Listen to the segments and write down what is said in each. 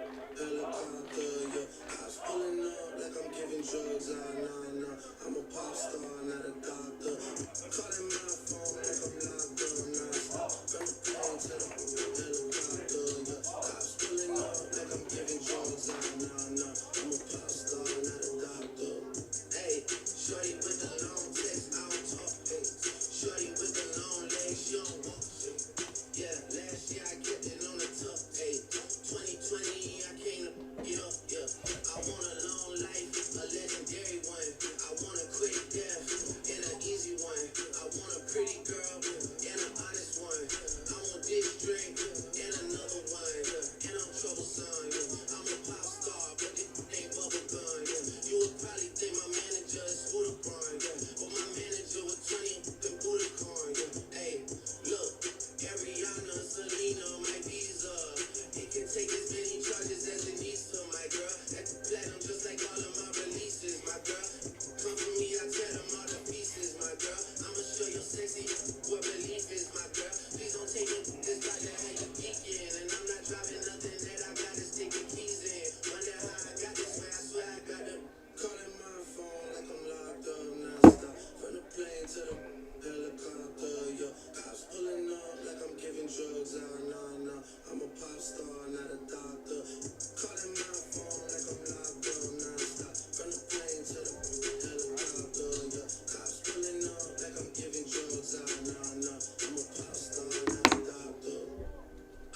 helicopter, yeah. Cops pulling up like I'm giving drugs, nah. I'm a pop star, not a doctor. Calling my phone like I'm locked up, non-stop. From the plane to the helicopter, yeah. Cops pulling up like I'm giving drugs, nah. I'm a pop star, not a doctor. Hey, shorty with the long text, I don't talk, hey. Shorty with the long legs, she don't walk, hey. Yeah, last year I kept it on the top, hey. 2020, I came to up, yeah. I want a long life, a legendary one. I want a quick death and an easy one. I want a pretty girl and an honest one. I want this drink and another one. And I'm troublesome, yeah. I'm a pop star, but this ain't bubble gum, yeah. You would probably think my manager is Budokan, yeah. But my manager was 20 and Budokan, yeah. Hey, look, Ariana, Selena, my visa. It can take as many charges as it needs to, my girl. At the platinum, just like all of my releases, my girl. Come for me, I tear them all to pieces, my girl. I'ma show you sexy what belief is, my girl. Please don't take it this like that how you geeking. And I'm not driving nothing that I gotta stick the keys in. Wonder how I got this, man. I swear I got them. Calling my phone like I'm locked up, non-stop. From the plane to the helicopter, yeah. Cops pulling up like I'm giving drugs, nah. I'm a pop star, not a doctor. Calling my phone like I'm locked up, non-stop. From the plane to the helicopter, yeah. Cops pulling up like I'm giving drugs, nah. I'm a pop star, not a doctor.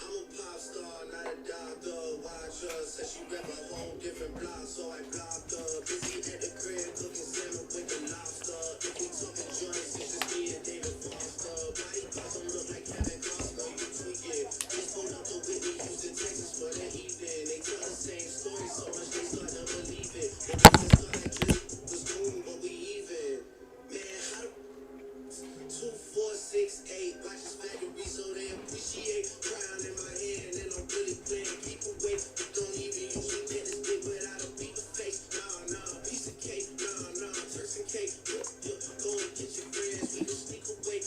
I'm a pop star, not a doctor. Watch her, said she rep a whole different block, so I blocked her. Busy at the crib, cooking salmon with the lobster. If we talking joints, it's just me and David Foster. Body parts don't look like Kevin Costner, you tweaking. Just pulled up to Whitney, Houston, Texas for the evening. They tell the same story so much they start to believe it. The business thought that Drake was cool, but we even. Man, how the 2468 watches factory so they appreciate. Crown in my hand and I'm really playing keep away. Don't even usually get this big without a beat the face. Nah, piece of cake. Nah, Turks and cake. Yeah. Go and get your friends, we can sneak away.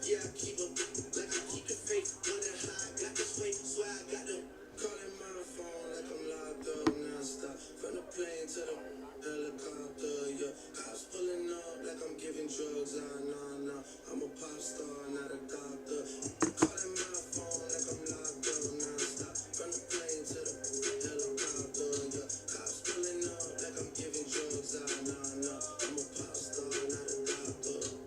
Yeah, I keep them like I keep the faith. Wonder how I got this way, swear I got them. Calling my phone like I'm locked up, non-stop. From the plane to the helicopter, yeah. Cops pulling up like I'm giving drugs, nah. I'm a pop star, not a doctor. Calling my phone like I'm locked up, non-stop. From the plane to the helicopter, yeah. Cops pulling up like I'm giving drugs, nah. I'm a pop star, not a doctor.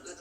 Like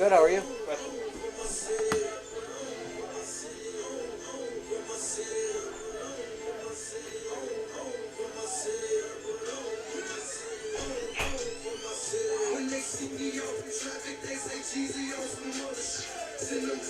Good, how are you? Good. When they see me off in traffic, they say cheesy on some other shit. Send them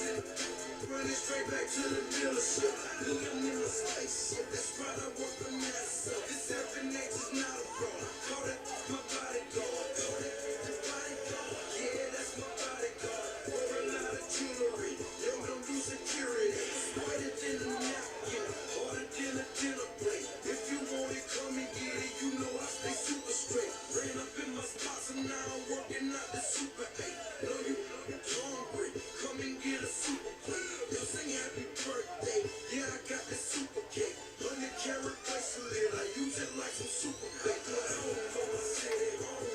running straight back to the dealership. Living in a spaceship, that's right, I work for NASA. This FNX is not a fraud. Call it my bodyguard. Call it the bodyguard. Yeah, that's my bodyguard. Wear a lot of jewelry. Yo, don't do security. Whiter than a napkin, harder than a dinner plate. If you want it, come and get it. You know I stay super straight. Ran up in my spots and now I'm working out the Super 8. Know you hungry? Come and get a super plate. Yo, sing happy birthday. Yeah, I got the super cake. 100-carat bracelet. I use it like some super bait. Put on for my city. On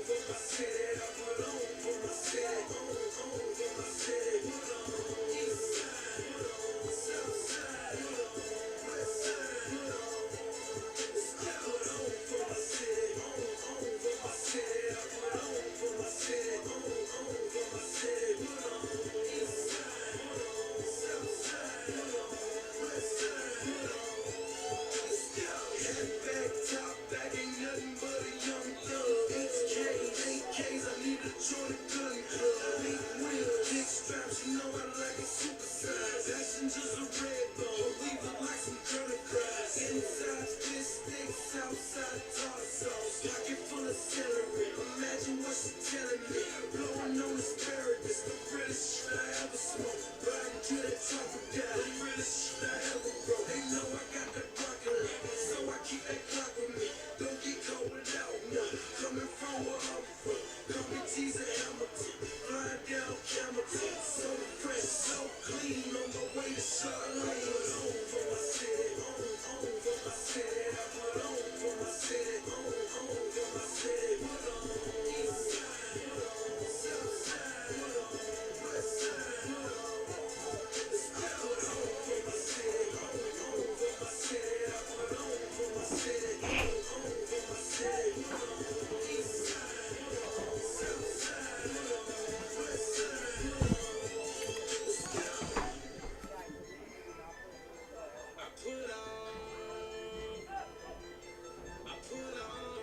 for my city. I put on for my city. On for my city. Put on east side. South side. West side. Put on for my city. On for my city. I put on for my city. On for my city. Put on east side. South side. West side. Let's go. Head back, top back, ain't nothing but a young thug. HKs, 8Ks, I need to join the gun club. Big wheel, big straps, you know I like it super size. Passengers a red bone, leave it like some curly fries. Inside fish sticks, outside tartar sauce. Pocket full of celery, imagine what she telling me. Blowing on asparagus, the realest shit I ever smoked. Riding to that trucker guy, the realest shit I ever wrote. They know I got that broccoli, so I keep that clock with me. Don't get caught without me. Coming from where I'm from, call me teaser Hamilton. Flying down Camelton, so fresh, so clean. On my way to Charlotte. On for my city, on for my city. I put on for my city, on for my city. Put on east side, south side, west side. I put on for my city, on for my city. I put on for my city, on for my city. Put on east side, south side, west side. Let's go. I put on, I put on,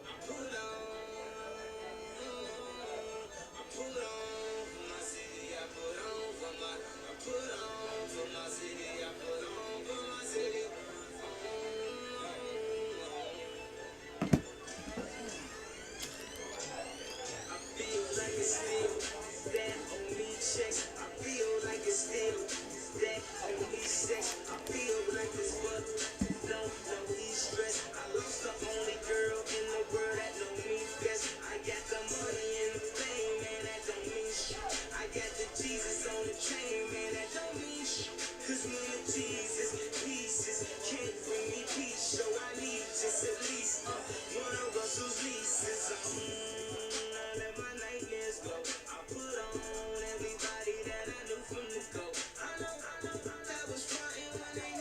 I put on, I put on for my city. I put on for my, I put on for my city. I put on for my city. I feel like it's still that on me check. I feel like it's still that on me sex. I feel like this but don't know he's stressed. I lost the only girl in the world that know me best. I got the money and the fame, man, that don't mean shit. I got the Jesus on the chain, man, that don't mean shit. Cause me and Jesus, pieces, can't bring me peace. So I need just at least one of us whose leases. I let my nightmares go. I put on everybody that I knew from the go. I know that was frontin' when they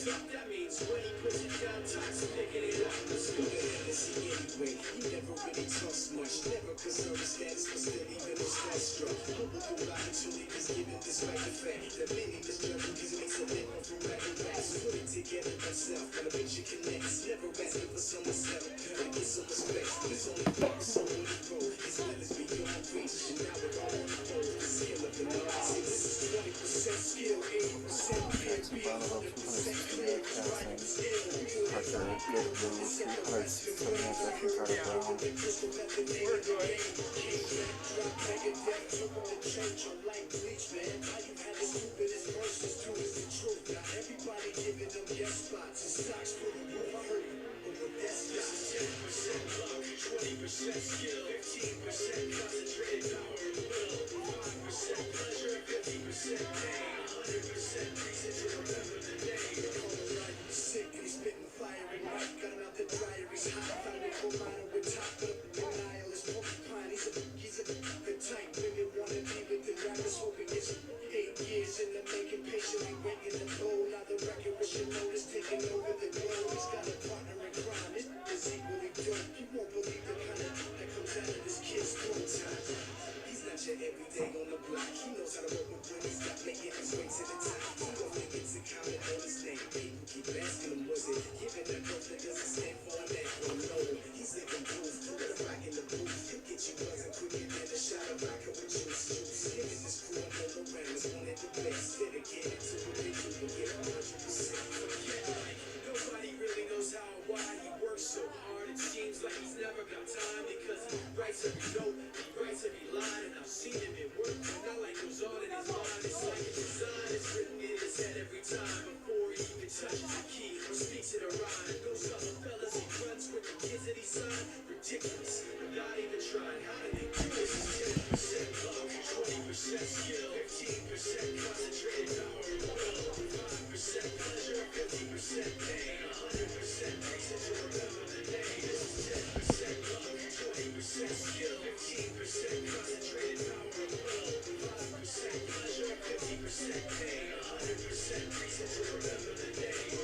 That means when he puts it down, toxic, picking it up. Let's go to Hennessy anyway. You never really trust much. Never preserve his status, but still even his stats struck. Humble through life until he was given despite the fact that many misjudge him because he makes a living from rapping raps. Put it together himself, when a picture connects. Never asking for someone's help, to get some respect. He's only focused on what he wrote. His letters beyond reach, and now we're all on the road. The skill of the noise. This is 20% skill, 80% peer, 100% clear. Everybody giving them guest spots and stocks for the roof. I heard it, but that's just 10% luck, 20% skill, 15% concentrated power and will, 5% pleasure, 50% pain, 100% reason to remember the name. Sick and he's spitting fire and night, got him out the dryer, he's hot, found it for mine with top up the nihilist porcupine. He's a good type, women wanna be with the rappers, hoping it's 8 years in the making, patiently waiting the goal. Now the record with your notice taking over the globe. He's got a partner in crime, this is equally dope. You won't believe the kind of that comes out of this kid's throat time. He's not your everyday on the block. He knows how to work with when he's got making his way to the top. He don't think it's a comment on his name. People keep asking him, was it giving that birth that doesn't stand for an name? Well, no, he's living proof. Let him rock in the booth. He'll get you buzzing quicker than a shot of vodka with juice. Him and his crew and all around is one of the best. Dedicated to what they do and get 100%. Nobody really knows how or why he works so hard. It seems like he's never got time because he writes every note, he writes every line, and I've seen him at work. And not like goes on in his mind. It's like a design. It's written in his head every time before he even touches the key or speaks it a rhyme. Those other fellas he runs with the kids that he signed, ridiculous. Without even trying. How did they do this? 10% luck, 20% skill, 15% concentrated power and will, 5% pleasure, 50% pain, 100% reason to remember the name. This is 10% luck, 20% skill, 15% concentrated power and will, 5% pleasure, 50% pain, 100% reason to remember the name.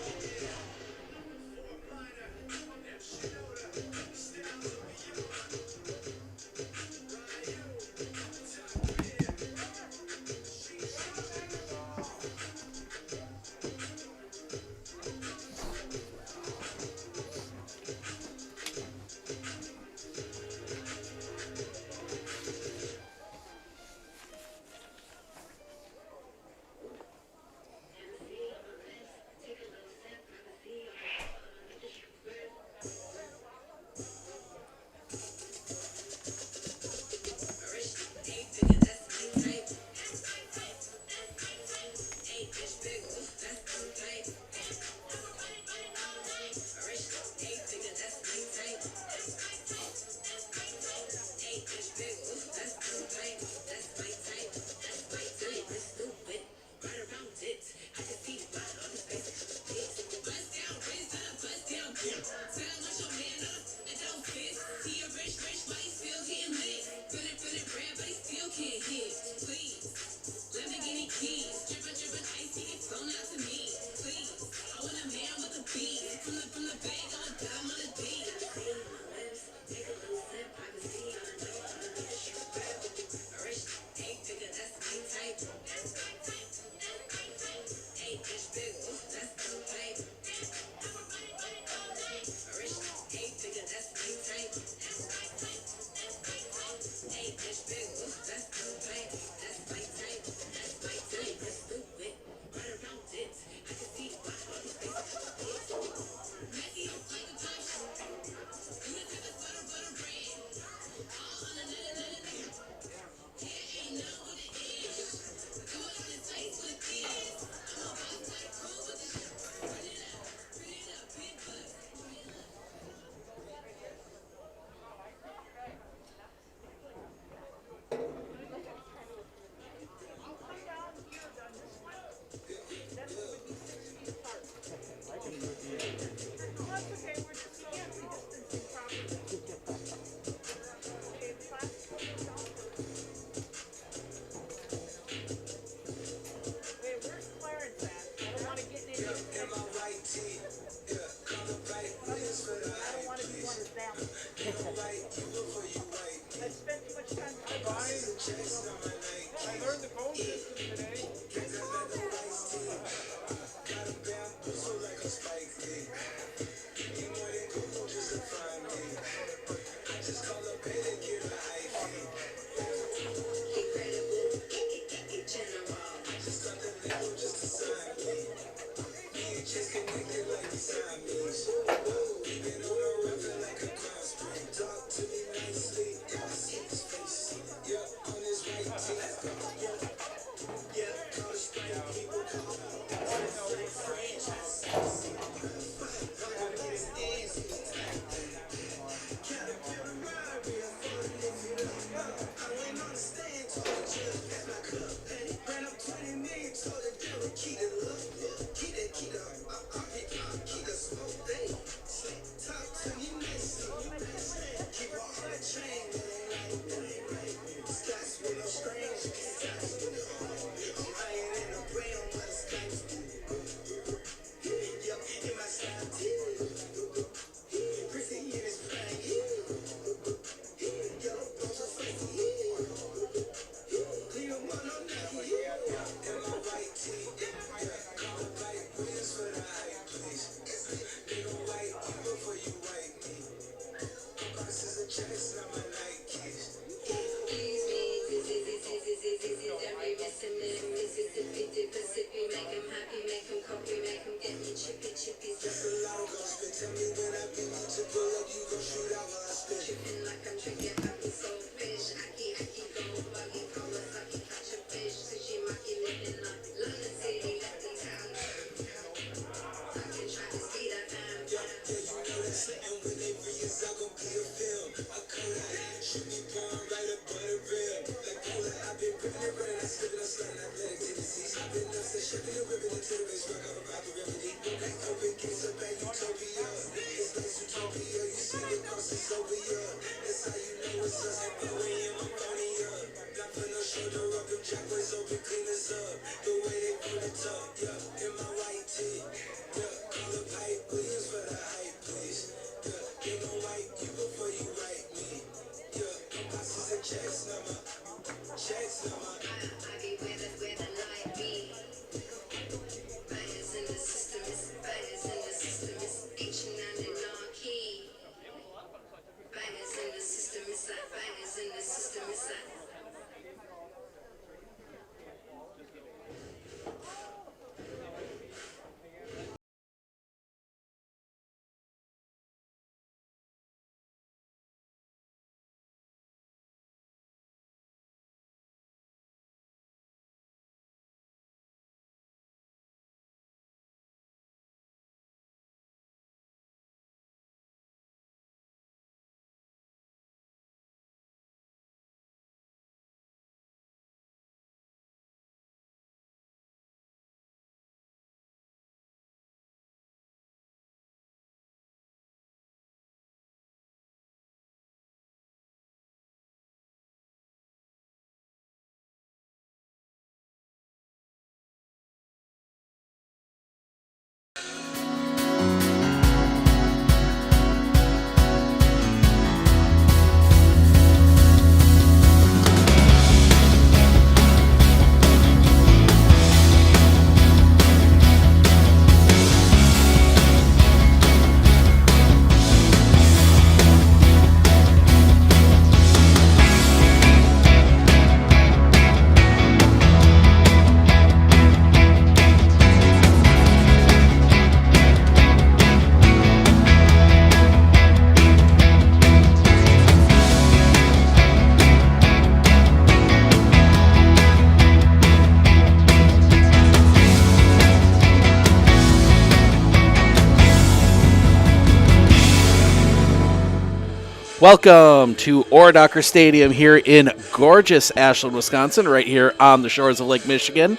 Welcome to Oradocker Stadium here in gorgeous Ashland, Wisconsin, right here on the shores of Lake Michigan.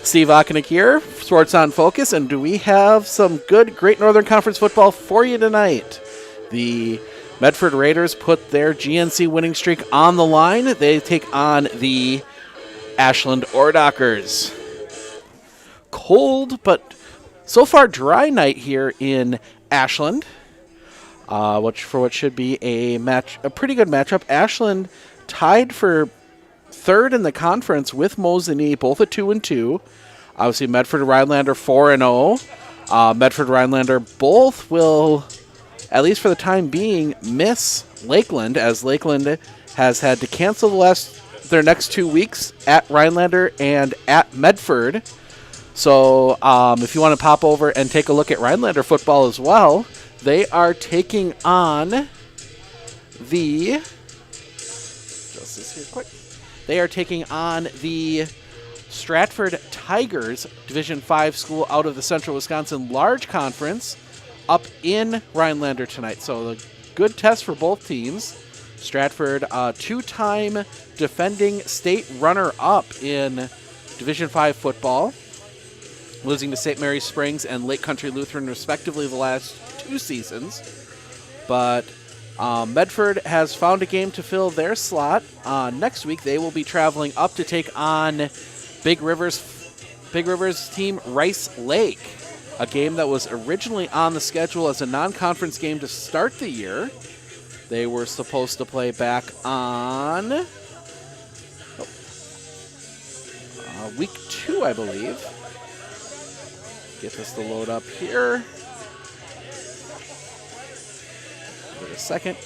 Steve Ockenick here, Sports on Focus, and do we have some good Great Northern Conference football for you tonight? The Medford Raiders put their GNC winning streak on the line. They take on the Ashland Oradockers. Cold, but so far dry night here in Ashland. What should be a pretty good matchup. Ashland tied for third in the conference with Mosinee, both at 2-2. Obviously, Medford and Rhinelander 4-0. Medford and Rhinelander both will, at least for the time being, miss Lakeland, as Lakeland has had to cancel their next 2 weeks at Rhinelander and at Medford. So if you want to pop over and take a look at Rhinelander football as well, they are taking on the Stratford Tigers, Division 5 school out of the Central Wisconsin Large Conference, up in Rhinelander tonight. So a good test for both teams. Stratford, two-time defending state runner-up in Division 5 football, losing to St. Mary's Springs and Lake Country Lutheran respectively the last 2 seasons. But Medford has found a game to fill their slot. Next week they will be traveling up to take on Big River's team Rice Lake, a game that was originally on the schedule as a non-conference game to start the year. They were supposed to play back on week 2, I believe. Get this to load up here. Give it a second.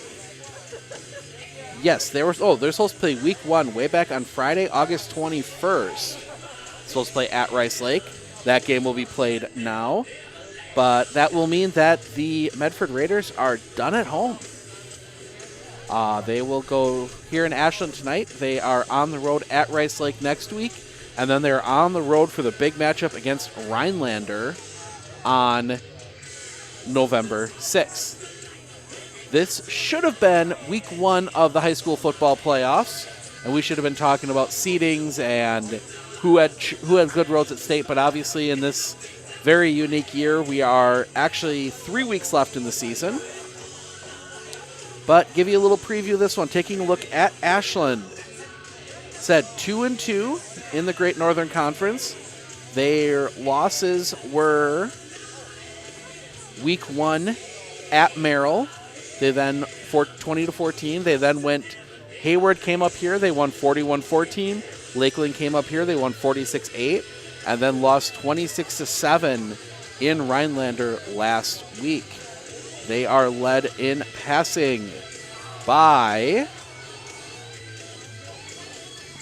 Yes, they're supposed to play week 1 way back on Friday, August 21st. supposed to play at Rice Lake. That game will be played now. But that will mean that the Medford Raiders are done at home. They will go here in Ashland tonight. They are on the road at Rice Lake next week. And then they're on the road for the big matchup against Rhinelander on November 6th. This should have been week 1 of the high school football playoffs, and we should have been talking about seedings and who had good roads at state. But obviously, in this very unique year, we are actually 3 weeks left in the season. But give you a little preview of this one, taking a look at Ashland. Said 2-2 in the Great Northern Conference. Their losses were week 1 at Merrill. They then 20-14. They then went. Hayward came up here. They won 41-14. Lakeland came up here. They won 46-8, and then lost 26-7 in Rhinelander last week. They are led in passing by.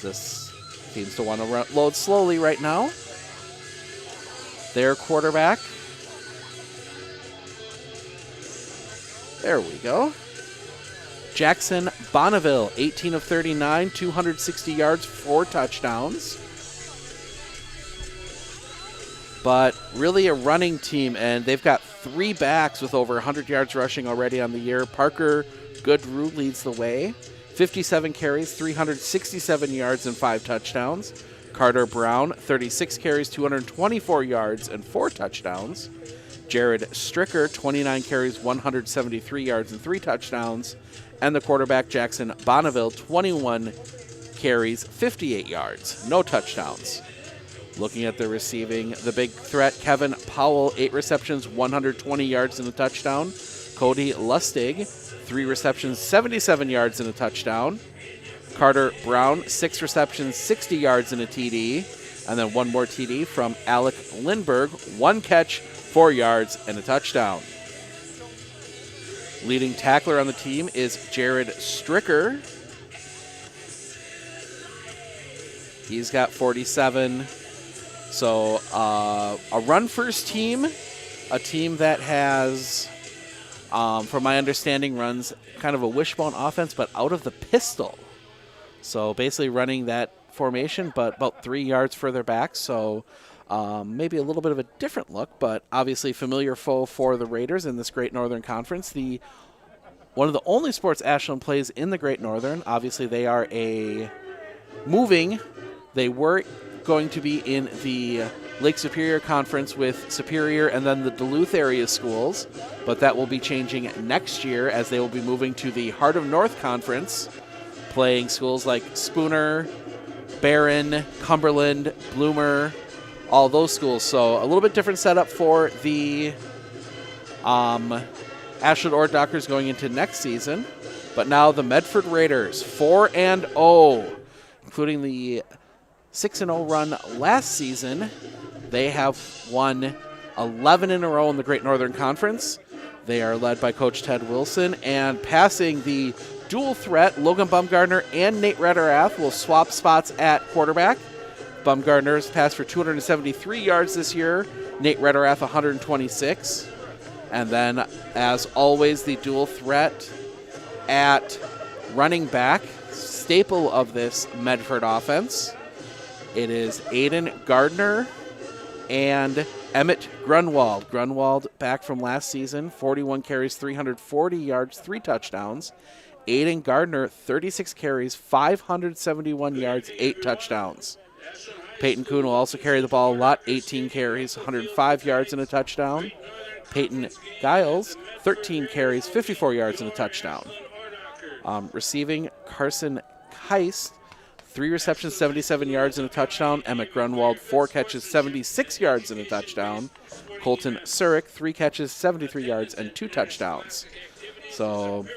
This seems to want to load slowly right now. Their quarterback. There we go. Jackson Bonneville, 18 of 39, 260 yards, 4 touchdowns. But really a running team, and they've got 3 backs with over 100 yards rushing already on the year. Parker Goodrew leads the way. 57 carries, 367 yards, and 5 touchdowns. Carter Brown, 36 carries, 224 yards, and 4 touchdowns. Jared Stricker, 29 carries, 173 yards, and 3 touchdowns. And the quarterback, Jackson Bonneville, 21 carries, 58 yards, no touchdowns. Looking at the receiving, the big threat, Kevin Powell, 8 receptions, 120 yards, and a touchdown. Cody Lustig, 3 receptions, 77 yards, and a touchdown. Carter Brown, 6 receptions, 60 yards, and a TD. And then 1 more TD from Alec Lindbergh, 1 catch, 4 yards, and a touchdown. Leading tackler on the team is Jared Stricker. He's got 47. So a run-first team, a team that has, from my understanding, runs kind of a wishbone offense, but out of the pistol. So basically running that formation, but about 3 yards further back. So maybe a little bit of a different look, but obviously familiar foe for the Raiders in this Great Northern Conference. One of the only sports Ashland plays in the Great Northern. Obviously, they are moving. They were going to be in the Lake Superior Conference with Superior and then the Duluth area schools, but that will be changing next year as they will be moving to the Heart of North Conference, playing schools like Spooner, Barron, Cumberland, Bloomer, all those schools. So a little bit different setup for the Ashland Ord Dockers going into next season. But now the Medford Raiders, 4-0, including the 6-0 run last season. They have won 11 in a row in the Great Northern Conference. They are led by Coach Ted Wilson, and passing the dual threat, Logan Bumgardner and Nate Redderath will swap spots at quarterback. Bumgardner's passed for 273 yards this year. Nate Redderath, 126. And then, as always, the dual threat at running back, staple of this Medford offense. It is Aiden Gardner and Emmett Grunwald. Grunwald back from last season, 41 carries, 340 yards, 3 touchdowns. Aiden Gardner, 36 carries, 571 yards, 8 touchdowns. Peyton Kuhn will also carry the ball a lot, 18 carries, 105 yards, and a touchdown. Peyton Giles, 13 carries, 54 yards, and a touchdown. Receiving, Carson Heist, 3 receptions, 77 yards, and a touchdown. Emmett Grunwald, 4 catches, 76 yards, and a touchdown. Colton Surik, 3 catches, 73 yards, and 2 touchdowns. So,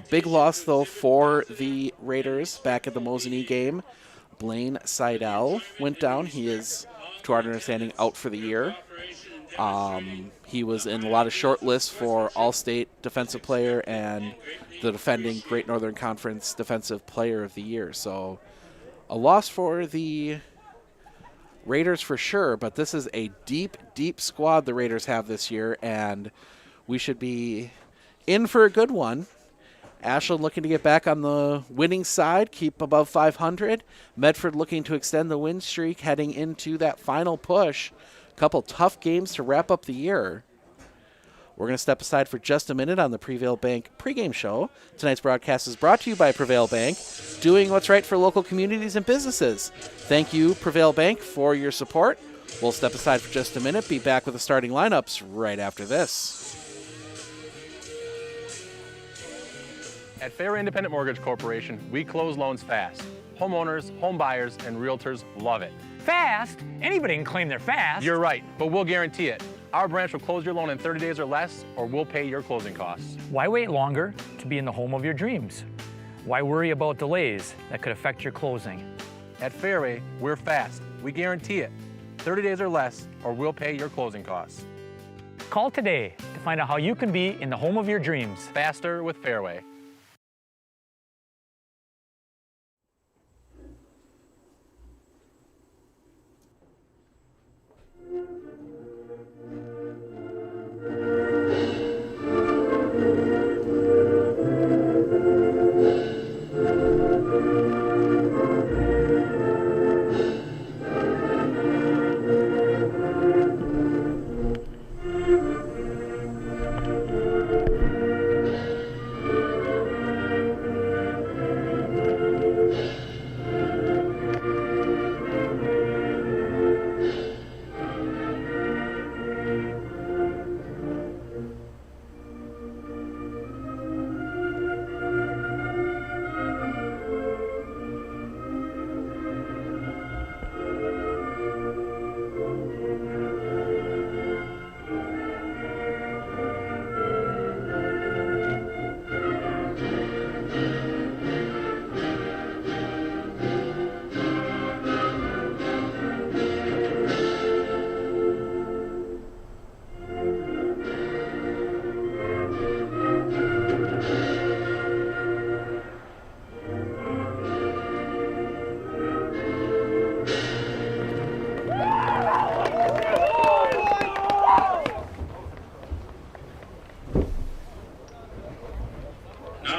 big loss, though, for the Raiders back at the Mosinee game. Blaine Seidel went down. He is, to our understanding, out for the year. He was in a lot of short lists for All-State Defensive Player and the defending Great Northern Conference Defensive Player of the Year. So a loss for the Raiders for sure, but this is a deep, deep squad the Raiders have this year, and we should be in for a good one. Ashland looking to get back on the winning side, keep above 500. Medford looking to extend the win streak heading into that final push. A couple tough games to wrap up the year. We're going to step aside for just a minute on the Prevail Bank pregame show. Tonight's broadcast is brought to you by Prevail Bank, doing what's right for local communities and businesses. Thank you, Prevail Bank, for your support. We'll step aside for just a minute, be back with the starting lineups right after this. At Fairway Independent Mortgage Corporation, we close loans fast. Homeowners, home buyers, and realtors love it. Fast? Anybody can claim they're fast. You're right, but we'll guarantee it. Our branch will close your loan in 30 days or less, or we'll pay your closing costs. Why wait longer to be in the home of your dreams? Why worry about delays that could affect your closing? At Fairway, we're fast. We guarantee it. 30 days or less, or we'll pay your closing costs. Call today to find out how you can be in the home of your dreams. Faster with Fairway.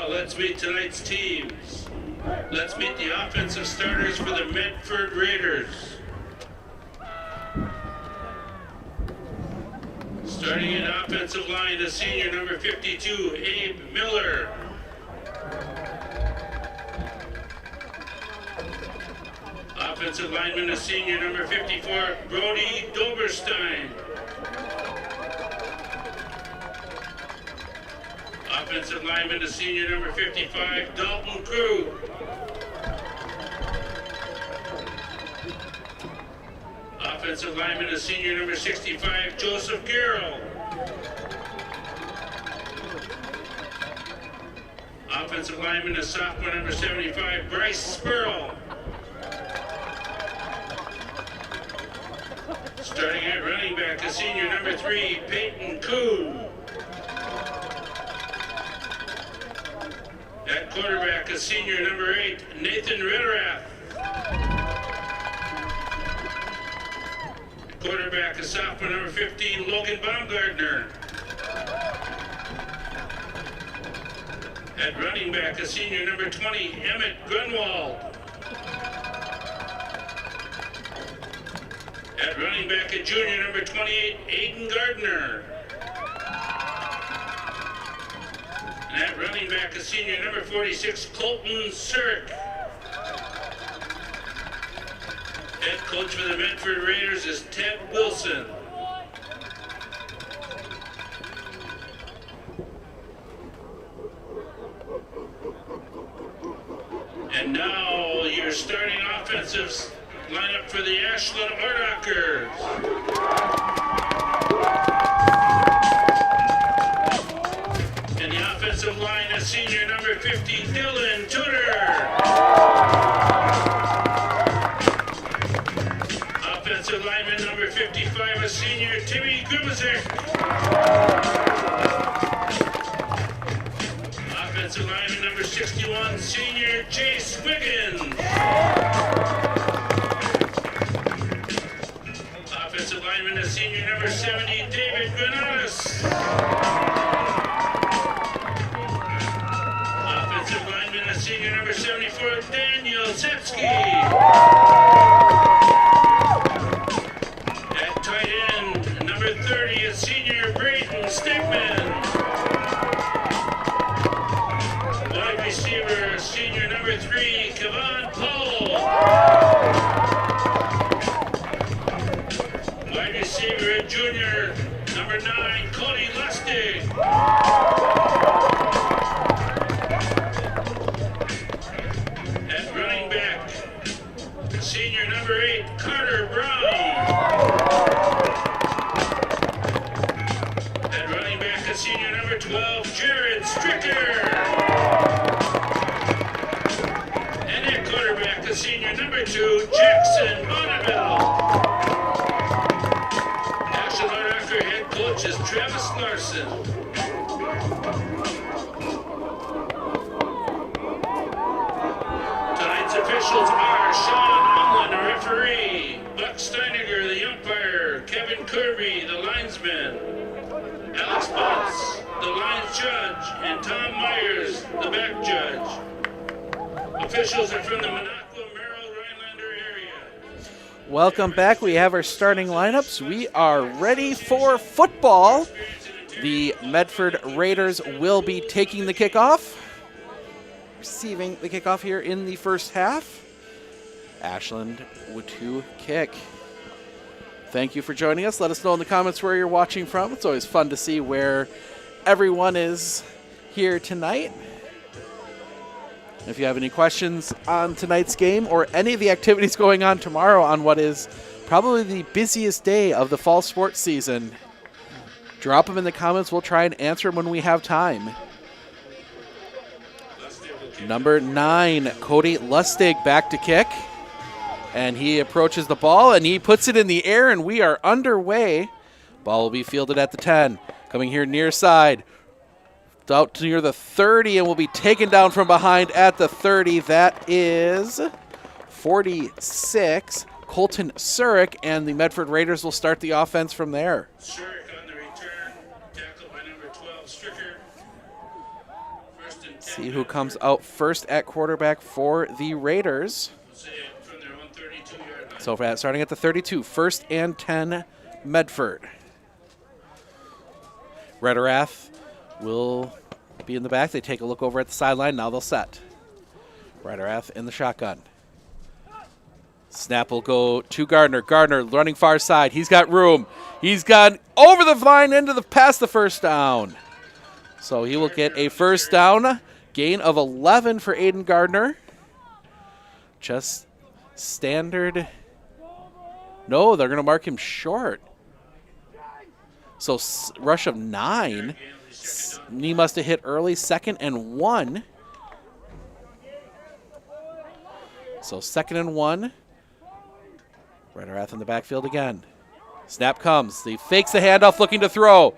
Let's meet tonight's teams. Let's meet the offensive starters for the Medford Raiders. Starting in offensive line, the senior number 52, Abe Miller. Offensive lineman, the senior number 54, Brody Doberstein. Offensive lineman, the senior number 55, Dalton Krug. Offensive lineman, the senior number 65, Joseph Garrell. Offensive lineman, the sophomore number 75, Bryce Spurl. Starting at running back, the senior number 3, Peyton Kuhn. At quarterback, the senior number 8, Nathan Ritterath. Quarterback, a sophomore number 15, Logan Baumgartner. At running back, a senior number 20, Emmett Grunwald. At running back, a junior number 28, Aiden Gardner. And at running back, a senior number 46, Colton Surk. Head coach for the Medford Raiders is Ted Wilson. And now your starting offensive lineup for the Ashland Ordockers. In the offensive line, a senior number 50, Dylan Tudor. Offensive lineman number 55, a senior, Timmy Grubasek. Offensive lineman number 61, senior, Chase Wiggins. Offensive lineman is senior number 70, David Granados. Offensive lineman is senior number 74, Daniel Sepsky. At tight end, number 30 is senior Braden Stegman. Wide receiver, senior number 3, Kevon Powell. Wide receiver, junior number 9, Cody Lustig. At running back, senior number 8, Carter Brown. At running back, senior number 12, Jared Stricker. And at quarterback, senior number 2, Jackson Bonneville. Ashland Archer head coach is Travis Larson. Tonight's officials are Sean Umlin, the referee, Buck Steiniger, the umpire, Kevin Kirby, the linesman, Alex Butts, the lines judge, and Tom Myers, the back judge. Officials are from the Minocqua, Merrill, Rhinelander area. Welcome back. We have our starting lineups. We are ready for football. The Medford Raiders will be taking the kickoff, receiving the kickoff here in the first half. Ashland to kick. Thank you for joining us. Let us know in the comments where you're watching from. It's always fun to see where everyone is here tonight. If you have any questions on tonight's game or any of the activities going on tomorrow on what is probably the busiest day of the fall sports season, drop them in the comments. We'll try and answer them when we have time. Number 9, Cody Lustig back to kick. And he approaches the ball, and he puts it in the air, and we are underway. Ball will be fielded at the 10. Coming here near side. Out to near the 30, and will be taken down from behind at the 30. That is 46, Colton Surik, and the Medford Raiders will start the offense from there. Surik on the return, tackled by number 12, Stricker. First and 10. See who comes out first at quarterback for the Raiders. From their own 32-yard line. So starting at the 32, first and 10, Medford. Rederath will be in the back. They take a look over at the sideline. Now they'll set. Rederath in the shotgun. Snap will go to Gardner. Gardner running far side. He's got room. He's got over the line past the first down. So he will get a first down. Gain of 11 for Aiden Gardner. Just standard. No, they're going to mark him short. So rush of 9. He must have hit early. 2nd and 1. So 2nd and 1. Rederath in the backfield again. Snap comes. He fakes the handoff looking to throw.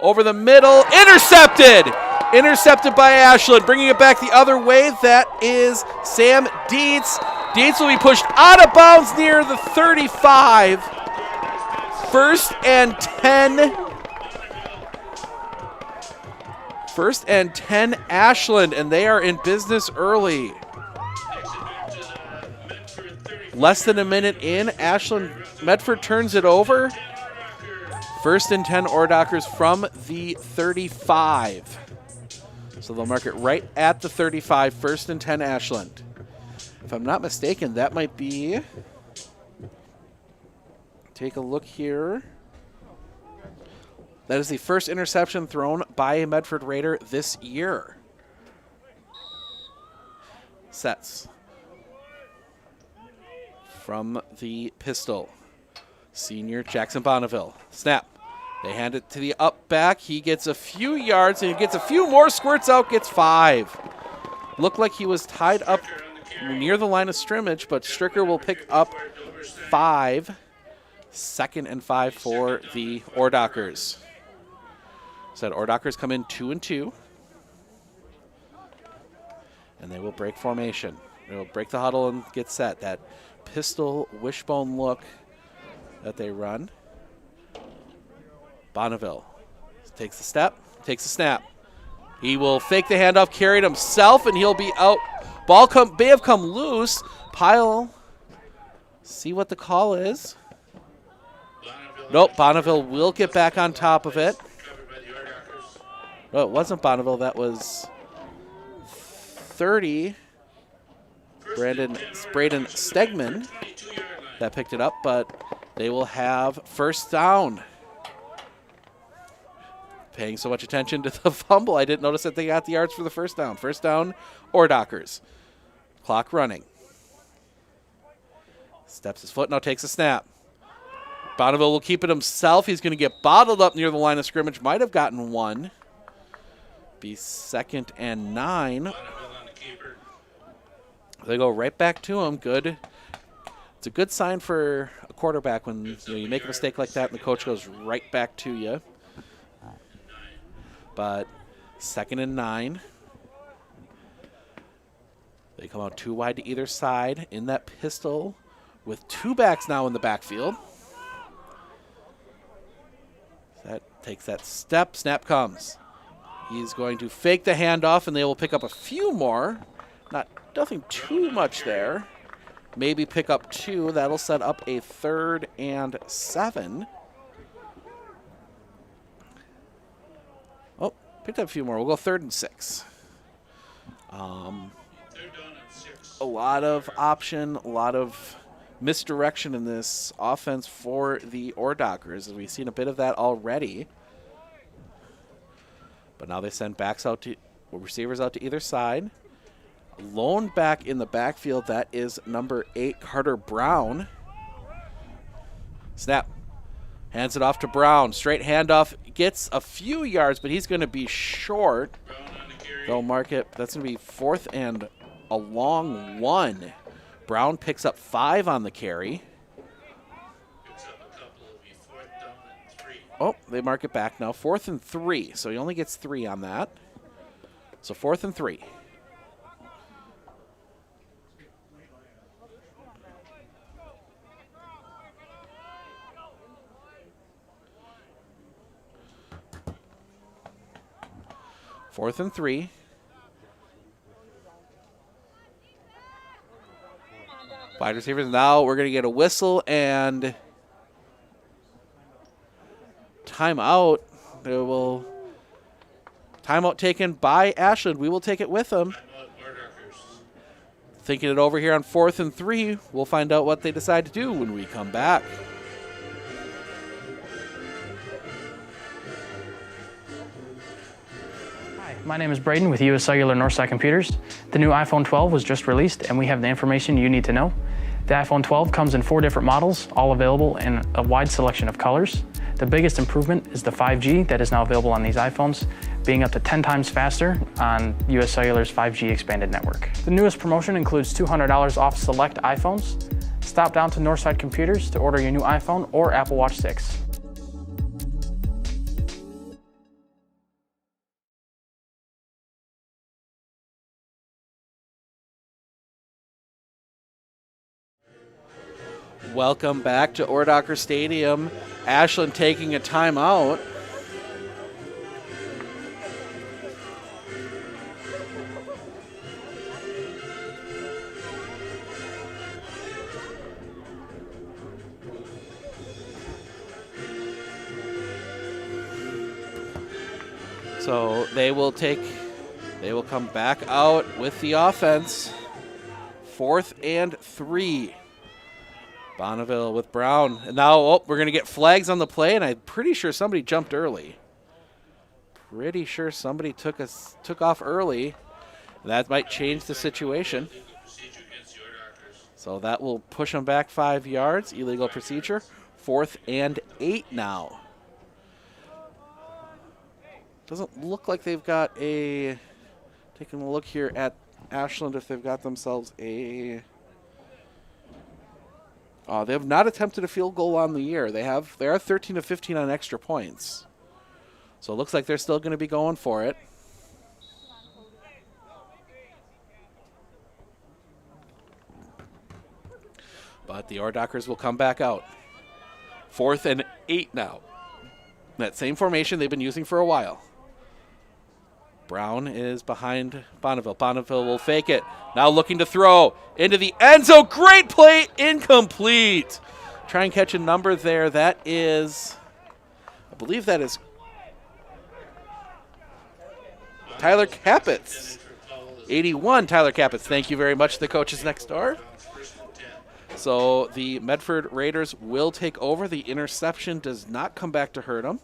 Over the middle. Intercepted! Intercepted by Ashland. Bringing it back the other way. That is Sam Dietz. Dietz will be pushed out of bounds near the 35. 1st and 10. 1st and 10 Ashland, and they are in business early. Less than a minute in, Medford turns it over. 1st and 10 Ordockers from the 35. So they'll mark it right at the 35, 1st and 10 Ashland. If I'm not mistaken, that might be, take a look here. That is the first interception thrown by a Medford Raider this year. Sets. From the pistol. Senior Jackson Bonneville. Snap. They hand it to the up back. He gets a few yards and he gets a few more, squirts out, gets 5. Looked like he was tied up near the line of scrimmage, but Stricker will pick up 5. 2nd and 5 for the Ordockers. Said Ordockers come in 2 and 2. And they will break formation. They will break the huddle and get set. That pistol wishbone look that they run. Bonneville takes a step, takes a snap. He will fake the handoff, carry it himself, and he'll be out. Ball may have come loose. Pyle, see what the call is. Nope, Bonneville will get back on top of it. No, it wasn't Bonneville. That was 30. Braden Stegman that picked it up, but they will have first down. Paying so much attention to the fumble, I didn't notice that they got the yards for the first down. First down, or Dockers. Clock running. Steps his foot, now takes a snap. Bonneville will keep it himself. He's going to get bottled up near the line of scrimmage. Might have gotten one. Be 2nd and 9. They go right back to him. Good. It's a good sign for a quarterback when you make a mistake like that and the coach goes right back to you. But 2nd and 9. They come out 2 wide to either side in that pistol with 2 backs now in the backfield. That takes that step. Snap comes. He's going to fake the handoff, and they will pick up a few more. Nothing too much there. Maybe pick up 2. That'll set up a 3rd and 7. Oh, picked up a few more. We'll go 3rd and 6. A lot of option, a lot of misdirection in this offense for the Dockers. We've seen a bit of that already. But now they send receivers out to either side. Lone back in the backfield, that is number 8, Carter Brown. Snap. Hands it off to Brown. Straight handoff. Gets a few yards, but he's going to be short. They'll mark it. That's going to be 4th and a long 1. Brown picks up 5 on the carry. Oh, they mark it back now. 4th and 3. So he only gets 3 on that. So 4th and 3. Fourth and 3. Wide receivers. Now we're going to get a whistle and timeout. Timeout taken by Ashland. We will take it with them. Thinking it over here on 4th and 3. We'll find out what they decide to do when we come back. My name is Braden with US Cellular Northside Computers. The new iPhone 12 was just released and we have the information you need to know. The iPhone 12 comes in 4 different models, all available in a wide selection of colors. The biggest improvement is the 5G that is now available on these iPhones, being up to 10 times faster on US Cellular's 5G expanded network. The newest promotion includes $200 off select iPhones. Stop down to Northside Computers to order your new iPhone or Apple Watch 6. Welcome back to Docker Stadium. Ashland taking a timeout. So they will come back out with the offense. 4th and 3. Bonneville with Brown. And now, we're going to get flags on the play, and I'm pretty sure somebody jumped early. Pretty sure somebody took off early. That might change the situation. So that will push them back 5 yards. Illegal procedure. 4th and 8 now. Doesn't look like they've got a... Taking a look here at Ashland if they've got themselves a... they have not attempted a field goal on the year. They are 13 of 15 on extra points. So it looks like they're still going to be going for it. But the Dockers will come back out. 4th and 8 now. That same formation they've been using for a while. Brown is behind Bonneville. Bonneville will fake it. Now looking to throw into the end zone. Great play, incomplete. Try and catch a number there. That is, I believe that is Tyler Capitz. 81, Tyler Capitz. Thank you very much, the coaches next door. So the Medford Raiders will take over. The interception does not come back to hurt them.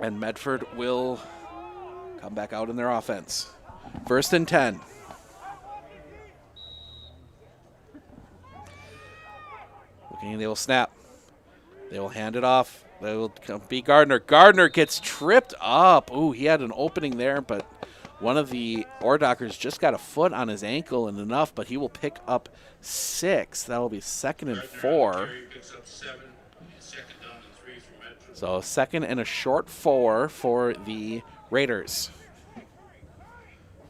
And Medford will come back out in their offense. 1st and 10. Looking, they will snap. They will hand it off. They will be Gardner. Gardner gets tripped up. Ooh, he had an opening there, but one of the Ordockers just got a foot on his ankle and enough, but he will pick up 6. That will be 2nd and 4. So 2nd and a short 4 for the Raiders.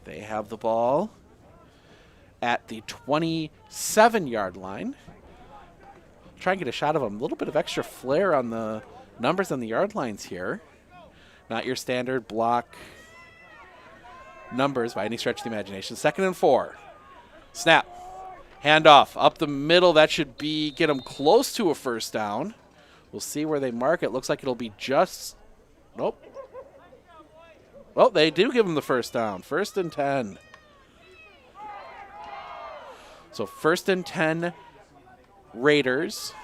They have the ball at the 27-yard line. Try and get a shot of him. A little bit of extra flair on the numbers on the yard lines here. Not your standard block numbers by any stretch of the imagination. 2nd and 4. Snap. Handoff up the middle. That should be get them close to a 1st down. We'll see where they mark it. Looks like it'll be just, nope. Well, they do give them the 1st down. 1st and 10. So 1st and 10 Raiders.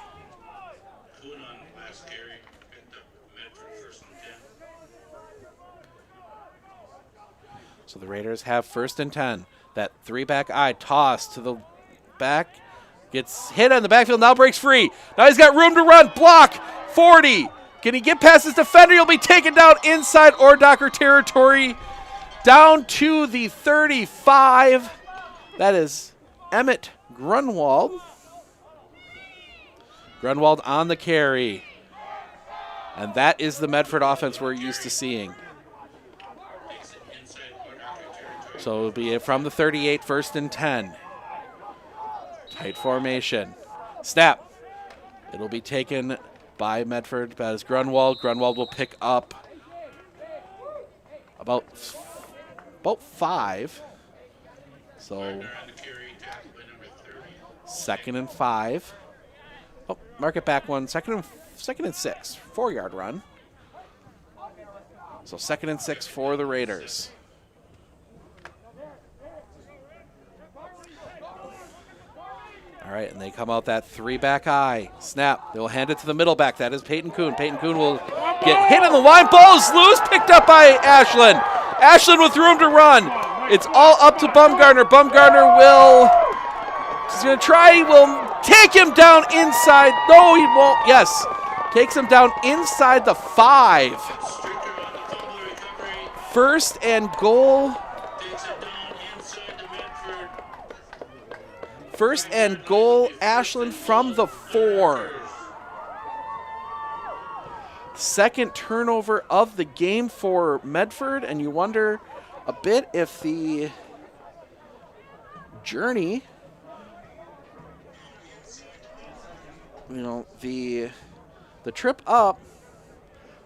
So the Raiders have 1st and 10. That 3-back eye toss to the back. Gets hit on the backfield, now breaks free. Now he's got room to run. Block, 40. Can he get past his defender? He'll be taken down inside Ordocker territory. Down to the 35. That is Emmett Grunwald. Grunwald on the carry. And that is the Medford offense we're used to seeing. So it'll be from the 38, 1st and 10. Tight formation. Snap. It'll be taken by Medford. That is Grunwald. Grunwald will pick up about 5. So 2nd and 5. Oh, mark it back one. Second and 6. 4-yard run. So 2nd and 6 for the Raiders. All right, and they come out that 3-back eye. Snap. They will hand it to the middle back. That is Peyton Kuhn. Peyton Kuhn will get hit on the line. Ball is loose. Picked up by Ashland. Ashland with room to run. It's all up to Bumgarner. Bumgarner will, he's going to try. He will take him down inside. No, he won't. Yes. Takes him down inside the 5. 1st and goal. 1st and goal, Ashland from the 4. 2nd turnover of the game for Medford, and you wonder a bit if the journey, the trip up,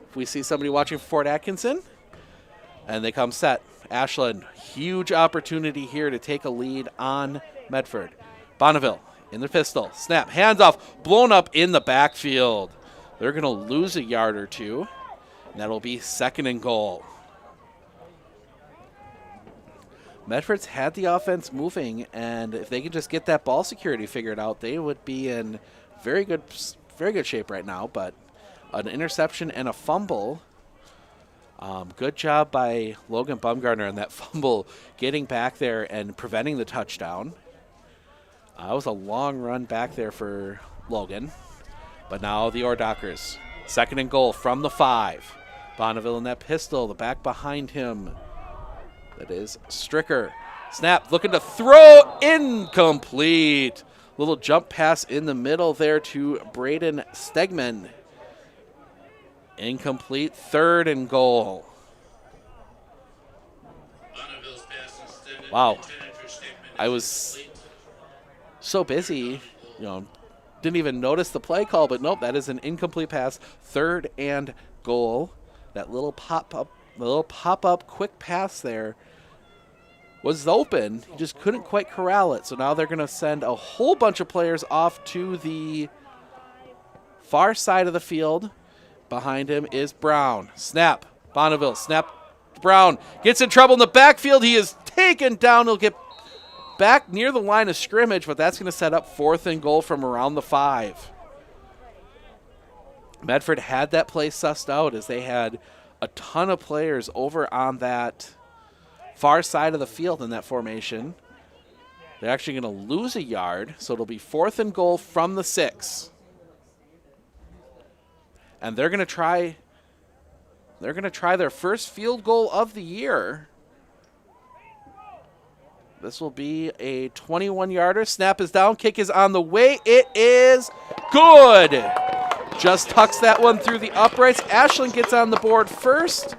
if we see somebody watching for Fort Atkinson, and they come set. Ashland, huge opportunity here to take a lead on Medford. Bonneville in the pistol. Snap. Hands off. Blown up in the backfield. They're going to lose a yard or 2. And that'll be 2nd and goal. Medford's had the offense moving, and if they can just get that ball security figured out, they would be in very good shape right now. But an interception and a fumble. Good job by Logan Bumgarner on that fumble, getting back there and preventing the touchdown. It was a long run back there for Logan. But now the Ordockers. 2nd and goal from the 5. Bonneville in that pistol. The back behind him. That is Stricker. Snap. Looking to throw. Incomplete. Little jump pass in the middle there to Braden Stegman. Incomplete. 3rd and goal. Wow. I was so busy, didn't even notice the play call, but nope, that is an incomplete pass. 3rd and goal. That little pop-up quick pass there was open. He just couldn't quite corral it. So now they're going to send a whole bunch of players off to the far side of the field. Behind him is Brown. Snap. Bonneville. Snap. Brown gets in trouble in the backfield. He is taken down. He'll get back near the line of scrimmage, but that's going to set up 4th and goal from around the 5. Medford had that play sussed out as they had a ton of players over on that far side of the field in that formation. They're actually going to lose a yard, so it'll be 4th and goal from the 6. And they're going to try their first field goal of the year. This will be a 21-yarder. Snap is down. Kick is on the way. It is good. Just tucks that one through the uprights. Ashland gets on the board first.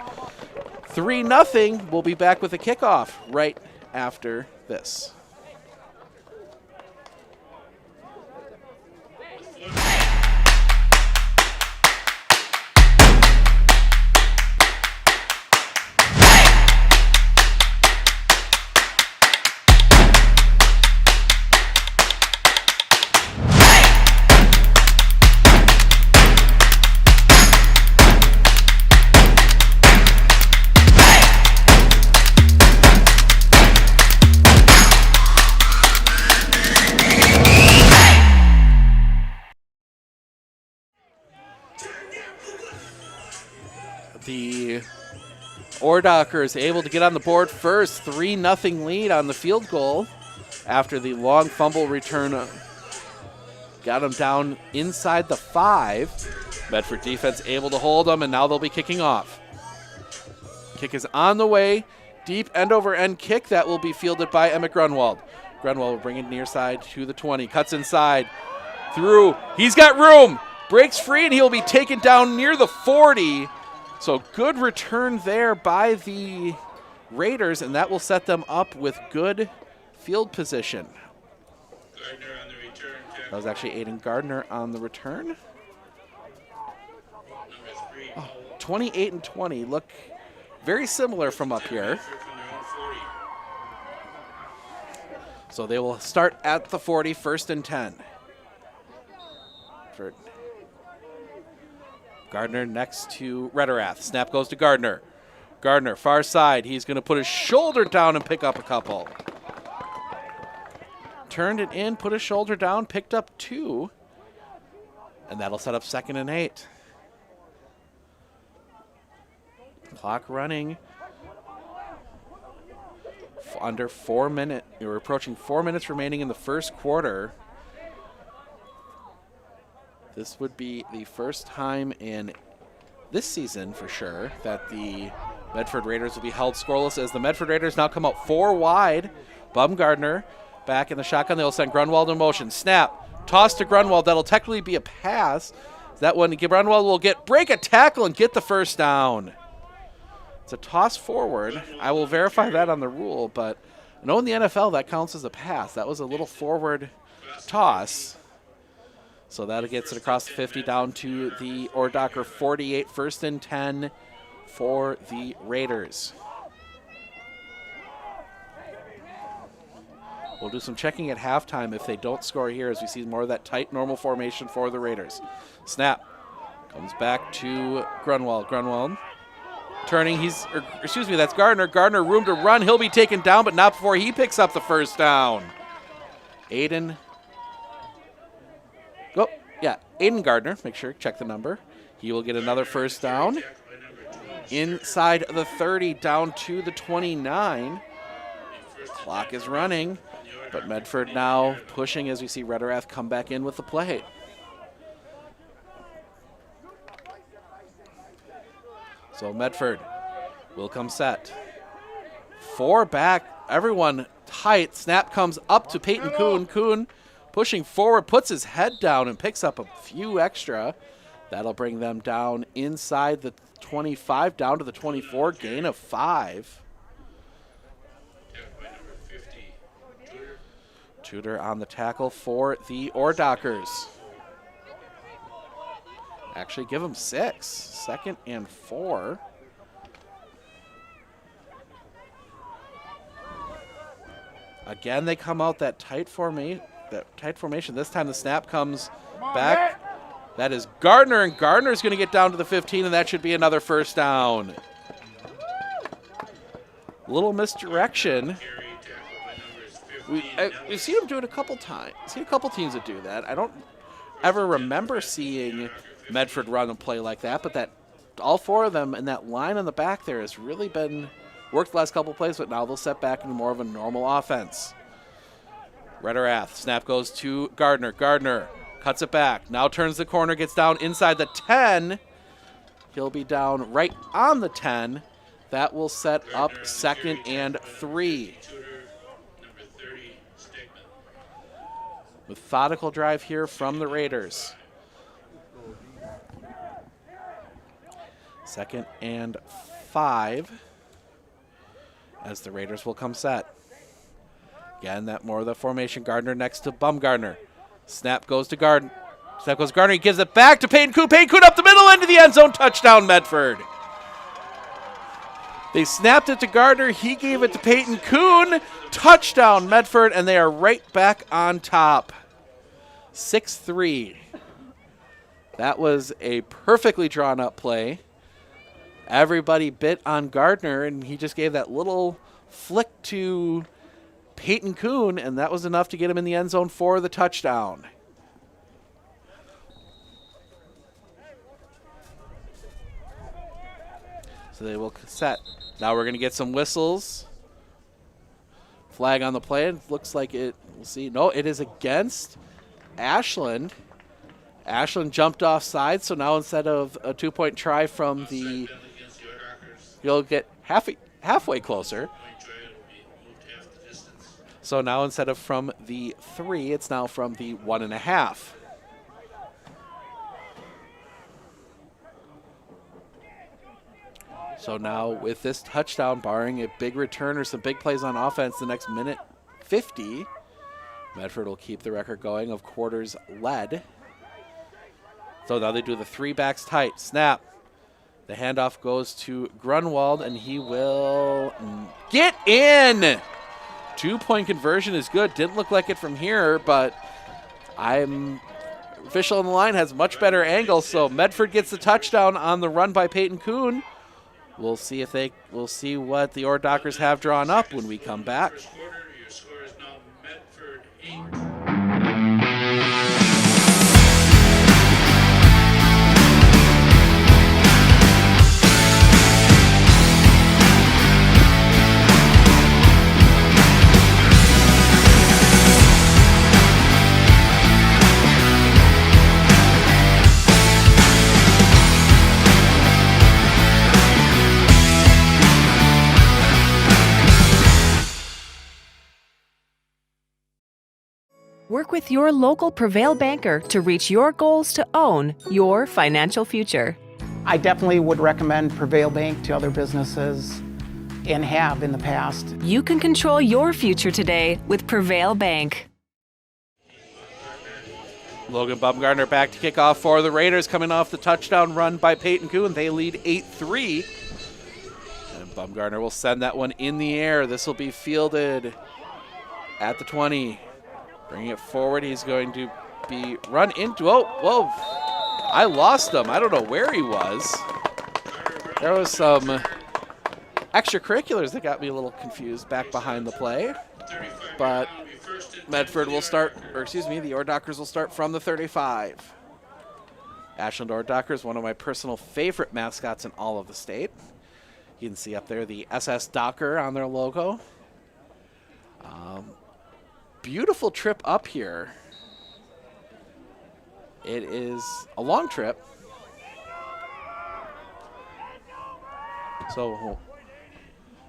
3-0. We'll be back with a kickoff right after this. The Ordocker is able to get on the board first. 3-0 lead on the field goal after the long fumble return. Got him down inside the 5. Medford defense able to hold them, and now they'll be kicking off. Kick is on the way. Deep end-over-end kick that will be fielded by Emmett Grunwald. Grunwald will bring it near side to the 20. Cuts inside. Through. He's got room. Breaks free, and he'll be taken down near the 40. So good return there by the Raiders, and that will set them up with good field position. Gardner on the return. That was actually Aiden Gardner on the return. Number 3. 28 and 20 look very similar from up here. From their own 40. So they will start at the 40, 1st and 10. For Gardner next to Rederath. Snap goes to Gardner. Gardner, far side. He's going to put his shoulder down and pick up a couple. Turned it in, put his shoulder down, picked up 2. And that'll set up 2nd and 8. Clock running. Under 4 minutes. We're approaching 4 minutes remaining in the first quarter. This would be the first time in this season, for sure, that the Medford Raiders will be held scoreless as the Medford Raiders now come out 4 wide. Baumgartner back in the shotgun. They'll send Grunwald in motion. Snap. Toss to Grunwald. That'll technically be a pass. That one, Grunwald will break a tackle and get the first down. It's a toss forward. I will verify that on the rule, but I know in the NFL that counts as a pass. That was a little forward toss. So that gets it across the 50 down to the Ordocker 48, 1st and 10 for the Raiders. We'll do some checking at halftime if they don't score here as we see more of that tight normal formation for the Raiders. Snap. Comes back to Grunwald. Grunwald turning. That's Gardner. Gardner room to run. He'll be taken down, but not before he picks up the first down. Aiden Gardner, make sure, check the number. He will get another first down. Inside the 30, down to the 29. Clock is running, but Medford now pushing as we see Rederath come back in with the play. So Medford will come set. 4 back, everyone tight. Snap comes up to Peyton Kuhn. Kuhn pushing forward, puts his head down and picks up a few extra. That'll bring them down inside the 25, down to the 24, gain of 5. Tudor on the tackle for the Ordockers. Actually, give them 6. 2nd and 4. Again, they come out that tight formation. This time the snap comes back. That is Gardner, and Gardner's going to get down to the 15, and that should be another first down. Little misdirection. We've seen him do it a couple times. Seen a couple teams that do that. I don't ever remember seeing Medford run a play like that, but that all 4 of them and that line on the back there has really been worked the last couple plays, but now they'll set back into more of a normal offense. Redderath, snap goes to Gardner. Gardner cuts it back. Now turns the corner, gets down inside the 10. He'll be down right on the 10. That will set up 2nd and 3. Methodical drive here from the Raiders. 2nd and 5 as the Raiders will come set. Again, that more of the formation. Gardner next to Bumgardner. Snap goes to Gardner. Snap goes to Gardner. He gives it back to Peyton Kuhn. Peyton Kuhn up the middle into the end zone. Touchdown, Medford. They snapped it to Gardner. He gave it to Peyton Kuhn. Touchdown, Medford, and they are right back on top. 6-3. That was a perfectly drawn up play. Everybody bit on Gardner, and he just gave that little flick to Peyton Kuhn, and that was enough to get him in the end zone for the touchdown. So they will set. Now we're going to get some whistles. Flag on the play. It looks like it, we'll see. No, it is against Ashland. Ashland jumped offside, so now instead of a 2-point try from the, you'll get halfway closer. So now instead of from the 3, it's now from the 1.5. So now with this touchdown, barring a big return or some big plays on offense, the next minute 50, Medford will keep the record going of quarters led. So now they do the 3 backs tight. Snap. The handoff goes to Grunwald, and he will get in. 2-point conversion is good. Didn't look like it from here, but official on the line has much better angle, so Medford gets the touchdown on the run by Peyton Kuhn. We'll see what the Ord Dockers have drawn up when we come back. Your score is now Medford 8. Work with your local Prevail banker to reach your goals to own your financial future. I definitely would recommend Prevail Bank to other businesses and have in the past. You can control your future today with Prevail Bank. Logan Bumgardner back to kick off for the Raiders, coming off the touchdown run by Peyton Kuhn. They lead 8-3. And Bumgardner will send that one in the air. This will be fielded at the 20. Bringing it forward, he's going to be run into, whoa, I lost him. I don't know where he was. There was some extracurriculars that got me a little confused back behind the play. But Medford will start, the Ord Dockers will start from the 35. Ashland Ord Dockers, one of my personal favorite mascots in all of the state. You can see up there the SS Docker on their logo. Beautiful trip up here. It is a long trip. So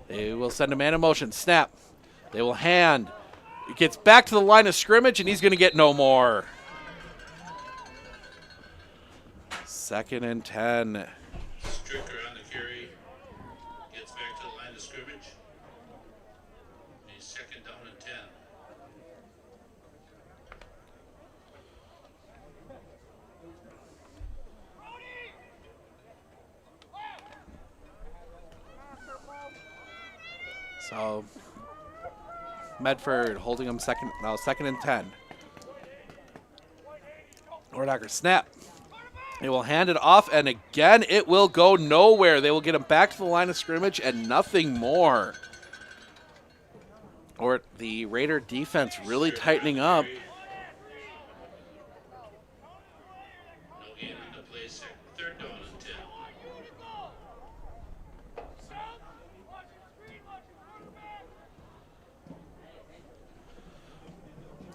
they will send a man in motion. Snap. They will hand. It gets back to the line of scrimmage, and he's going to get no more. 2nd and 10. Stricker on the carry. Gets back to the line of scrimmage. He's 2nd down and 10. So Medford holding them second and 10. Ordocker snap. They will hand it off, and again, it will go nowhere. They will get him back to the line of scrimmage and nothing more. Or the Raider defense really tightening up.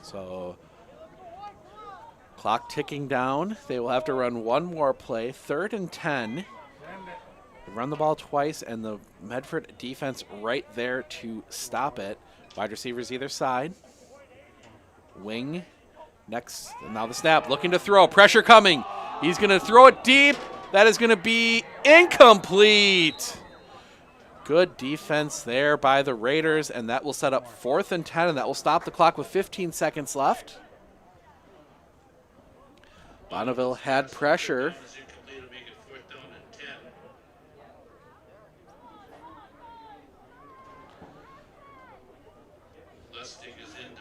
So clock ticking down. They will have to run one more play. 3rd and 10. They run the ball twice, and the Medford defense right there to stop it. Wide receivers either side. Wing next. And now the snap. Looking to throw. Pressure coming. He's going to throw it deep. That is going to be incomplete. Good defense there by the Raiders, and that will set up 4th and 10, and that will stop the clock with 15 seconds left. Bonneville had pressure.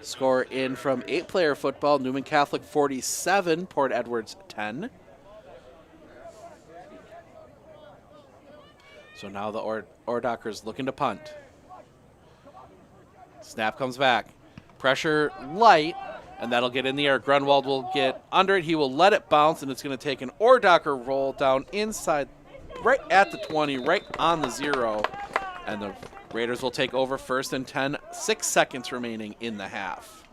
Score in from 8-player football, Newman Catholic 47, Port Edwards 10. So now the Ordockers looking to punt. Snap comes back. Pressure light, and that'll get in the air. Grunwald will get under it. He will let it bounce, and it's going to take an Ordocker roll down inside, right at the 20, right on the 0. And the Raiders will take over 1st and 10, 6 seconds remaining in the half.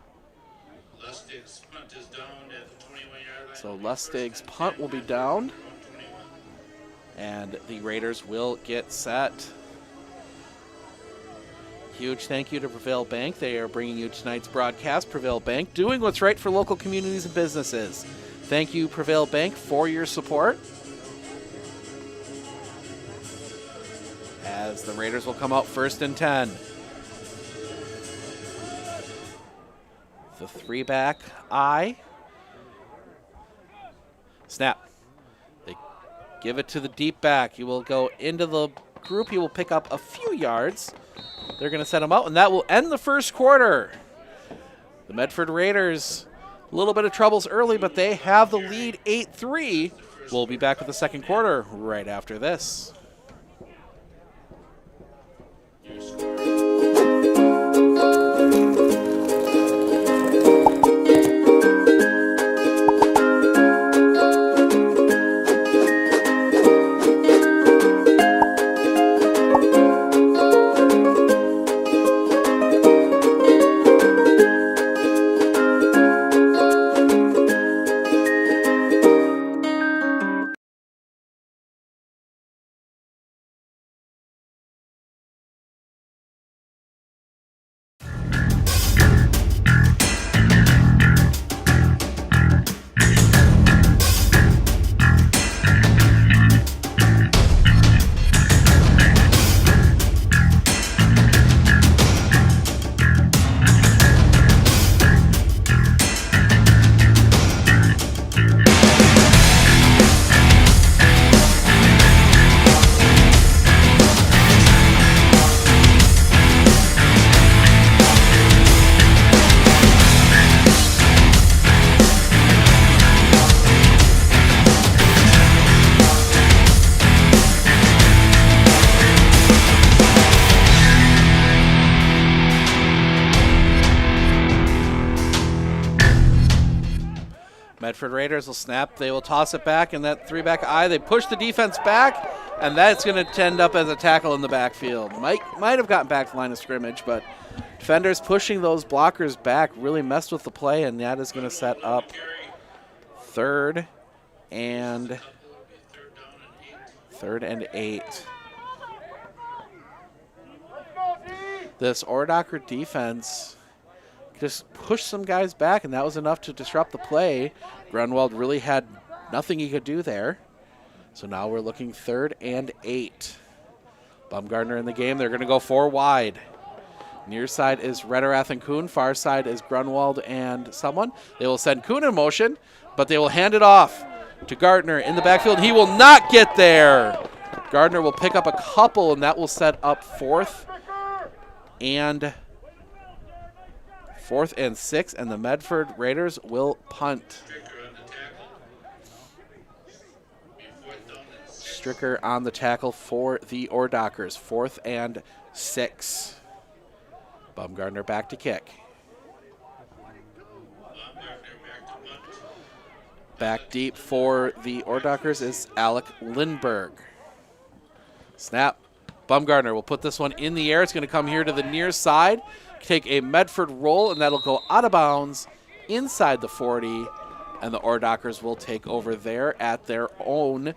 Lustig's punt is down at the 21-yard line. So Lustig's punt will be down, and the Raiders will get set. Huge thank you to Prevail Bank. They are bringing you tonight's broadcast. Prevail Bank, doing what's right for local communities and businesses. Thank you, Prevail Bank, for your support. As the Raiders will come out 1st and 10. The 3-back I. Snap. They give it to the deep back. He will go into the group. He will pick up a few yards. They're going to set him out, and that will end the first quarter. The Medford Raiders, a little bit of troubles early, but they have the lead 8-3. We'll be back with the second quarter right after this. Medford Raiders will snap. They will toss it back, and that 3-back I, they push the defense back, and that's going to end up as a tackle in the backfield. Might have gotten back to the line of scrimmage, but defenders pushing those blockers back really messed with the play, and that is going to set up 3rd and 8. This Ordocker defense just pushed some guys back, and that was enough to disrupt the play. Grunwald really had nothing he could do there. So now we're looking 3rd and 8. Baumgartner in the game. They're going to go 4 wide. Near side is Rederath and Kuhn. Far side is Grunwald and someone. They will send Kuhn in motion, but they will hand it off to Gardner in the backfield. He will not get there. Gardner will pick up a couple, and that will set up 4th and 6, and the Medford Raiders will punt. Stricker on the tackle for the Ordockers. 4th and 6. Baumgartner back to kick. Back deep for the Ordockers is Alec Lindberg. Snap. Baumgartner will put this one in the air. It's going to come here to the near side. Take a Medford roll, and that'll go out of bounds inside the 40. And the Ordockers will take over there at their own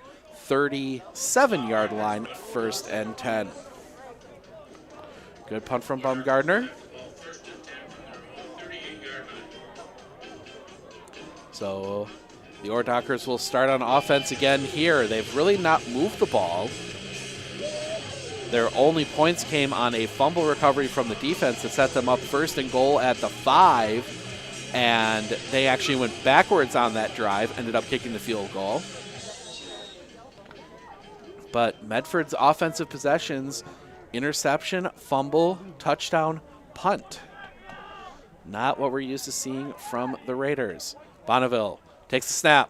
37-yard line, 1st and 10. Good punt from Baumgartner. So the Ordockers will start on offense again here. They've really not moved the ball. Their only points came on a fumble recovery from the defense that set them up 1st and goal at the 5. And they actually went backwards on that drive, ended up kicking the field goal. But Medford's offensive possessions, interception, fumble, touchdown, punt. Not what we're used to seeing from the Raiders. Bonneville takes the snap,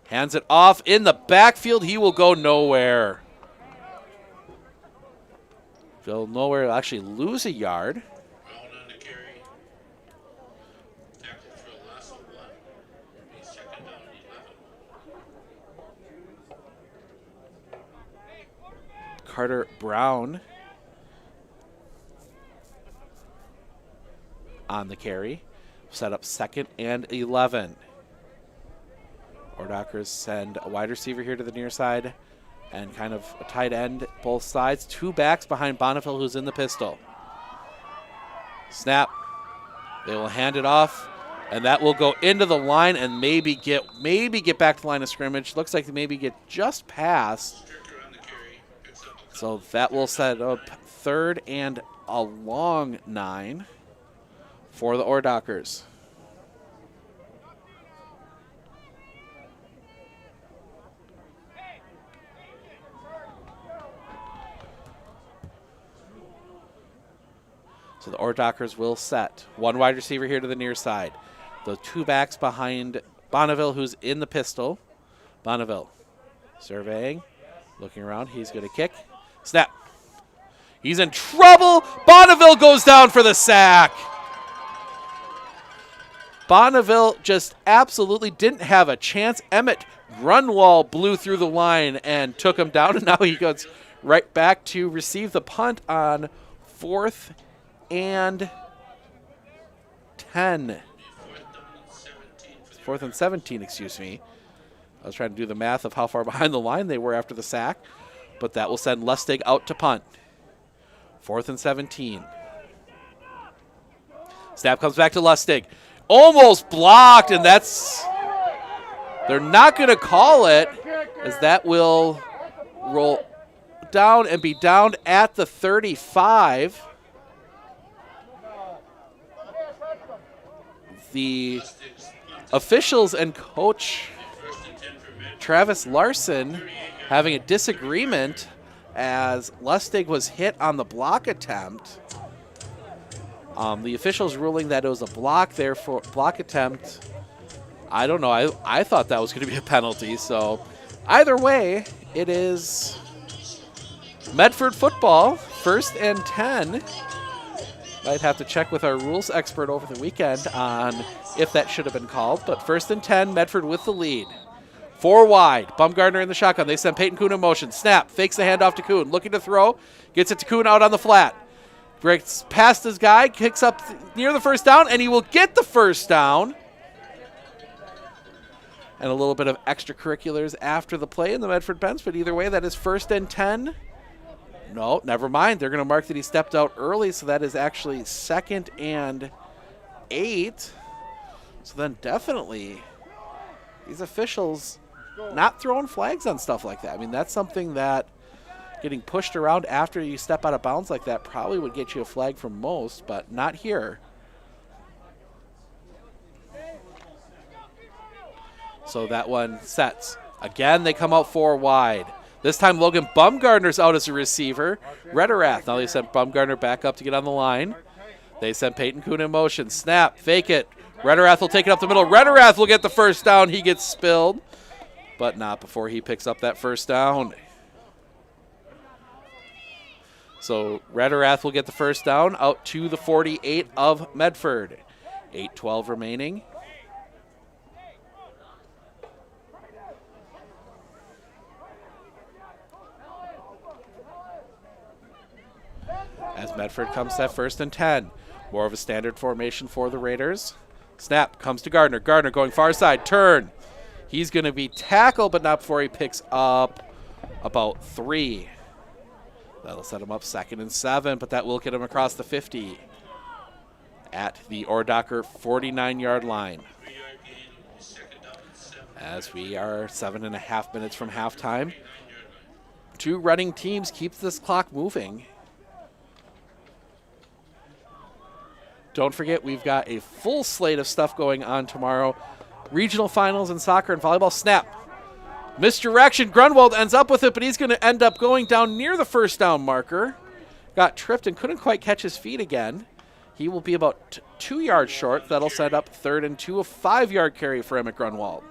hands it off in the backfield. He will go nowhere. Will nowhere, will actually lose a yard. Carter Brown on the carry. Set up 2nd and 11. Ordockers send a wide receiver here to the near side and kind of a tight end both sides. 2 backs behind Bonneville, who's in the pistol. Snap. They will hand it off, and that will go into the line and maybe get back to the line of scrimmage. Looks like they maybe get just past. So that will set up 3rd and a long 9 for the Ordockers. So the Ordockers will set. 1 wide receiver here to the near side. The 2 backs behind Bonneville, who's in the pistol. Bonneville surveying, looking around. He's going to kick. Snap. He's in trouble. Bonneville goes down for the sack. Bonneville just absolutely didn't have a chance. Emmett Grunwald blew through the line and took him down, and now he goes right back to receive the punt on 4th and 10. 4th and 17, excuse me. I was trying to do the math of how far behind the line they were after the sack, but that will send Lustig out to punt. 4th and 17. Snap comes back to Lustig. Almost blocked, and they're not going to call it, as that will roll down and be down at the 35. The officials and coach Travis Larson having a disagreement as Lustig was hit on the block attempt. The officials ruling that it was a block there for block attempt. I don't know. I thought that was going to be a penalty. So either way, it is Medford football, 1st and 10. Might have to check with our rules expert over the weekend on if that should have been called. But 1st and 10, Medford with the lead. 4 wide. Baumgartner in the shotgun. They send Peyton Kuhn in motion. Snap. Fakes the handoff to Kuhn. Looking to throw. Gets it to Kuhn out on the flat. Breaks past his guy. Kicks up near the 1st down. And he will get the 1st down. And a little bit of extracurriculars after the play in the Medford bench. But either way, that is 1st and 10. No, never mind. They're going to mark that he stepped out early, so that is actually 2nd and 8. So then definitely these officials not throwing flags on stuff like that. I mean, that's something that getting pushed around after you step out of bounds like that probably would get you a flag from most, but not here. So that one sets. Again, they come out 4 wide. This time, Logan Baumgartner's out as a receiver. Rederath. Now they sent Baumgartner back up to get on the line. They send Peyton Kuhn in motion. Snap, fake it. Rederath will take it up the middle. Rederath will get the first down. He gets spilled, but not before he picks up that first down. So Rederath will get the first down out to the 48 of Medford. 8:12 remaining. As Medford comes to that 1st and 10. More of a standard formation for the Raiders. Snap comes to Gardner. Gardner going far side. Turn. He's going to be tackled, but not before he picks up about 3. That'll set him up 2nd and 7, but that will get him across the 50 at the Ordocker 49-yard line. As we are 7.5 minutes from halftime. 2 running teams keep this clock moving. Don't forget, we've got a full slate of stuff going on tomorrow. Regional finals in soccer and volleyball. Snap. Misdirection. Grunwald ends up with it, but he's going to end up going down near the first down marker. Got tripped and couldn't quite catch his feet again. He will be about 2 yards short. That'll set up 3rd and 2, a 5-yard carry for him at Grunwald.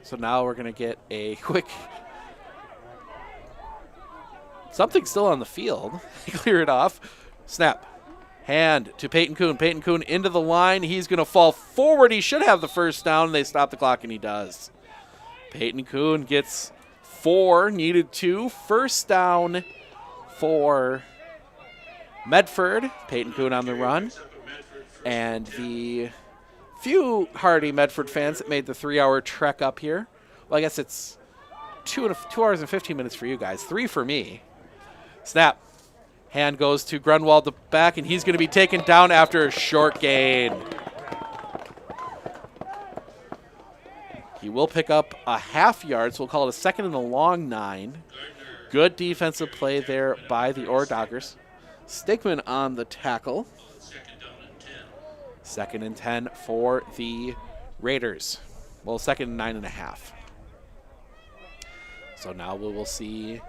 So now we're going to get a quick... Something still on the field. Clear it off. Snap. Hand to Peyton Kuhn. Peyton Kuhn into the line. He's going to fall forward. He should have the first down. They stop the clock, and he does. Peyton Kuhn gets 4, needed 2. First down for Medford. Peyton Kuhn on the run. And the few hardy Medford fans that made the 3-hour trek up here. Well, I guess it's 2 hours and 15 minutes for you guys. 3 for me. Snap. Hand goes to Grunwald, the back, and he's going to be taken down after a short gain. He will pick up a half yard, so we'll call it a 2nd and a long 9. Good defensive play there by the Ordockers. Stigman on the tackle. 2nd and 10 for the Raiders. Well, 2nd and 9.5. So now we will see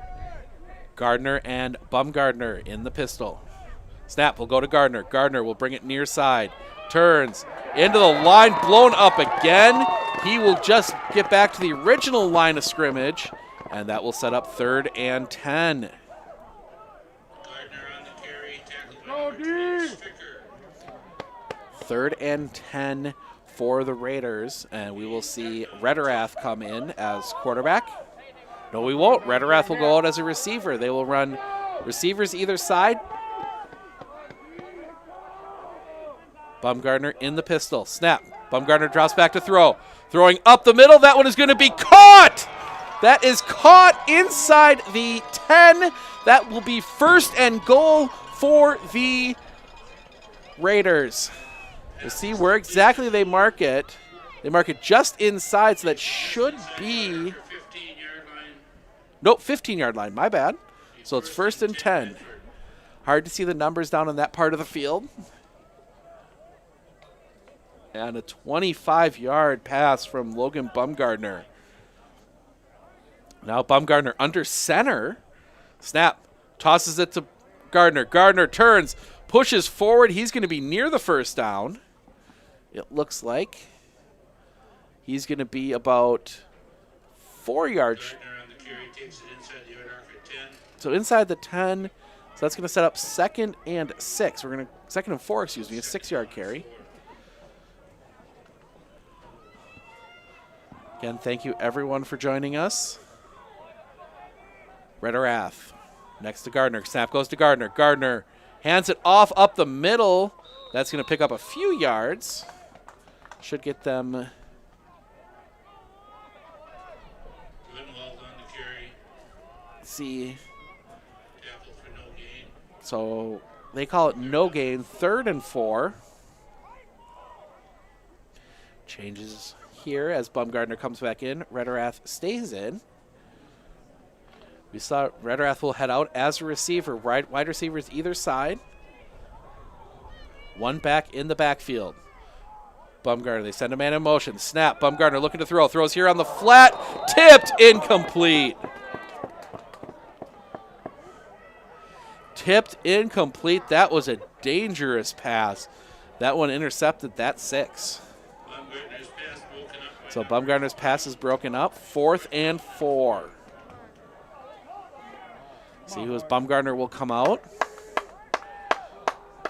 Gardner and Bumgardner in the pistol. Snap will go to Gardner. Gardner will bring it near side. Turns into the line, blown up again. He will just get back to the original line of scrimmage, and that will set up 3rd and 10. Gardner on the carry, tackled by 3rd and 10 for the Raiders, and we will see Rederath come in as quarterback. No, we won't. Rederath will go out as a receiver. They will run receivers either side. Bumgardner in the pistol. Snap. Bumgardner drops back to throw. Throwing up the middle. That one is going to be caught. That is caught inside the 10. That will be 1st and goal for the Raiders. We'll see where exactly they mark it. They mark it just inside, so that should be... Nope, 15-yard line. My bad. So it's 1st and 10. Hard to see the numbers down on that part of the field. And a 25-yard pass from Logan Bumgardner. Now Bumgardner under center. Snap. Tosses it to Gardner. Gardner turns. Pushes forward. He's going to be near the first down. It looks like. He's going to be about 4 yards. So inside the 10. So that's going to set up 2nd and 6. We're going to 2nd and 4, excuse me, a 6-yard carry. Again, thank you everyone for joining us. Rederath next to Gardner. Snap goes to Gardner. Gardner hands it off up the middle. That's going to pick up a few yards. Should get them. Grunwald on the carry. See. Tackle for no gain. So they call it no gain. 3rd and 4. Changes here as Bumgardner comes back in. Rederath stays in. We saw Rederath will head out as a receiver. Wide receivers either side. One back in the backfield. Bumgardner, they send a man in motion. Snap. Bumgardner looking to throw. Throws here on the flat. Tipped. Incomplete. tipped incomplete. That was a dangerous pass. That one intercepted that 6. So Bumgarner's pass is broken up. 4th and 4. See who is Bumgarner will come out.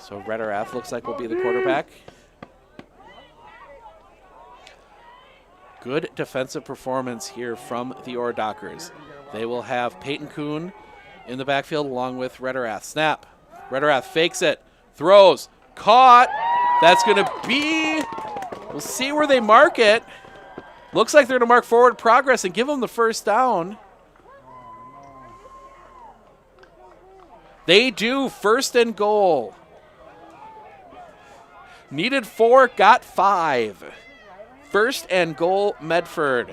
So Rederath looks like will be the quarterback. Good defensive performance here from the Dockers. They will have Peyton Kuhn in the backfield along with Rederath. Snap. Rederath fakes it. Throws. Caught. That's going to be, we'll see where they mark it. Looks like they're going to mark forward progress and give them the first down. They do. 1st and goal. Needed 4, got 5. 1st and goal, Medford.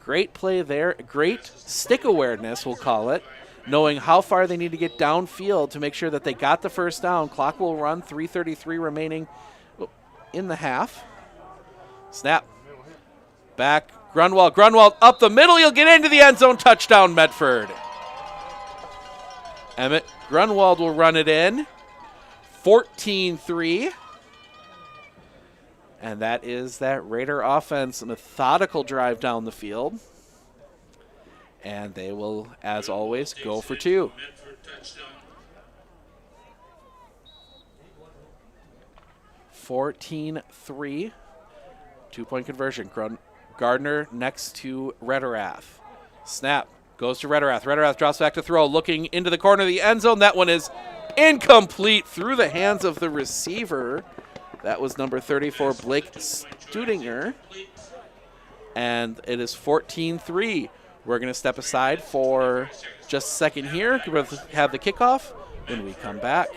Great play there. Great stick awareness, we'll call it, knowing how far they need to get downfield to make sure that they got the first down. Clock will run, 3:33 remaining in the half. Snap. Back. Grunwald up the middle. He'll get into the end zone. Touchdown, Medford. Emmett Grunwald will run it in. 14-3. And that is that Raider offense methodical drive down the field. And they will, as always, go for 2. (14-3). 2-point conversion. Gardner next to Rederath. Snap. Goes to Rederath. Rederath drops back to throw. Looking into the corner of the end zone. That one is incomplete through the hands of the receiver. That was number 34, Blake Studinger. And it is 14-3. We're going to step aside for just a second here. We'll have the kickoff when we come back.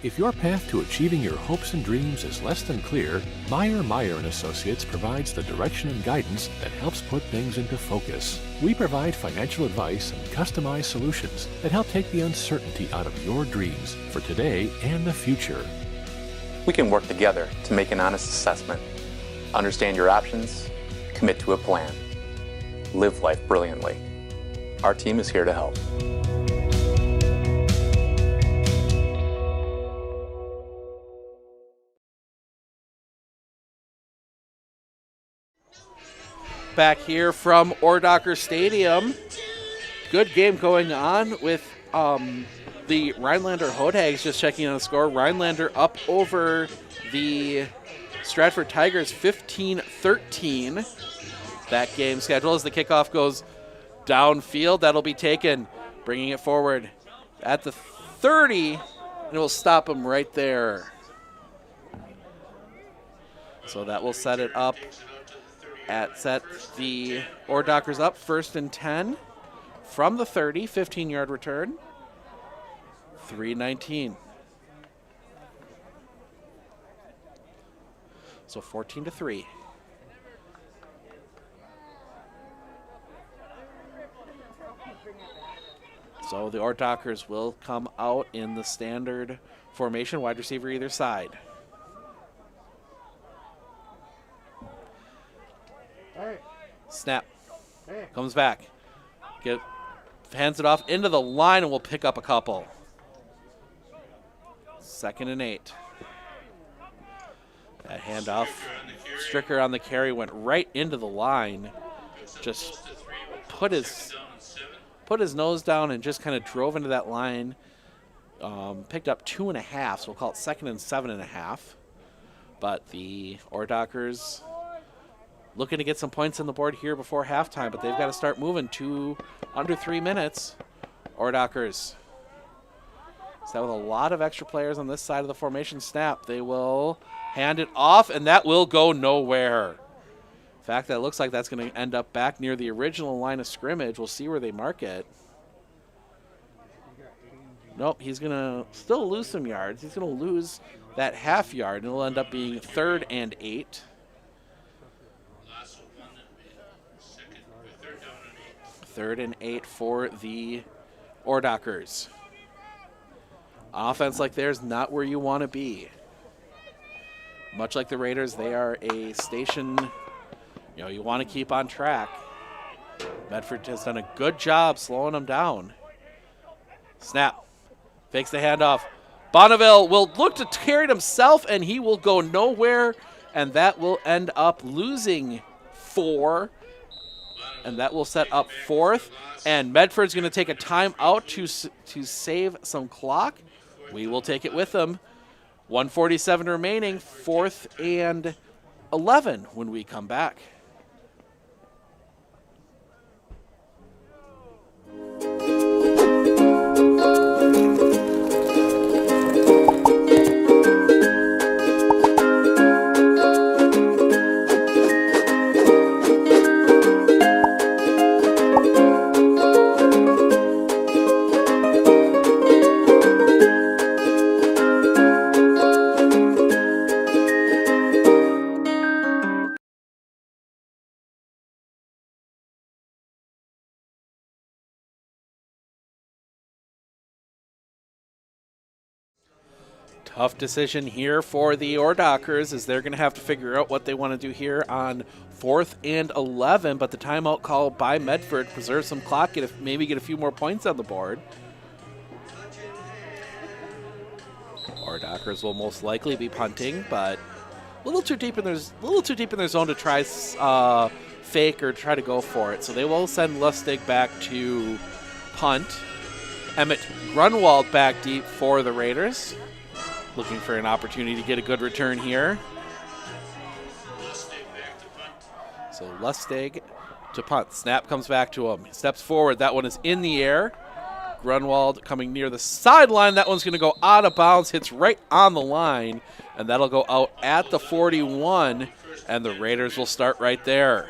If your path to achieving your hopes and dreams is less than clear, Meyer & Associates provides the direction and guidance that helps put things into focus. We provide financial advice and customized solutions that help take the uncertainty out of your dreams for today and the future. We can work together to make an honest assessment, understand your options, commit to a plan, live life brilliantly. Our team is here to help. Back here from Ordocker Stadium. Good game going on with the Rhinelander Hodags. Just checking on the score. Rhinelander up over the Stratford Tigers 15-13. That game schedule as the kickoff goes downfield. That'll be taken, bringing it forward at the 30, and it will stop them right there. So that will set it up. Set the Ordockers up 1st and 10 from the 30, 15-yard return. 3:19. So 14-3. So the Ordockers will come out in the standard formation, wide receiver either side. Snap. Comes back. Hands it off into the line and we'll pick up a couple. 2nd and 8. That handoff. Stricker on the carry went right into the line. Just put his nose down and just kind of drove into that line. Picked up 2.5, so we'll call it 2nd and 7.5. But the Ordockers looking to get some points on the board here before halftime, but they've got to start moving to under 3 minutes. Ordockers. So with a lot of extra players on this side of the formation. Snap. They will hand it off, and that will go nowhere. In fact, that looks like that's going to end up back near the original line of scrimmage. We'll see where they mark it. Nope, he's going to still lose some yards. He's going to lose that half yard, and it'll end up being 3rd and 8. 3rd and 8 for the Ordockers. Offense like theirs, not where you want to be. Much like the Raiders, they are a station, you want to keep on track. Medford has done a good job slowing them down. Snap. Fakes the handoff. Bonneville will look to carry it himself, and he will go nowhere, and that will end up losing 4, and that will set up 4th. And Medford's going to take a timeout to save some clock. We will take it with them. 1:47 remaining, 4th and 11 when we come back. Tough decision here for the Ordockers as they're going to have to figure out what they want to do here on 4th and 11, but the timeout call by Medford preserves some clock, maybe get a few more points on the board. Ordockers will most likely be punting, but a little too deep in their zone to try fake or try to go for it. So they will send Lustig back to punt. Emmett Grunwald back deep for the Raiders. Looking for an opportunity to get a good return here. So Lustig to punt. Snap comes back to him. He steps forward. That one is in the air. Grunwald coming near the sideline. That one's going to go out of bounds. Hits right on the line. And that'll go out at the 41. And the Raiders will start right there.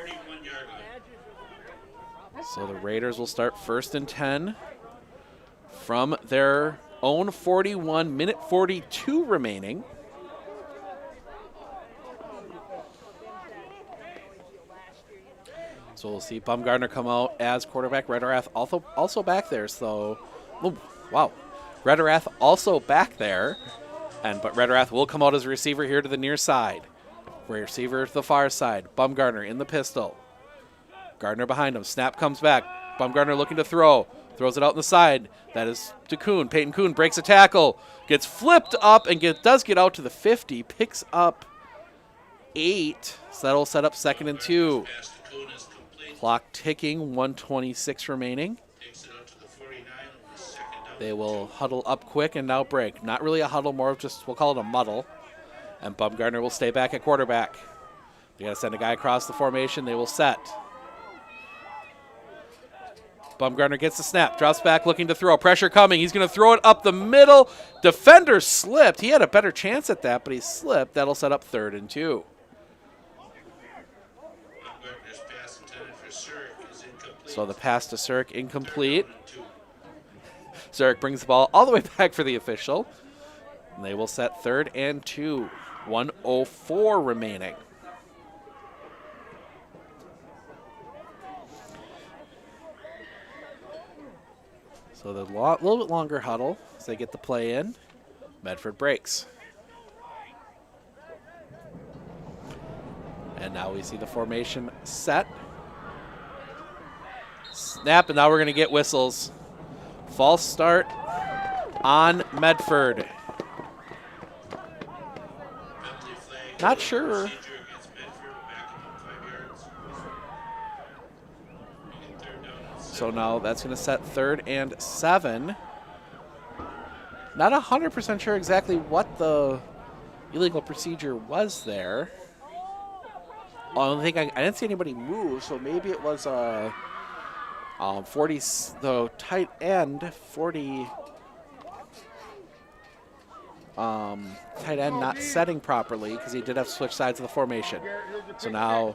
So the Raiders will start 1st and 10 from their own 41, minute 42 remaining. So we'll see Bumgardner come out as quarterback. Rederath also back there. So, oh, wow. Rederath also back there. But Rederath will come out as a receiver here to the near side. Receiver to the far side. Bumgardner in the pistol. Gardner behind him. Snap comes back. Bumgardner looking to throw. Throws it out in the side. That is to Kuhn. Peyton Kuhn breaks a tackle. Gets flipped up and does get out to the 50. Picks up 8. So that'll set up 2nd and 2. Clock ticking. 1:26 remaining. They will huddle up quick and now break. Not really a huddle, more of just, we'll call it a muddle. And Bumgardner will stay back at quarterback. They got to send a guy across the formation. They will set. Bumgardner gets the snap, drops back looking to throw. Pressure coming. He's going to throw it up the middle. Defender slipped. He had a better chance at that, but he slipped. That'll set up 3rd and 2. So the pass to Zurich incomplete. Zurich brings the ball all the way back for the official. And they will set 3rd and 2. 1:04 remaining. So the little bit longer huddle as they get the play in. Medford breaks. And now we see the formation set. Snap, and now we're going to get whistles. False start on Medford. Not sure. So now that's going to set 3rd and 7. Not 100% sure exactly what the illegal procedure was there. I didn't see anybody move, so maybe it was a 40, the tight end, 40, tight end not setting properly because he did have to switch sides of the formation. So now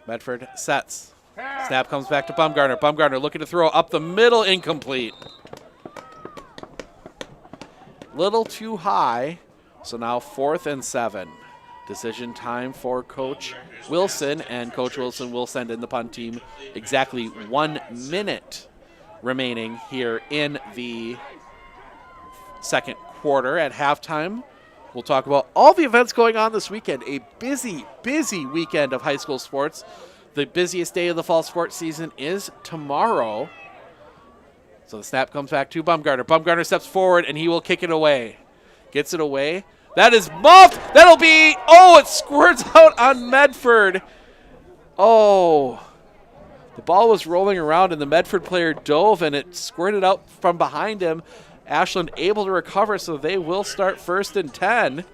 Medford sets. Snap comes back to Bumgardner. Bumgardner looking to throw up the middle, incomplete. Little too high. So now 4th and 7. Decision time for Coach Wilson, and Coach Wilson will send in the punt team. Exactly 1 minute remaining here in the 2nd quarter. At halftime, we'll talk about all the events going on this weekend. A busy, busy weekend of high school sports. The busiest day of the fall sports season is tomorrow. So the snap comes back to Bumgarner. Bumgarner steps forward, and he will kick it away. Gets it away. That is muffed. That'll be, it squirts out on Medford. Oh, the ball was rolling around, and the Medford player dove, and it squirted out from behind him. Ashland able to recover, so they will start 1st and 10.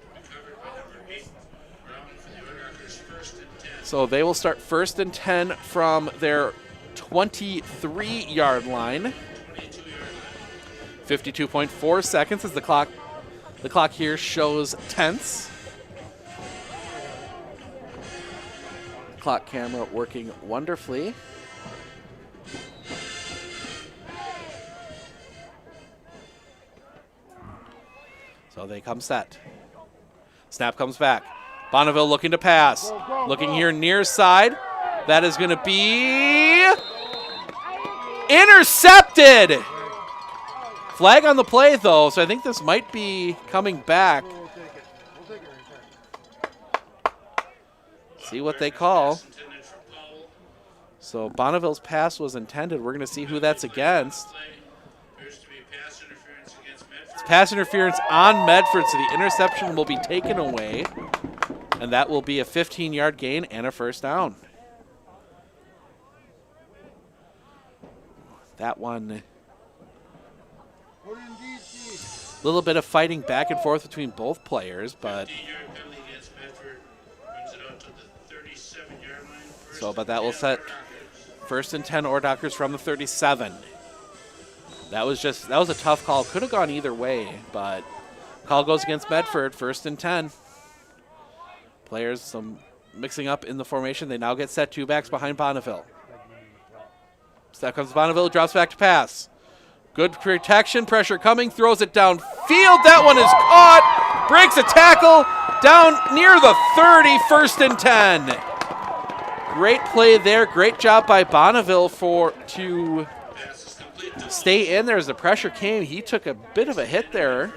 So they will start 1st and 10 from their 23-yard line. 52.4 seconds as the clock here shows tenths. Clock camera working wonderfully. So they come set. Snap comes back. Bonneville looking to pass. Looking here near side. That is going to be intercepted. Flag on the play, though, so I think this might be coming back. See what they call. So Bonneville's pass was intended. We're going to see who that's against. It's pass interference on Medford, so the interception will be taken away. And that will be a 15-yard gain and a first down. That one, a little bit of fighting back and forth between both players, but but that will set 1st and 10 Ordockers from the 37. That was a tough call. Could have gone either way, but call goes against Medford, 1st and 10. Players some mixing up in the formation. They now get set 2 backs behind Bonneville. Step comes Bonneville, drops back to pass. Good protection, pressure coming, throws it downfield. That one is caught, breaks a tackle down near the 30, 1st and 10. Great play there, great job by Bonneville to stay in there as the pressure came. He took a bit of a hit there,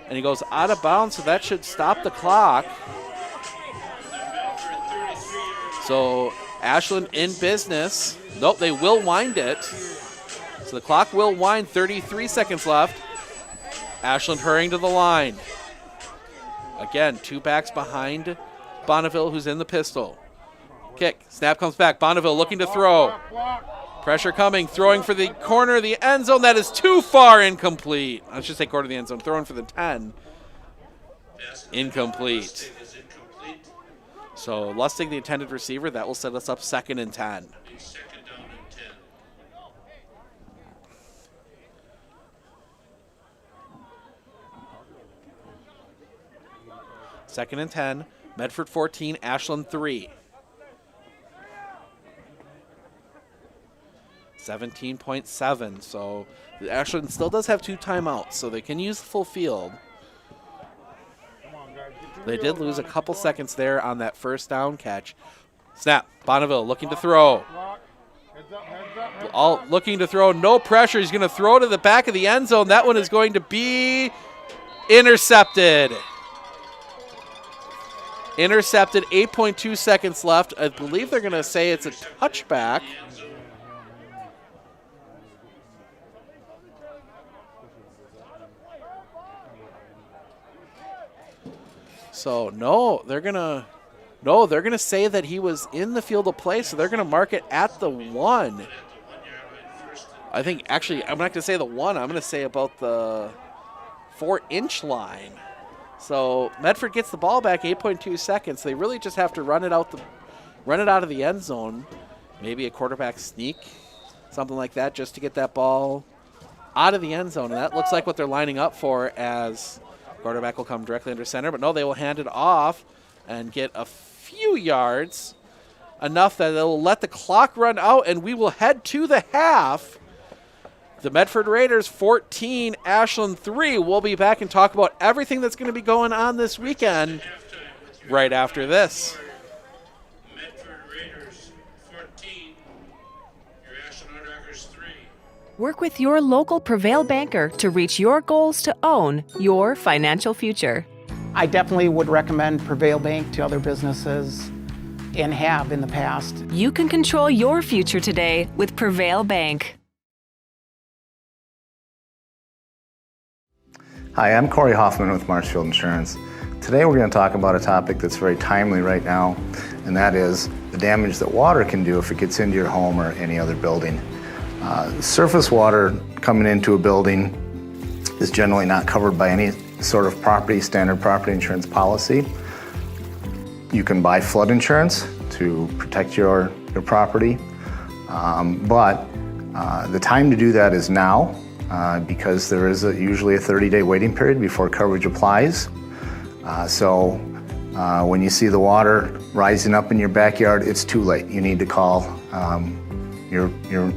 and he goes out of bounds, so that should stop the clock. So Ashland in business. Nope, they will wind it. So the clock will wind, 33 seconds left. Ashland hurrying to the line. Again, 2 backs behind Bonneville, who's in the pistol. Kick, snap comes back. Bonneville looking to throw. Pressure coming, throwing for the corner of the end zone. That is too far, incomplete. I should say corner of the end zone, throwing for the 10. Incomplete. So Lustig, the intended receiver, that will set us up 2nd and 10. Second and 10, Medford 14, Ashland 3. 17.7, so Ashland still does have 2 timeouts, so they can use the full field. They did lose a couple seconds there on that first down catch. Snap, Bonneville looking to throw. All looking to throw, no pressure. He's going to throw to the back of the end zone. That one is going to be intercepted. Intercepted, 8.2 seconds left. I believe they're going to say it's a touchback. So they're gonna say that he was in the field of play, so they're gonna mark it at the 1. I think actually I'm not gonna say the 1, I'm gonna say about the 4-inch line. So Medford gets the ball back, 8.2 seconds. They really just have to run it out of the end zone. Maybe a quarterback sneak, something like that, just to get that ball out of the end zone. And that looks like what they're lining up for, as quarterback will come directly under center. But no, they will hand it off and get a few yards, enough that they'll let the clock run out, and we will head to the half. The Medford Raiders 14, Ashland 3. We'll be back and talk about everything that's going to be going on this weekend right after this. Medford Raiders 14, your Ashland Ordockers 3. Work with your local Prevail banker to reach your goals to own your financial future. I definitely would recommend Prevail Bank to other businesses and have in the past. You can control your future today with Prevail Bank. Hi, I'm Corey Hoffman with Marshfield Insurance. Today we're going to talk about a topic that's very timely right now, and that is the damage that water can do if it gets into your home or any other building. Surface water coming into a building is generally not covered by any sort of standard property insurance policy. You can buy flood insurance to protect your property, but the time to do that is now because there is usually a 30-day waiting period before coverage applies. So when you see the water rising up in your backyard, it's too late. You need to call your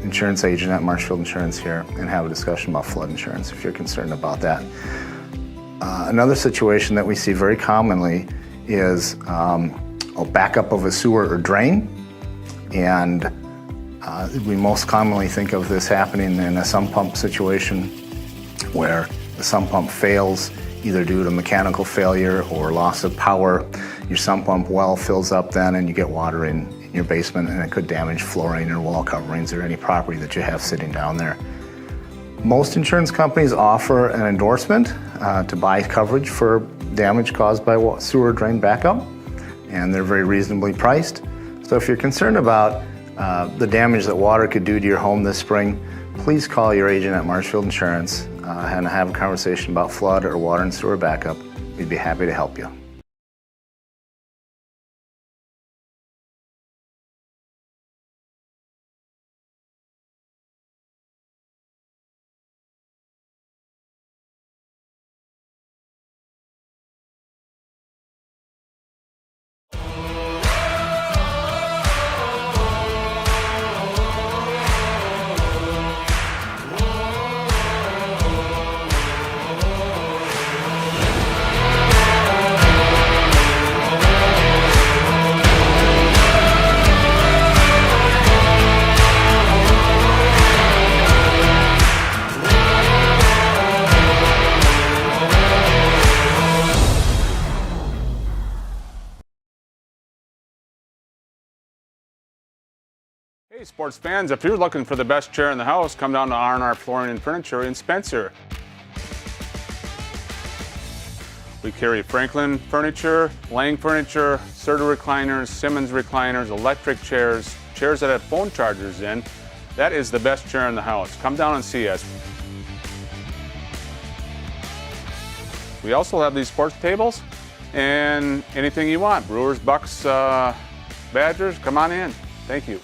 insurance agent at Marshfield Insurance here and have a discussion about flood insurance if you're concerned about that. Another situation that we see very commonly is a backup of a sewer or drain, and we most commonly think of this happening in a sump pump situation where the sump pump fails either due to mechanical failure or loss of power. Your sump pump well fills up then and you get water in your basement, and it could damage flooring or wall coverings or any property that you have sitting down there. Most insurance companies offer an endorsement to buy coverage for damage caused by sewer drain backup, and they're very reasonably priced. So if you're concerned about the damage that water could do to your home this spring, please call your agent at Marshfield Insurance and have a conversation about flood or water and sewer backup. We'd be happy to help you. Hey sports fans, if you're looking for the best chair in the house, come down to R&R Flooring and Furniture in Spencer. We carry Franklin furniture, Lang furniture, Serta recliners, Simmons recliners, electric chairs, chairs that have phone chargers in. That is the best chair in the house. Come down and see us. We also have these sports tables and anything you want. Brewers, Bucks, Badgers, come on in. Thank you.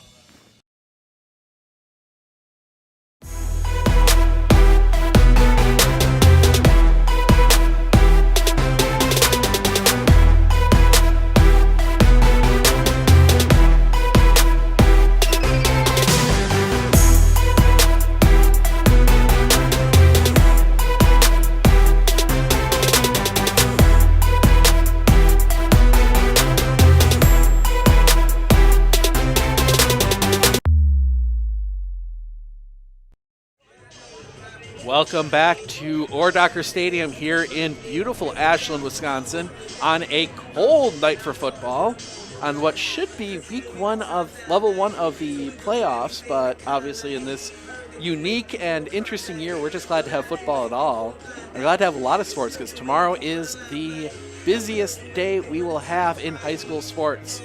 Welcome back to Ohrdocker Stadium here in beautiful Ashland, Wisconsin, on a cold night for football, on what should be level one of the playoffs, but obviously in this unique and interesting year, we're just glad to have football at all. We're glad to have a lot of sports because tomorrow is the busiest day we will have in high school sports,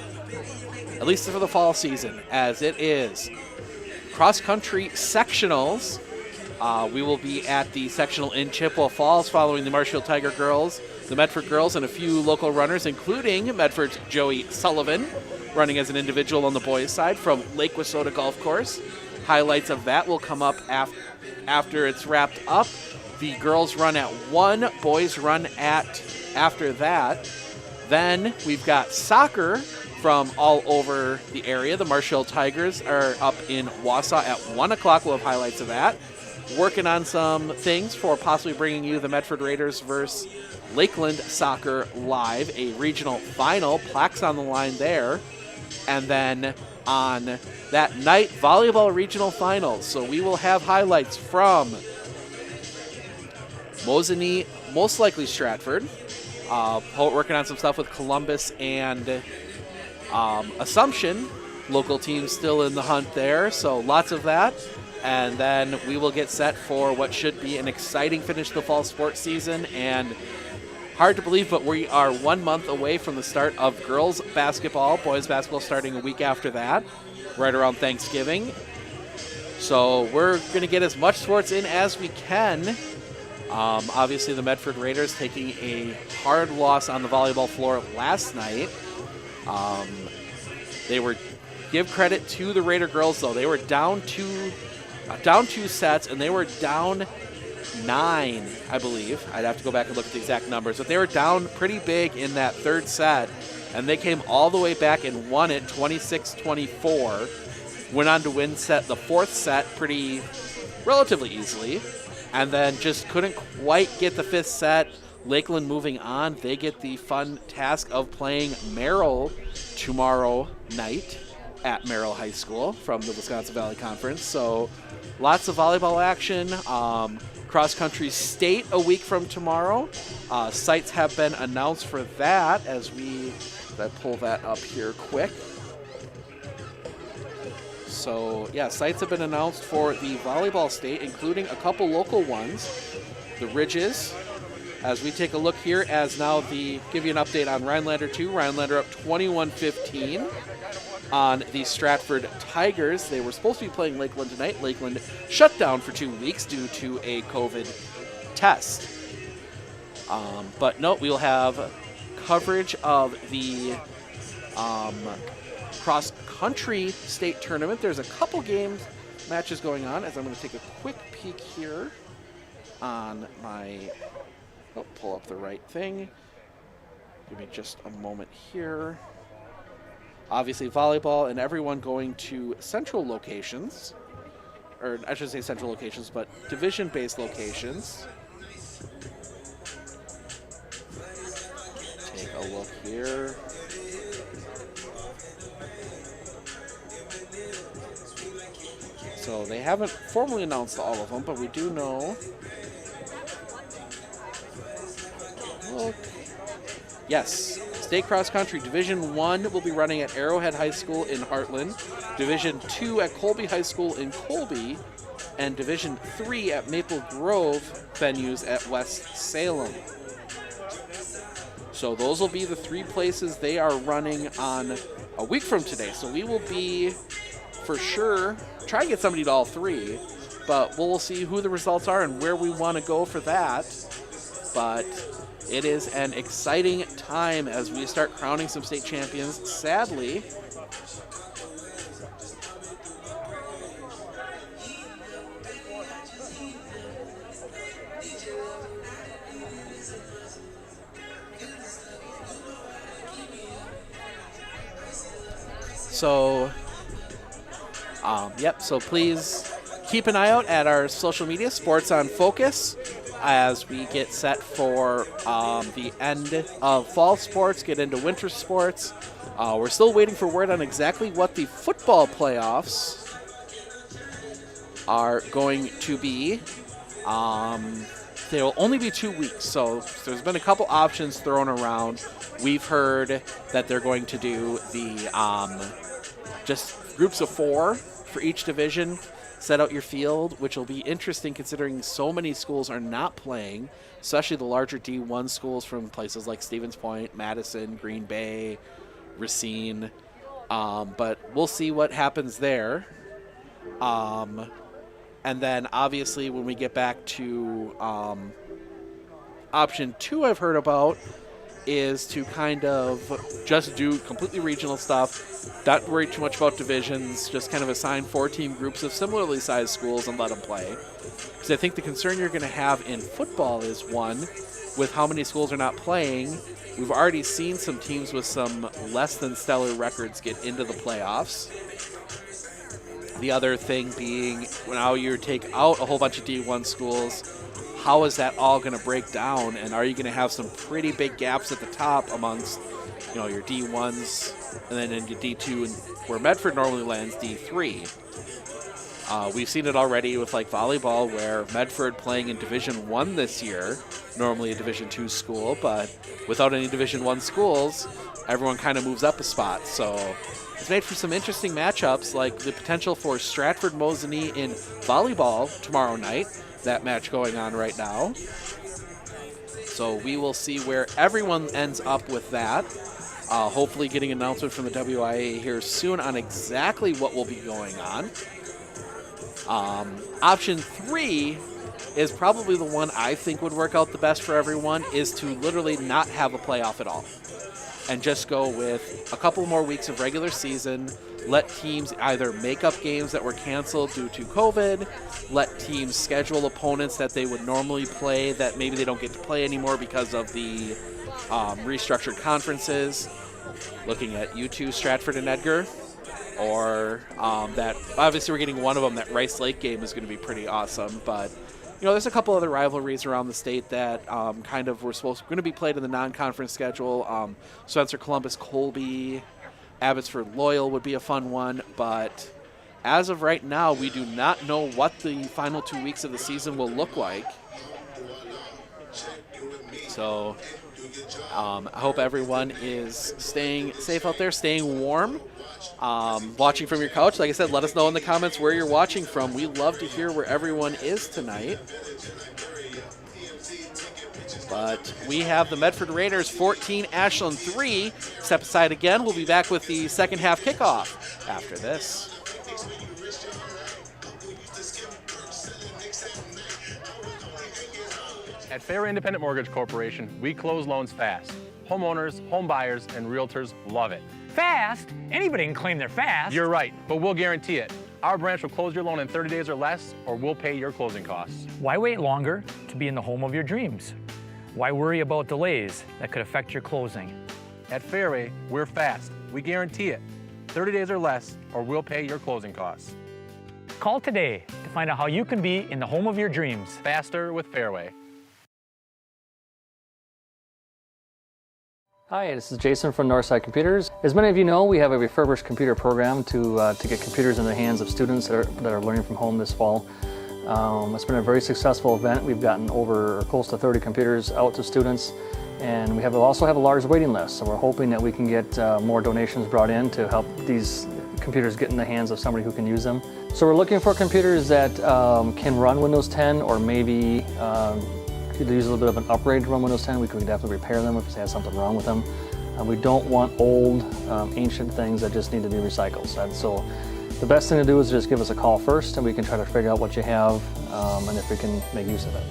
at least for the fall season, as it is cross-country sectionals. We will be at the sectional in Chippewa Falls following the Marshfield Tiger girls, the Medford girls, and a few local runners, including Medford's Joey Sullivan, running as an individual on the boys' side from Lake Wissota Golf Course. Highlights of that will come up after it's wrapped up. The girls run at 1, boys run at after that. Then we've got soccer from all over the area. The Marshfield Tigers are up in Wausau at 1 o'clock. We'll have highlights of that. Working on some things for possibly bringing you the Medford Raiders versus Lakeland Soccer live, a regional final. Plaques on the line there. And then on that night, volleyball regional finals. So we will have highlights from Mosinee, most likely Stratford. Working on some stuff with Columbus and Assumption, local team still in the hunt there, so lots of that. And then we will get set for what should be an exciting finish to the fall sports season. And hard to believe, but we are 1 month away from the start of girls basketball. Boys basketball starting a week after that, right around Thanksgiving. So we're going to get as much sports in as we can. Obviously, the Medford Raiders taking a hard loss on the volleyball floor last night. Give credit to the Raider girls, though. They were down two sets, and they were down 9, I believe. I'd have to go back and look at the exact numbers, but they were down pretty big in that third set, and they came all the way back and won it 26-24. Went on to win the fourth set relatively easily, and then just couldn't quite get the fifth set. Lakeland moving on. They get the fun task of playing Merrill tomorrow night at Merrill High School from the Wisconsin Valley Conference. So lots of volleyball action. Cross-country state a week from tomorrow. Sites have been announced for that as I pull that up here quick. So, yeah, sites have been announced for the volleyball state, including a couple local ones. The Ridges, as we take a look here, give you an update on Rhinelander 2. Rhinelander up 21-15 on the Stratford Tigers. They were supposed to be playing Lakeland tonight. Lakeland shut down for 2 weeks due to a COVID test. But no, we'll have coverage of the cross-country state tournament. There's a couple matches going on, as I'm going to take a quick peek here on my... pull up the right thing. Give me just a moment here. Obviously, volleyball and everyone going to central locations. Or I should say central locations, but division-based locations. Take a look here. So they haven't formally announced all of them, but we do know. Look. Yes, state cross country Division 1 will be running at Arrowhead High School in Heartland, Division 2 at Colby High School in Colby, and Division 3 at Maple Grove venues at West Salem. So those will be the 3 places they are running on a week from today. So we will be, for sure, try and get somebody to all 3, but we'll see who the results are and where we want to go for that. But it is an exciting time as we start crowning some state champions. Sadly, so please keep an eye out at our social media, Sports on Focus, as we get set for the end of fall sports, get into winter sports. We're still waiting for word on exactly what the football playoffs are going to be. They will only be 2 weeks, so there's been a couple options thrown around. We've heard that they're going to do the just groups of 4 for each division. Set out your field, which will be interesting considering so many schools are not playing, especially the larger D1 schools from places like Stevens Point, Madison, Green Bay, Racine. But we'll see what happens there. And then obviously when we get back to option 2 I've heard about is to kind of just do completely regional stuff, not worry too much about divisions, just kind of assign 4-team groups of similarly sized schools and let them play. Because I think the concern you're going to have in football is, one, with how many schools are not playing, we've already seen some teams with some less than stellar records get into the playoffs. The other thing being, now you take out a whole bunch of D1 schools, how is that all going to break down, and are you going to have some pretty big gaps at the top amongst, your D1s, and then in your D2, and where Medford normally lands, D3. We've seen it already with like volleyball, where Medford playing in Division I this year, normally a Division II school, but without any Division I schools, everyone kind of moves up a spot. So it's made for some interesting matchups, like the potential for Stratford-Mosinee in volleyball tomorrow night, that match going on right now. So we will see where everyone ends up with that. Hopefully getting an announcement from the WIA here soon on exactly what will be going on. Option 3 is probably the one I think would work out the best for everyone, is to literally not have a playoff at all and just go with a couple more weeks of regular season, let teams either make up games that were canceled due to COVID, let teams schedule opponents that they would normally play that maybe they don't get to play anymore because of the restructured conferences, looking at U2, Stratford, and Edgar. Or that, obviously we're getting one of them, that Rice Lake game is going to be pretty awesome. But, you know, there's a couple other rivalries around the state that kind of were going to be played in the non-conference schedule. Spencer Columbus, Colby, Abbotsford Loyal would be a fun one. But as of right now, we do not know what the final 2 weeks of the season will look like. So I hope everyone is staying safe out there, staying warm. Watching from your couch, like I said, let us know in the comments where you're watching from. We love to hear where everyone is tonight. But we have the Medford Raiders 14, Ashland 3. Step aside again. We'll be back with the second half kickoff after this. At Fair Independent Mortgage Corporation, we close loans fast. Homeowners, home buyers, and realtors love it. Fast? Anybody can claim they're fast. You're right, but we'll guarantee it. Our branch will close your loan in 30 days or less, or we'll pay your closing costs. Why wait longer to be in the home of your dreams? Why worry about delays that could affect your closing? At Fairway, we're fast. We guarantee it. 30 days or less, or we'll pay your closing costs. Call today to find out how you can be in the home of your dreams. Faster with Fairway. Hi, this is Jason from Northside Computers. As many of you know, we have a refurbished computer program to get computers in the hands of students that are learning from home this fall. It's been a very successful event. We've gotten over close to 30 computers out to students, and we also have a large waiting list. So we're hoping that we can get more donations brought in to help these computers get in the hands of somebody who can use them. So we're looking for computers that can run Windows 10, or maybe could use a little bit of an upgrade to run Windows 10. We could definitely repair them if they had something wrong with them. We don't want old, ancient things that just need to be recycled. So the best thing to do is just give us a call first, and we can try to figure out what you have and if we can make use of it.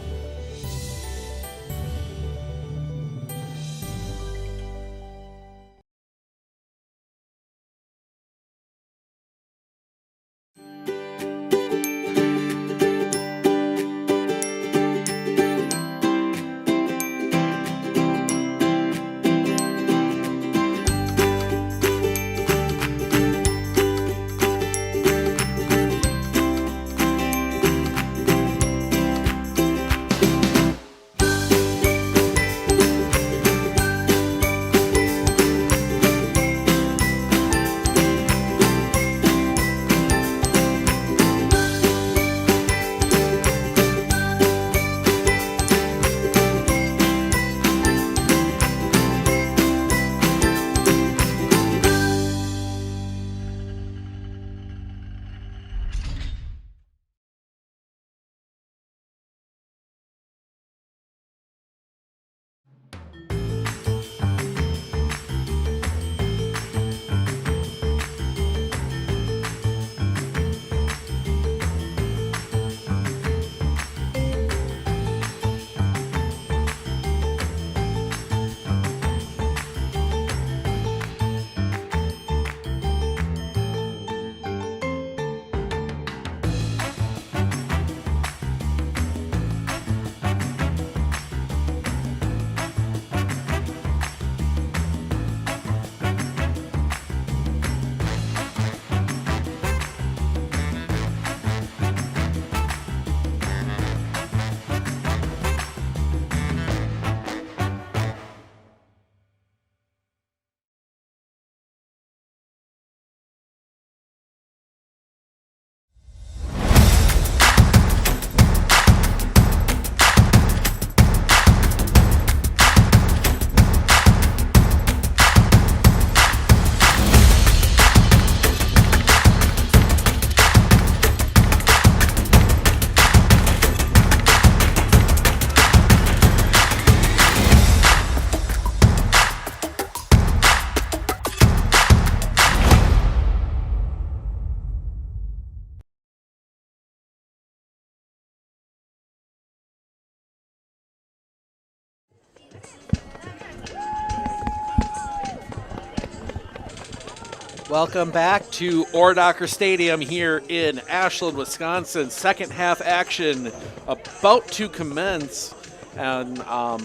Welcome back to Ordocker Stadium here in Ashland, Wisconsin. Second half action about to commence. And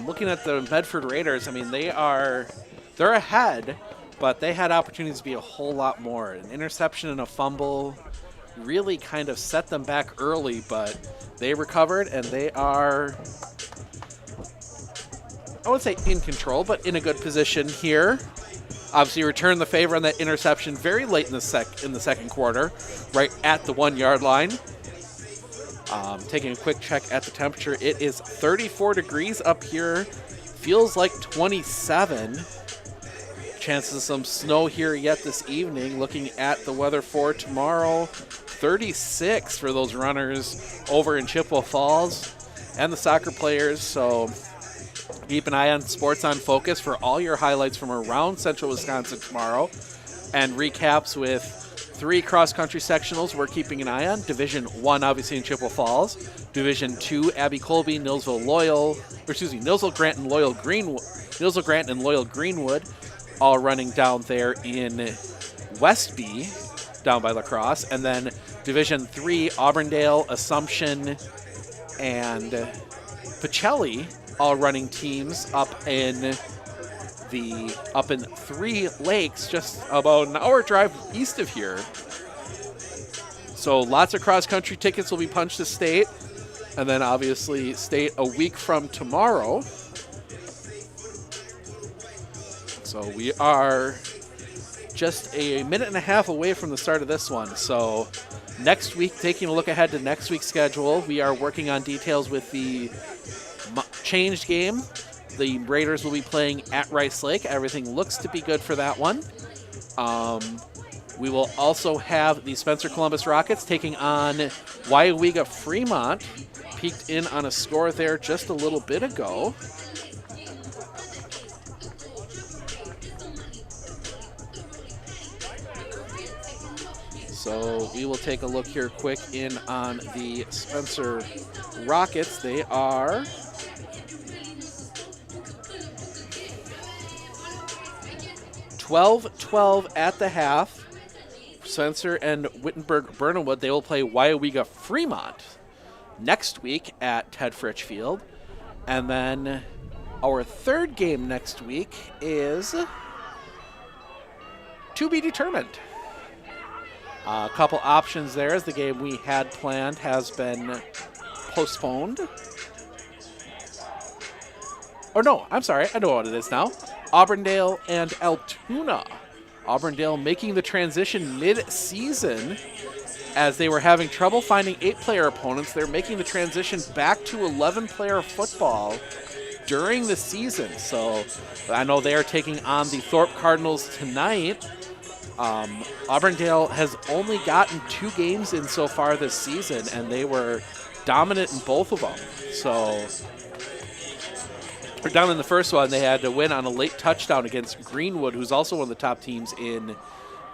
looking at the Medford Raiders, I mean, they're ahead, but they had opportunities to be a whole lot more. An interception and a fumble really kind of set them back early, but they recovered and they are, I wouldn't say in control, but in a good position here. Obviously returned the favor on that interception very late in the second quarter, right at the 1 yard line. Taking a quick check at the temperature, it is 34 degrees up here. Feels like 27. Chances of some snow here yet this evening. Looking at the weather for tomorrow, 36 for those runners over in Chippewa Falls and the soccer players. So keep an eye on Sports on Focus for all your highlights from around central Wisconsin tomorrow, and recaps with 3 cross-country sectionals we're keeping an eye on. Division 1, obviously, in Chippewa Falls. Division 2, Abbey Colby, Nilsville Grant and Loyal Greenwood, all running down there in Westby, down by La Crosse. And then Division 3, Auburndale, Assumption, and Pacelli, all running teams up in 3 Lakes, just about an hour drive east of here. So lots of cross-country tickets will be punched to state, and then obviously state a week from tomorrow. So we are just a minute and a half away from the start of this one. So next week, taking a look ahead to next week's schedule, we are working on details with the changed game. The Raiders will be playing at Rice Lake. Everything looks to be good for that one. We will also have the Spencer Columbus Rockets taking on Wyowega Fremont. Peeked in on a score there just a little bit ago. So we will take a look here quick in on the Spencer Rockets. They are 12-12 at the half. Spencer and Wittenberg-Burnhamwood, they will play Wyowega Fremont next week at Ted Fritsch Field. And then our third game next week is to be determined. A couple options there, as the game we had planned has been postponed. Oh, no, I'm sorry. I know what it is now. Auburndale and Altoona. Auburndale making the transition mid-season as they were having trouble finding 8-player opponents. They're making the transition back to 11-player football during the season. So I know they are taking on the Thorpe Cardinals tonight. Auburndale has only gotten 2 games in so far this season, and they were dominant in both of them. So we're down in the first one. They had to win on a late touchdown against Greenwood, who's also one of the top teams in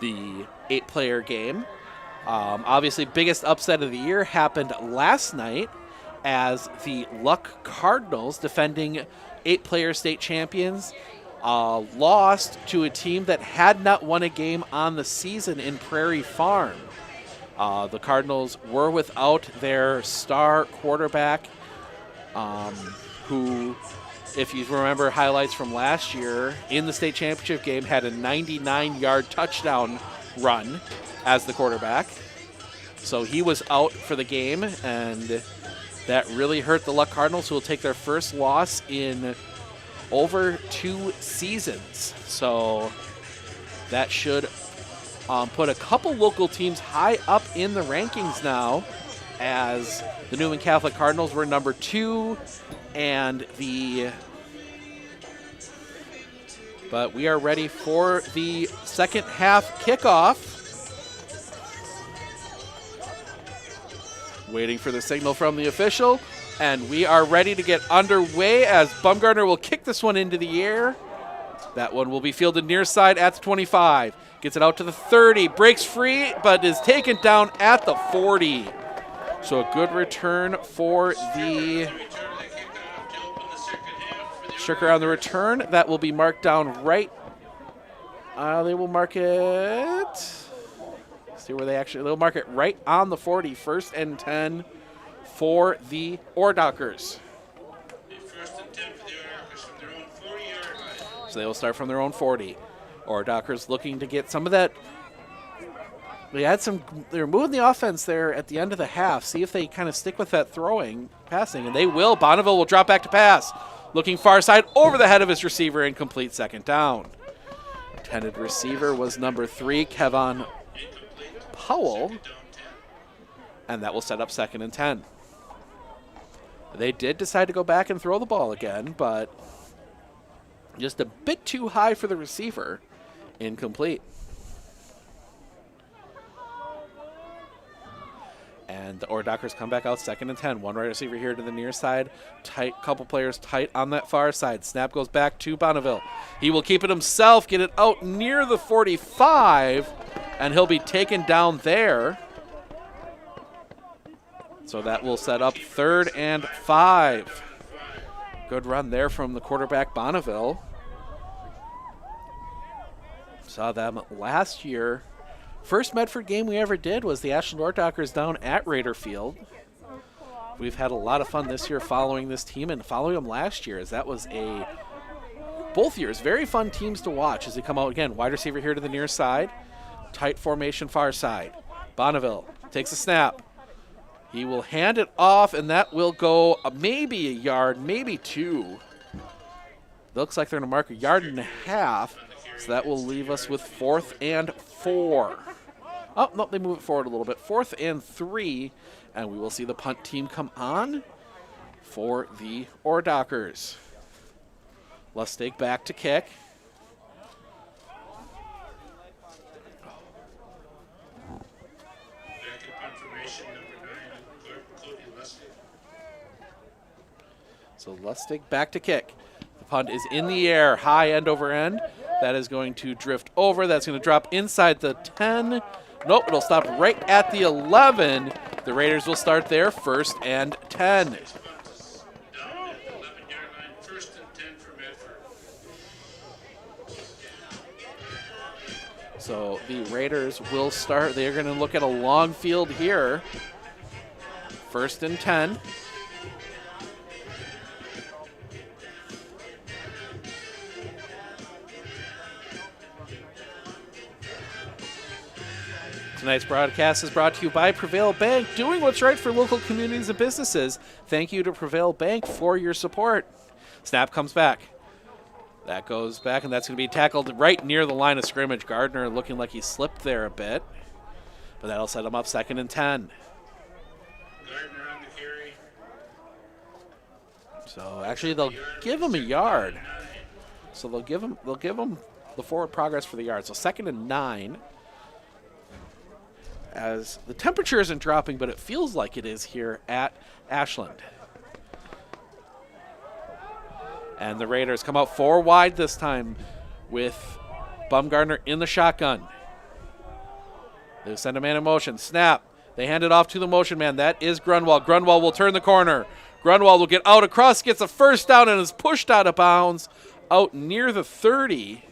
the 8-player game. Obviously, biggest upset of the year happened last night as the Luck Cardinals, defending 8-player state champions, lost to a team that had not won a game on the season in Prairie Farm. The Cardinals were without their star quarterback, who, if you remember highlights from last year, in the state championship game had a 99-yard touchdown run as the quarterback. So he was out for the game, and that really hurt the Luck Cardinals, who will take their first loss in over 2 seasons. So that should put a couple local teams high up in the rankings now, as the Newman Catholic Cardinals were number 2, and but we are ready for the second half kickoff. Waiting for the signal from the official, and we are ready to get underway as Bumgardner will kick this one into the air. That one will be fielded near side at the 25. Gets it out to the 30, breaks free, but is taken down at the 40. So a good return for the Stricker on the return. That will be marked down right. They will mark it. See where they actually. They'll mark it right on the 40. 1st and 10 for the Ordockers. So they will start from their own 40. Ordockers looking to get some of that. They were moving the offense there at the end of the half. See if they kind of stick with that passing, and they will. Bonneville will drop back to pass. Looking far side over the head of his receiver, incomplete, 2nd down. Intended receiver was number 3, Kevon Powell, and that will set up 2nd and 10. They did decide to go back and throw the ball again, but just a bit too high for the receiver, incomplete. And the Ordockers come back out 2nd and 10. One wide receiver here to the near side. Tight, couple players tight on that far side. Snap goes back to Bonneville. He will keep it himself, get it out near the 45, and he'll be taken down there. So that will set up 3rd and 5. Good run there from the quarterback, Bonneville. Saw them last year. First Medford game we ever did was the Ashland Ordockers down at Raider Field. We've had a lot of fun this year following this team and following them last year, as that was both years, very fun teams to watch as they come out again. Wide receiver here to the near side. Tight formation far side. Bonneville takes a snap. He will hand it off, and that will go maybe a yard, maybe 2. Looks like they're going to mark a 1.5 yards, so that will leave us with 4th and 4. Oh, no, they move it forward a little bit. 4th and 3, and we will see the punt team come on for the Ordockers. Lustig back to kick. So Lustig back to kick. The punt is in the air, high end over end. That is going to drift over. That's going to drop inside the 10. Nope, it'll stop right at the 11. The Raiders will start there, 1st and 10. So the Raiders will start. They're going to look at a long field here. 1st and 10. Tonight's broadcast is brought to you by Prevail Bank, doing what's right for local communities and businesses. Thank you to Prevail Bank for your support. Snap comes back. That goes back, and that's going to be tackled right near the line of scrimmage. Gardner looking like he slipped there a bit, but that'll set him up 2nd and 10. Gardner on the carry. So actually, they'll give him a yard. So they'll give him the forward progress for the yard. So 2nd and 9. As the temperature isn't dropping, but it feels like it is here at Ashland. And the Raiders come out 4 wide this time with Bumgardner in the shotgun. They send a man in motion. Snap. They hand it off to the motion man. That is Grunwald. Grunwald will turn the corner. Grunwald will get out across, gets a 1st down, and is pushed out of bounds out near the 30.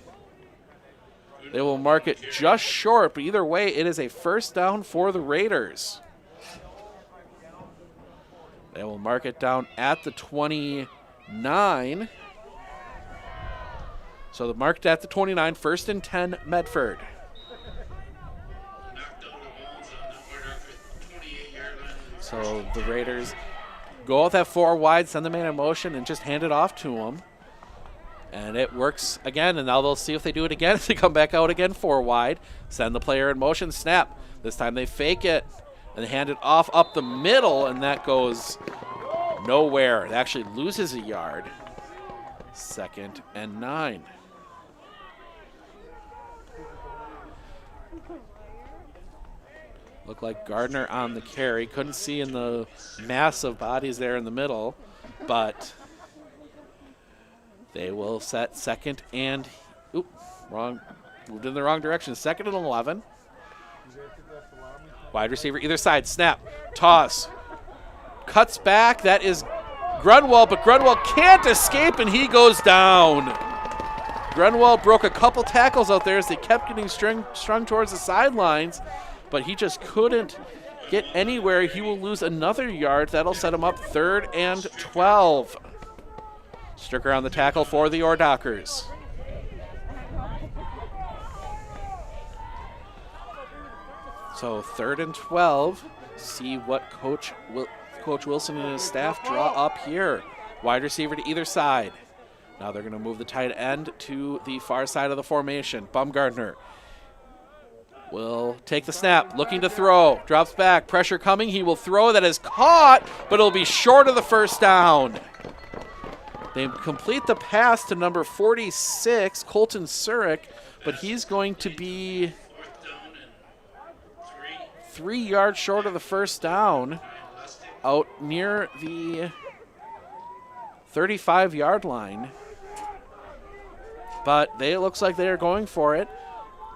They will mark it just short, but either way, it is a 1st down for the Raiders. They will mark it down at the 29. So the marked at the 29, 1st and 10, Medford. So the Raiders go out that 4 wide, send the man in motion, and just hand it off to him. And it works again, and now they'll see if they do it again. They come back out again 4 wide, send the player in motion, snap. This time they fake it and hand it off up the middle, and that goes nowhere. It actually loses a yard. 2nd and 9. Looked like Gardner on the carry. Couldn't see in the mass of bodies there in the middle, but they will set 2nd and, moved in the wrong direction. 2nd and 11. Wide receiver either side, snap, toss, cuts back. That is Grunwald, but Grunwald can't escape, and he goes down. Grunwald broke a couple tackles out there as they kept getting strung towards the sidelines, but he just couldn't get anywhere. He will lose another yard. That'll set him up 3rd and 12. Stricker on the tackle for the Ordockers. So 3rd and 12. See what Coach Wilson and his staff draw up here. Wide receiver to either side. Now they're going to move the tight end to the far side of the formation. Baumgartner will take the snap, looking to throw. Drops back, pressure coming. He will throw. That is caught, but it'll be short of the first down. They complete the pass to number 46, Colton Surik, but he's going to be 3 yards short of the first down out near the 35-yard line. But it looks like they are going for it.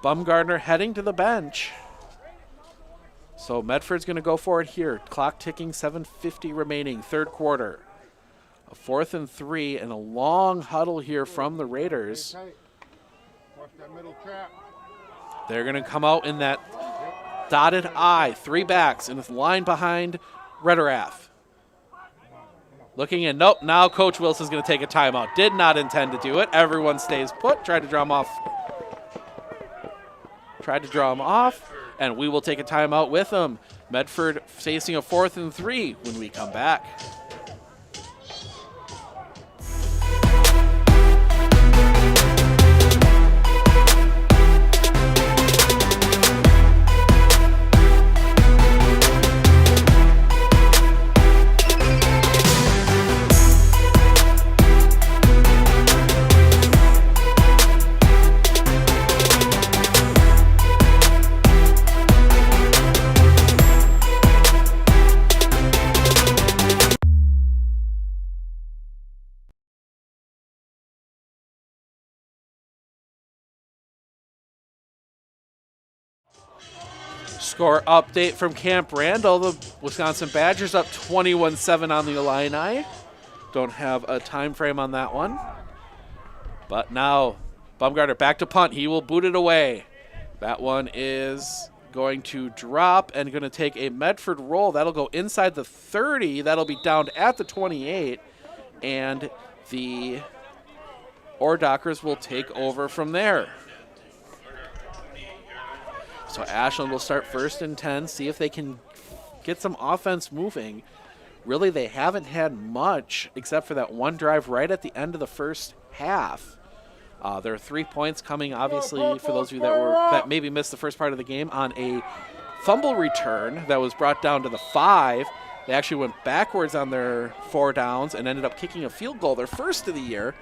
Baumgartner heading to the bench. So Medford's going to go for it here. Clock ticking, 7:50 remaining, 3rd quarter. A 4th and 3 and a long huddle here from the Raiders. They're going to come out in that dotted I, 3 backs, and it's line behind Rederath. Looking in, nope, now Coach Wilson's going to take a timeout. Did not intend to do it. Everyone stays put. Tried to draw him off. And we will take a timeout with him. Medford facing a 4th and 3 when we come back. Score update from Camp Randall. The Wisconsin Badgers up 21-7 on the Illini. Don't have a time frame on that one. But now Baumgartner back to punt. He will boot it away. That one is going to drop and going to take a Medford roll. That'll go inside the 30. That'll be down at the 28. And the Ordockers will take over from there. So Ashland will start 1st and 10, see if they can get some offense moving. Really, they haven't had much except for that one drive right at the end of the first half. There are 3 points coming, obviously, for those of you that maybe missed the first part of the game, on a fumble return that was brought down to the 5. They actually went backwards on their 4 downs and ended up kicking a field goal, their first of the year.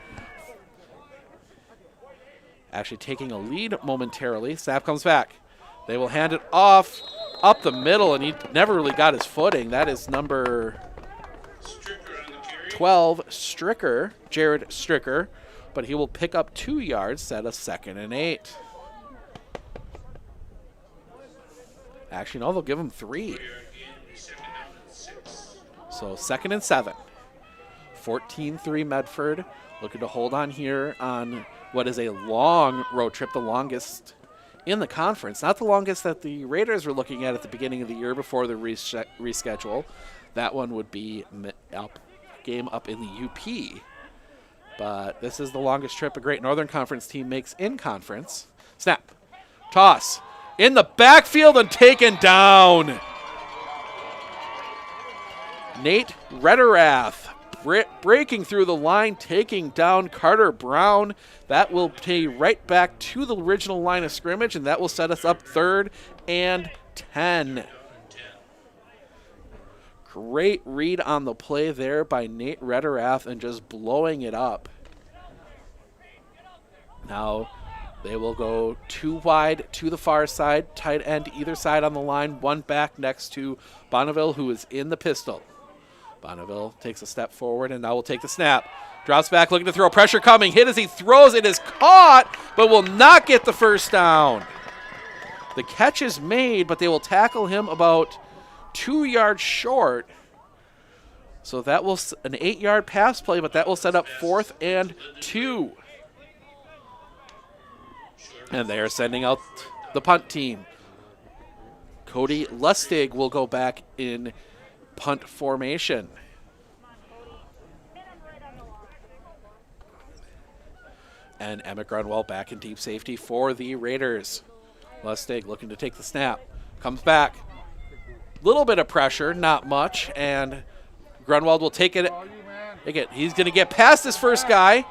Actually taking a lead momentarily. Snap comes back. They will hand it off up the middle, and he never really got his footing. That is number 12, Stricker, Jared Stricker, but he will pick up 2 yards, set a 2nd and 8. Actually, no, they'll give him 3. So 2nd and 7. 14-3 Medford, looking to hold on here on what is a long road trip, the longest in the conference. Not the longest that the Raiders were looking at the beginning of the year before the reschedule. That one would be game up in the UP. But this is the longest trip a Great Northern Conference team makes in conference. Snap. Toss. In the backfield and taken down. Nate Rederath breaking through the line, taking down Carter Brown. That will pay right back to the original line of scrimmage, and that will set us up 3rd and 10. Great read on the play there by Nate Rederath and just blowing it up. Now they will go 2 wide to the far side, tight end either side on the line, 1 back next to Bonneville, who is in the pistol. Bonneville takes a step forward and now will take the snap. Drops back, looking to throw. Pressure coming. Hit as he throws. It is caught, but will not get the first down. The catch is made, but they will tackle him about 2 yards short So that will an 8-yard pass play, but that will set up 4th and 2. And they are sending out the punt team. Cody Lustig will go back in punt formation. And Emmett Grunwald back in deep safety for the Raiders. Lustig looking to take the snap. Comes back. Little bit of pressure, not much, and Grunwald will take it. He's going to get past his first guy.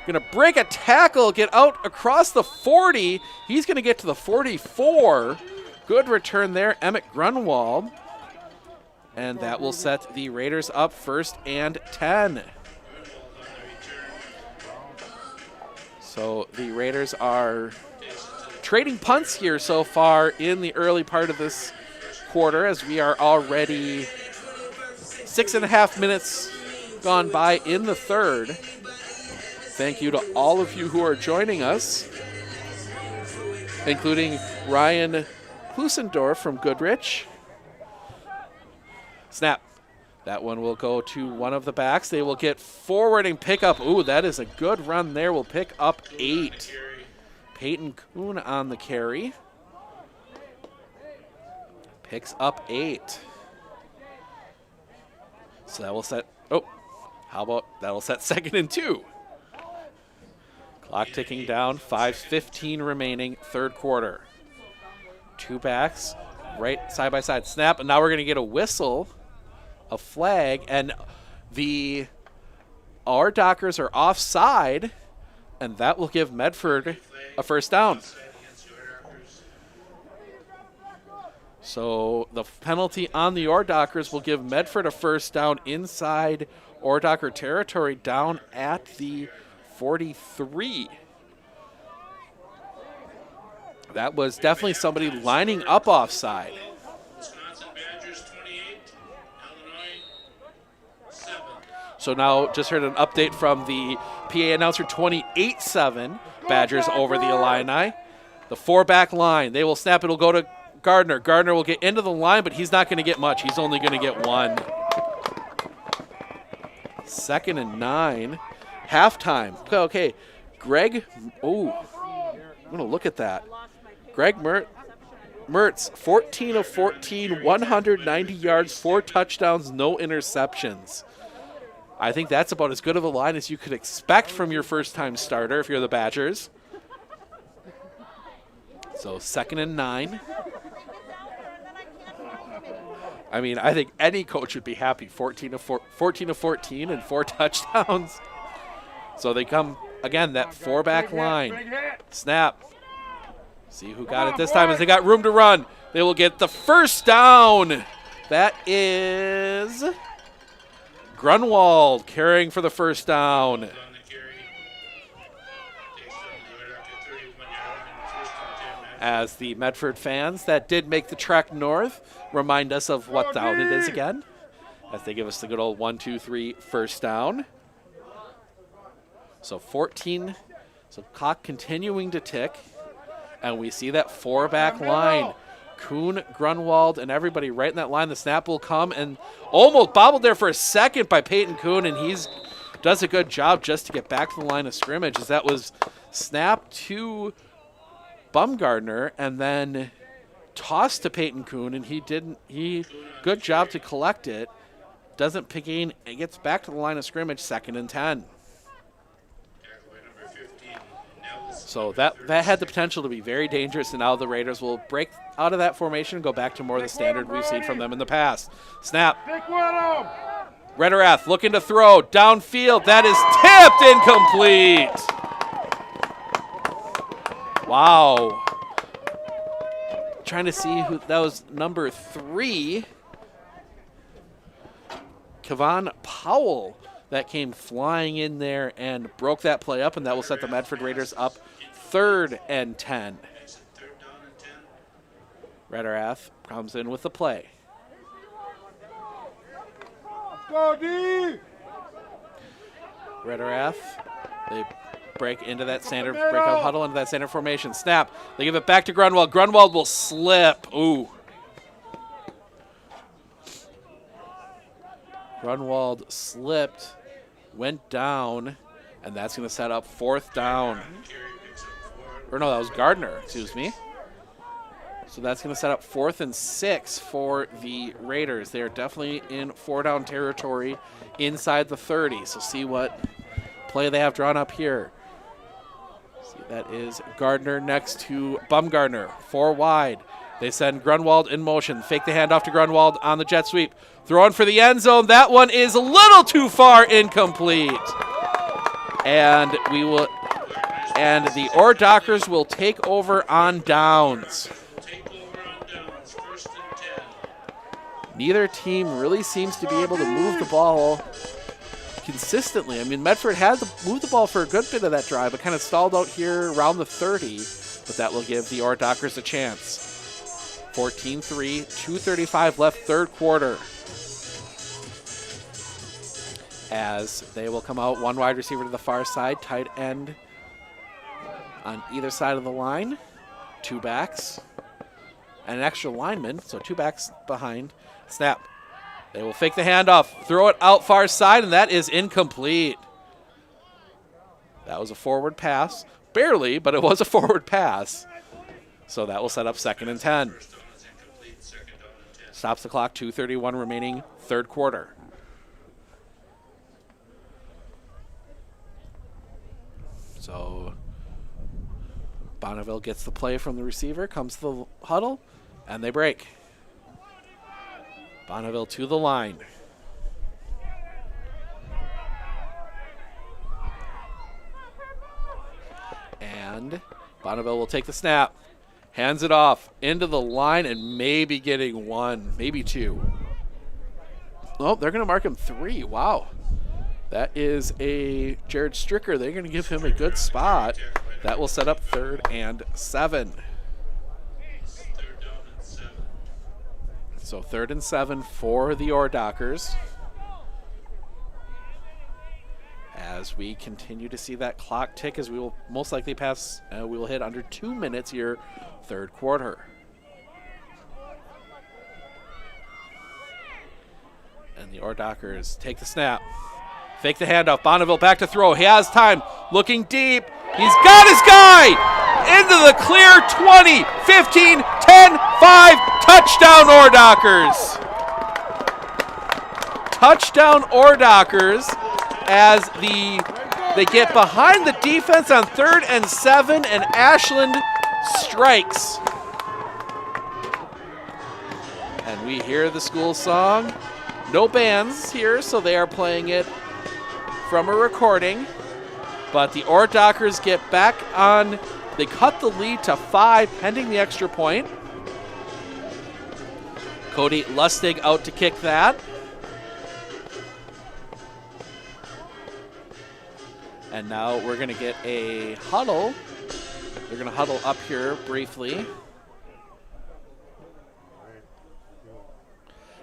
Going to break a tackle, get out across the 40. He's going to get to the 44. Good return there, Emmett Grunwald. And that will set the Raiders up 1st and 10. So the Raiders are trading punts here so far in the early part of this quarter, as we are already 6.5 minutes gone by in the third. Thank you to all of you who are joining us, including Ryan Husendorf from Goodrich. Snap. That one will go to one of the backs. They will get forward and pick up. Ooh, that is a good run there. We'll pick up 8. Peyton Kuhn on the carry. Picks up 8. So that will set, that'll set 2nd and 2. Clock ticking down, 5:15 remaining, third quarter. 2 backs, right side by side. Snap, and now we're going to get a whistle, a flag, and our Dockers are offside, and that will give Medford a first down. So the penalty on the Ordockers will give Medford a first down inside Ordocker territory down at the 43. That was definitely somebody lining up offside. So now just heard an update from the PA announcer, 28-7, Badgers over the Illini. The 4-back line, they will snap, it'll go to Gardner. Gardner will get into the line, but he's not going to get much. He's only going to get 1. 2nd and 9. Halftime. Okay. Greg, I'm going to look at that. Greg Mertz, 14 of 14, 190 yards, 4 touchdowns, no interceptions. I think that's about as good of a line as you could expect from your first-time starter if you're the Badgers. So 2nd and 9. I mean, I think any coach would be happy. 14 of 14 and 4 touchdowns. So they come, again, that 4-back line. Snap. See who got it this time as they got room to run. They will get the first down. That is Grunwald carrying for the first down. As the Medford fans that did make the trek north remind us of what down it is again, as they give us the good old 1, 2, 3 first down. So 14, so clock continuing to tick, and we see that 4-back line. Kuhn, Grunwald, and everybody right in that line. The snap will come, and almost bobbled there for a second by Peyton Kuhn, and he's does a good job just to get back to the line of scrimmage, as that was snapped to Bumgardner and then tossed to Peyton Kuhn, and he good job to collect it. Doesn't pick in, it gets back to the line of scrimmage, 2nd and 10. So that had the potential to be very dangerous, and now the Raiders will break out of that formation and go back to more of the standard we've seen from them in the past. Snap. Rederath looking to throw downfield. That is tipped incomplete. Wow. Trying to see who that was. Number 3, Kevon Powell, that came flying in there and broke that play up, and that will set the Medford Raiders up 3rd and 10. Rederath comes in with the play. Go D! Rederath, they break into that standard, break out huddle into that standard formation. Snap. They give it back to Grunwald. Grunwald will slip. Ooh. Grunwald slipped, went down, and that's going to set up 4th down. Or no, that was Gardner, excuse me. So that's going to set up 4th and 6 for the Raiders. They are definitely in 4-down territory inside the 30. So see what play they have drawn up here. See, that is Gardner next to Bumgardner, 4 wide. They send Grunwald in motion. Fake the handoff to Grunwald on the jet sweep. Throwing for the end zone. That one is a little too far, incomplete. And the Ore Dockers will take over on downs. Neither team really seems to be able to move the ball consistently. I mean, Medford had to move the ball for a good bit of that drive, but kind of stalled out here around the 30. But that will give the Ore Dockers a chance. 14-3, 2:35 left, 3rd quarter. As they will come out, 1 wide receiver to the far side, tight end on either side of the line, 2 backs, and an extra lineman, so 2 backs behind. Snap. They will fake the handoff, throw it out far side, and that is incomplete. That was a forward pass. Barely, but it was a forward pass. So that will set up 2nd and 10. Stops the clock, 2:31 remaining, 3rd quarter. So Bonneville gets the play from the receiver, comes to the huddle, and they break. Bonneville to the line. And Bonneville will take the snap. Hands it off into the line and maybe getting 1, maybe 2. Oh, they're going to mark him 3. Wow. That is a Jared Stricker. They're going to give him a good spot. That will set up 3rd and 7. So 3rd and 7 for the Ore Dockers. As we continue to see that clock tick, as we will most likely pass, we will hit under 2 minutes here, 3rd quarter. And the Ore Dockers take the snap. Fake the handoff. Bonneville back to throw. He has time. Looking deep. He's got his guy. Into the clear. 20, 15, 10, 5. Touchdown, Ore Dockers. Touchdown, Ore Dockers, as they get behind the defense on 3rd and 7, and Ashland strikes. And we hear the school song. No bands here, so they are playing it from a recording. But the Ore Dockers get back on. They cut the lead to 5, pending the extra point. Cody Lustig out to kick that. And now we're going to get a huddle. They're going to huddle up here briefly.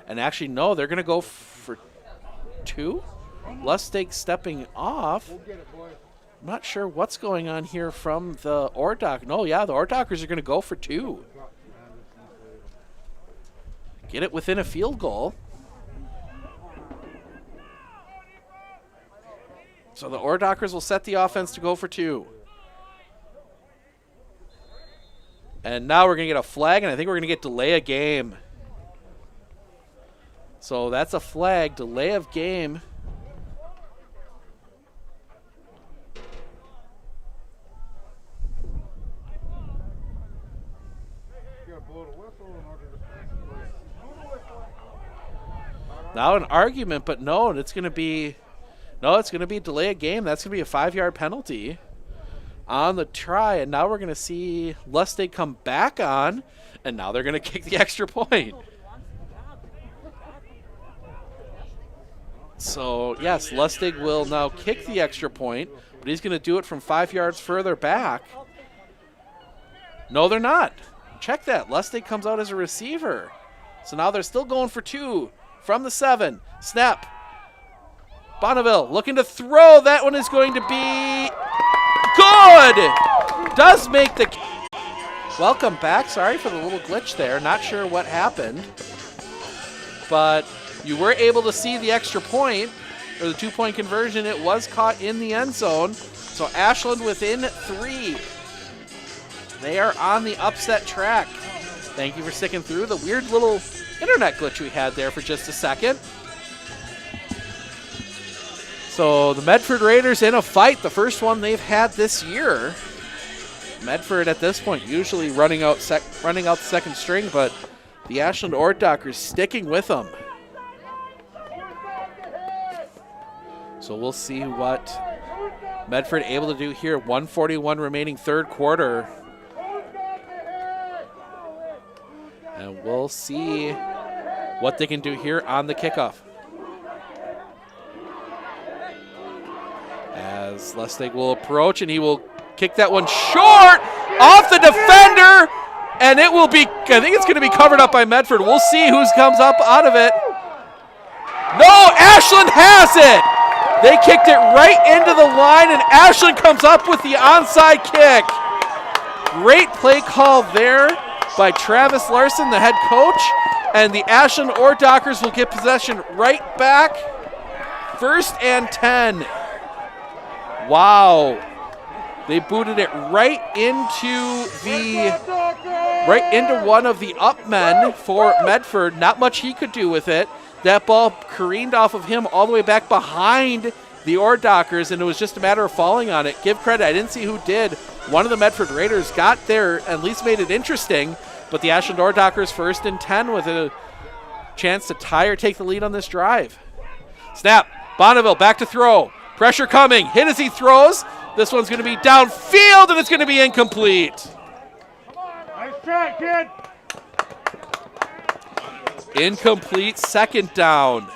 And actually, no, they're going to go for 2. Lustig stepping off. I'm not sure what's going on here from the Ore Dock. No, yeah, the Ore Dockers are going to go for 2. Get it within a field goal. So the Ore Dockers will set the offense to go for 2. And now we're going to get a flag, and I think we're going to get delay of game. So that's a flag, delay of game. Now an argument, but no, it's going to be delay a game. That's going to be a 5-yard penalty on the try, and now we're going to see Lustig come back on, and now they're going to kick the extra point. So, yes, Lustig will now kick the extra point, but he's going to do it from 5 yards further back. No, they're not. Check that. Lustig comes out as a receiver. So now they're still going for 2 from the 7. Snap. Bonneville looking to throw. That one is going to be good. Does make the... Welcome back. Sorry for the little glitch there. Not sure what happened. But You were able to see the extra point, or the 2-point conversion. It was caught in the end zone. So Ashland within 3. They are on the upset track. Thank you for sticking through the weird little internet glitch we had there for just a second. So the Medford Raiders in a fight, the first one they've had this year. Medford at this point usually running out the second string, but the Ashland Ortdockers sticking with them. So we'll see what Medford able to do here. 1:41 remaining third quarter. And we'll see what they can do here on the kickoff. As Lustig will approach, and he will kick that one short off the defender, and it will be, I think it's going to be covered up by Medford. We'll see who comes up out of it. No, Ashland has it. They kicked it right into the line, and Ashland comes up with the onside kick. Great play call there by Travis Larson, the head coach, and the Ashland Ortdockers will get possession right back. 1st and 10. Wow. They booted it right into one of the up men for Medford. Not much he could do with it. That ball careened off of him all the way back behind the Ortdockers, and it was just a matter of falling on it. Give credit, I didn't see who did. One of the Medford Raiders got there, at least made it interesting, but the Ashland Ortdockers 1st and 10 with a chance to tie or take the lead on this drive. Snap, Bonneville back to throw. Pressure coming, hit as he throws. This one's going to be downfield, and it's going to be incomplete. Nice try, kid. Incomplete, 2nd down.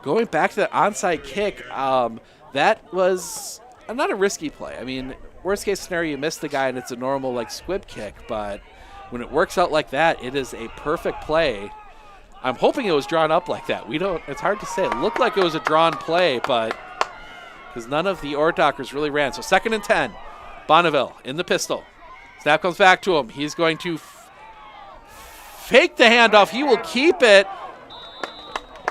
Going back to the onside kick, that was not a risky play. I mean, worst case scenario, you miss the guy and it's a normal like squib kick, but when it works out like that, it is a perfect play. I'm hoping it was drawn up like that. It's hard to say. It looked like it was a drawn play, but because none of the Ortdockers really ran. So 2nd and 10, Bonneville in the pistol. Snap comes back to him. He's going to fake the handoff. He will keep it.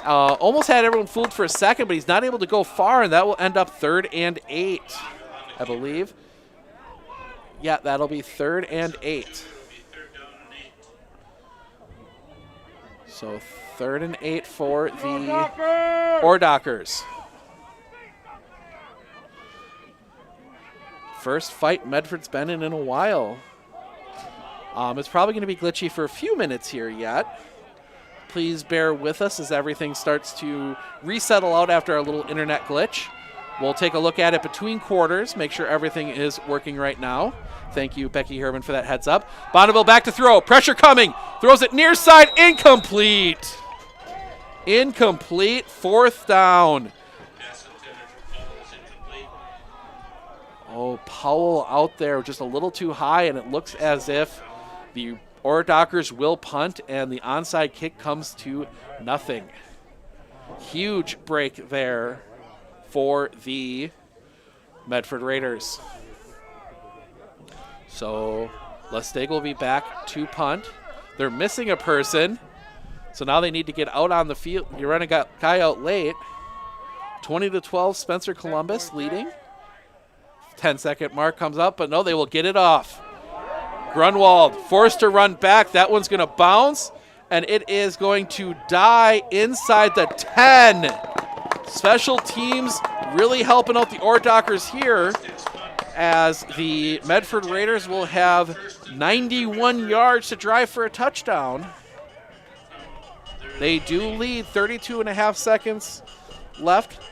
Almost had everyone fooled for a second, but he's not able to go far, and that will end up 3rd and 8, I believe. Yeah, that'll be 3rd and 8. So 3rd and 8 for the Ortdockers. First fight Medford's been in a while. It's probably going to be glitchy for a few minutes here yet. Please bear with us as everything starts to resettle out after our little internet glitch. We'll take a look at it between quarters, make sure everything is working right now. Thank you, Becky Herman, for that heads up. Bonneville back to throw. Pressure coming. Throws it near side. Incomplete. Incomplete. 4th down. Oh, Powell out there just a little too high, and it looks as if the Ortdockers will punt, and the onside kick comes to nothing. Huge break there for the Medford Raiders. So Lustig will be back to punt. They're missing a person, so now they need to get out on the field. You're running a guy out late. 20-12, Spencer Columbus leading. 10-second mark comes up, but no, they will get it off. Grunwald forced to run back. That one's going to bounce, and it is going to die inside the 10. Special teams really helping out the Ortdockers here, as the Medford Raiders will have 91 yards to drive for a touchdown. They do lead, 32.5 seconds left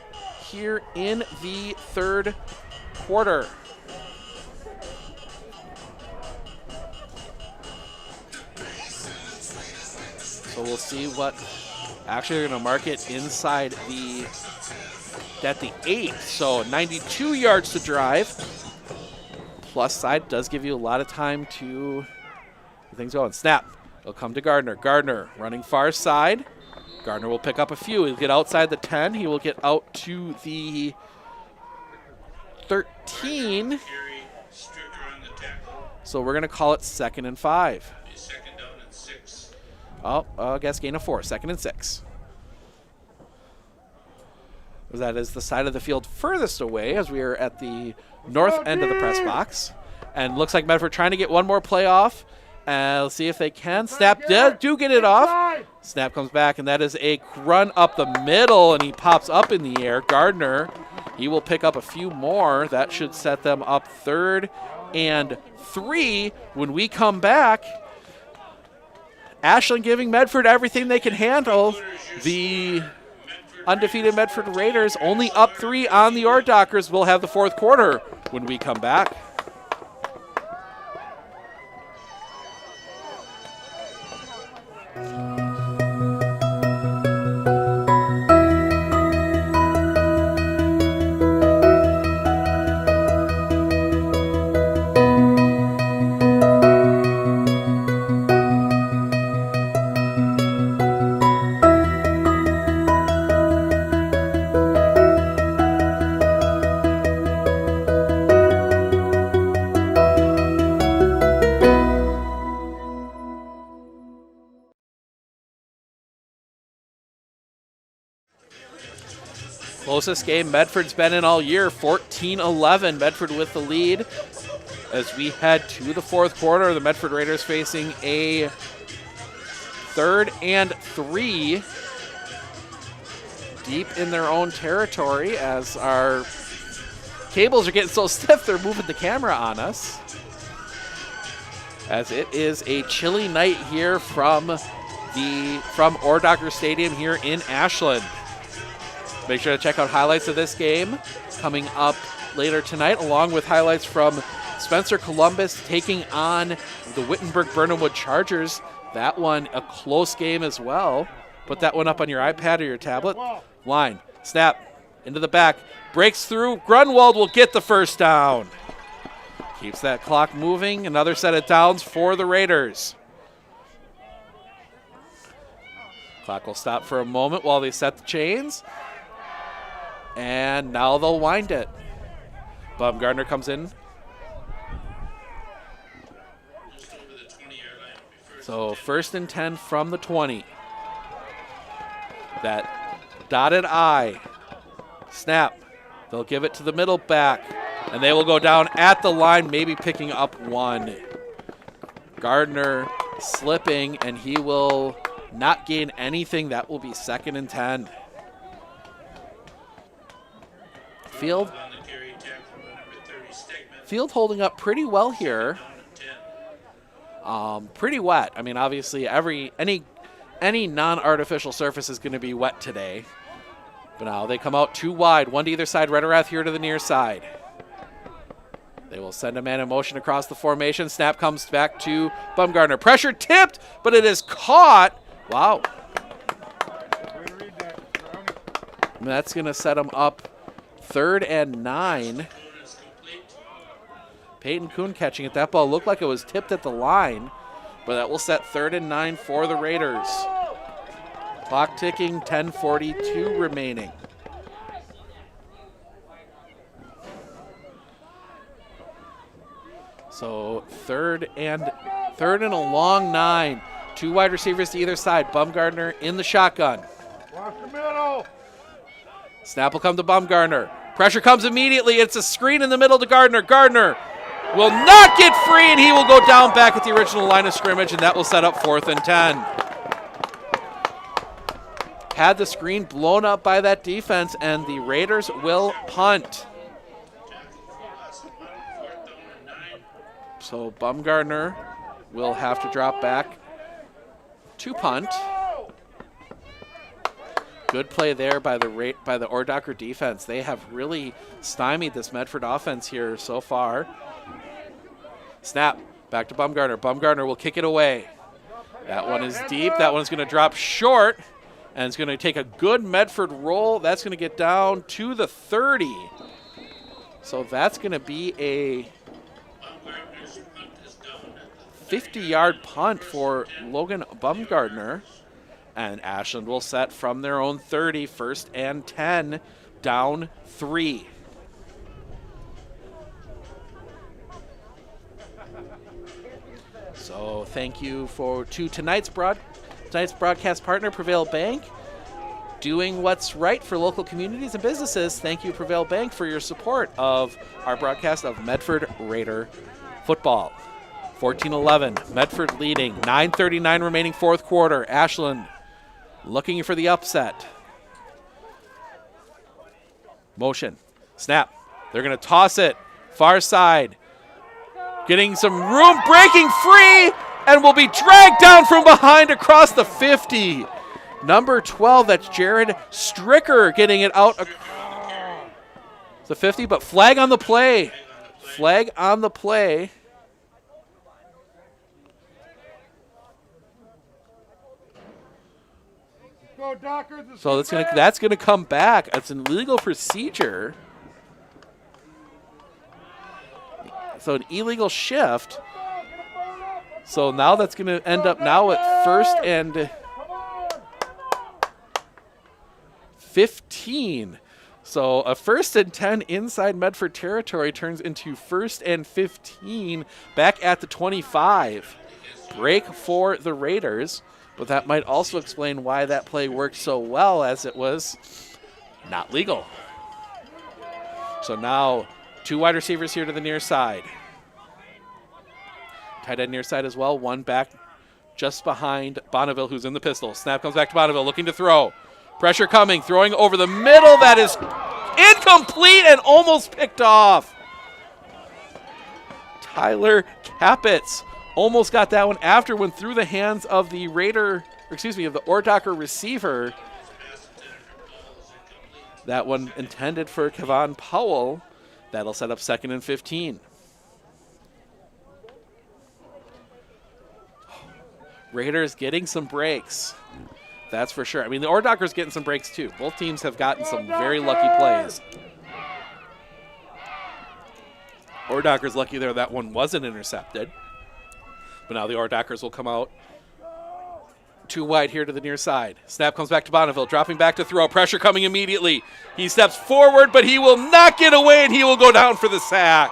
here in the third quarter. So we'll see what, actually they're going to mark it inside at the 8. So 92 yards to drive. Plus side does give you a lot of time to get things going. Snap. It'll come to Gardner. Gardner running far side. Gardner will pick up a few. He'll get outside the 10. He will get out to the 13. So we're going to call it 2nd and 5. 2nd down and 6. I guess gain of 4, 2nd and 6. That is the side of the field furthest away as we are at the north end of the press box. And looks like Medford trying to get one more play off. Let's see if they can. Snap do get it off. Snap comes back, and that is a run up the middle, and he pops up in the air. Gardner, he will pick up a few more. That should set them up 3rd and 3 when we come back. Ashland giving Medford everything they can handle. The undefeated Medford Raiders only up 3 on the Ordockers. Will have the 4th quarter when we come back. Closest game Medford's been in all year, 14-11. Medford with the lead as we head to the 4th quarter. The Medford Raiders facing a 3rd and 3 deep in their own territory as our cables are getting so stiff they're moving the camera on us. As it is a chilly night here from Ordocker Stadium here in Ashland. Make sure to check out highlights of this game coming up later tonight, along with highlights from Spencer Columbus taking on the Wittenberg-Burnhamwood Chargers. That one, a close game as well. Put that one up on your iPad or your tablet. Line, snap, into the back, breaks through. Grunwald will get the 1st down. Keeps that clock moving. Another set of downs for the Raiders. Clock will stop for a moment while they set the chains. And now they'll wind it. Baumgartner comes in. So 1st and 10 from the 20. That dotted I. Snap. They'll give it to the middle back. And they will go down at the line, maybe picking up 1. Gardner slipping, and he will not gain anything. That will be 2nd and 10. Field holding up pretty well here. Pretty wet. I mean, obviously, any non-artificial surface is going to be wet today. But now they come out 2 wide, 1 to either side. Rederath here to the near side. They will send a man in motion across the formation. Snap comes back to Baumgartner. Pressure tipped, but it is caught. Wow. And that's going to set them up 3rd and 9. Peyton Kuhn catching it. That ball looked like it was tipped at the line, but that will set 3rd and 9 for the Raiders. Clock ticking, 10:42 remaining. So third and a long 9. 2 wide receivers to either side. Baumgartner in the shotgun. Watch the middle. Snap will come to Baumgartner. Pressure comes immediately. It's a screen in the middle to Gardner. Gardner will not get free, and he will go down back at the original line of scrimmage, and that will set up 4th and 10. Had the screen blown up by that defense, and the Raiders will punt. So Baumgartner will have to drop back to punt. Good play there by the Ordocker defense. They have really stymied this Medford offense here so far. Snap, back to Baumgartner. Baumgartner will kick it away. That one is deep. That one's going to drop short, and it's going to take a good Medford roll. That's going to get down to the 30. So that's going to be a 50-yard punt for Logan Baumgartner. And Ashland will set from their own 30, 1st and 10, down 3. So thank you to tonight's tonight's broadcast partner, Prevail Bank, doing what's right for local communities and businesses. Thank you, Prevail Bank, for your support of our broadcast of Medford Raider football. 14-11, Medford leading. 9:39 remaining fourth quarter. Ashland looking for the upset. Motion. Snap. They're going to toss it. Far side. Getting some room. Breaking free. And will be dragged down from behind across the 50. Number 12, that's Jared Stricker getting it out. The 50, but flag on the play. Flag on the play. So that's gonna come back. It's an illegal procedure. So an illegal shift. So now that's gonna end up now at 1st and 15. So a 1st and 10 inside Medford territory turns into 1st and 15 back at the 25. Break for the Raiders. But that might also explain why that play worked so well, as it was not legal. So now 2 wide receivers here to the near side. Tight end near side as well. One back just behind Bonneville, who's in the pistol. Snap comes back to Bonneville, looking to throw. Pressure coming, throwing over the middle. That is incomplete and almost picked off. Tyler Capitz almost got that one after, went through the hands of the of the Ordocker receiver. That one intended for Kevon Powell. That'll set up 2nd and 15. Raiders getting some breaks. That's for sure. I mean, the Ordockers getting some breaks too. Both teams have gotten some very lucky plays. Ordockers lucky there that one wasn't intercepted. But now the Ordockers will come out 2 wide here to the near side. Snap comes back to Bonneville, dropping back to throw. Pressure coming immediately. He steps forward, but he will not get away, and he will go down for the sack.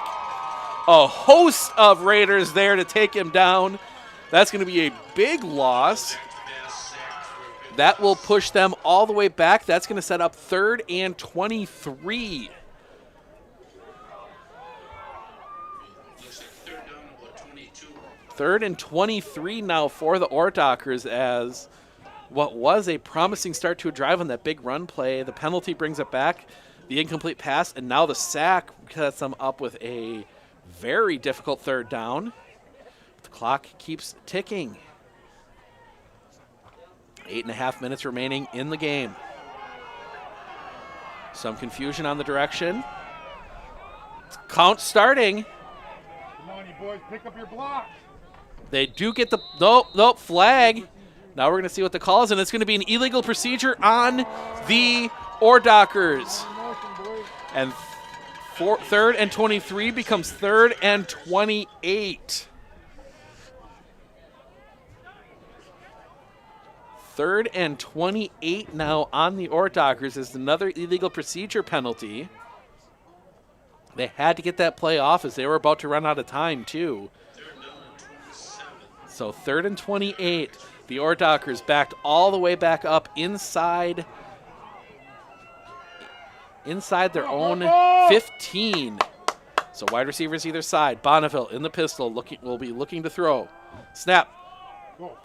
A host of Raiders there to take him down. That's going to be a big loss. That will push them all the way back. That's going to set up 3rd and 23. Third and 23 now for the Ordockers, as what was a promising start to a drive on that big run play. The penalty brings it back, the incomplete pass, and now the sack sets them up with a very difficult 3rd down. The clock keeps ticking. 8.5 minutes remaining in the game. Some confusion on the direction. Count starting. Come on, you boys, pick up your blocks. They do get the, nope, flag. Now we're going to see what the call is, and it's going to be an illegal procedure on the Ordockers. And 3rd and 23 becomes 3rd and 28. 3rd and 28 now on the Ordockers is another illegal procedure penalty. They had to get that play off as they were about to run out of time, too. So 3rd and 28. The Ordockers backed all the way back up inside their own 15. So wide receivers either side. Bonneville in the pistol will be looking to throw. Snap.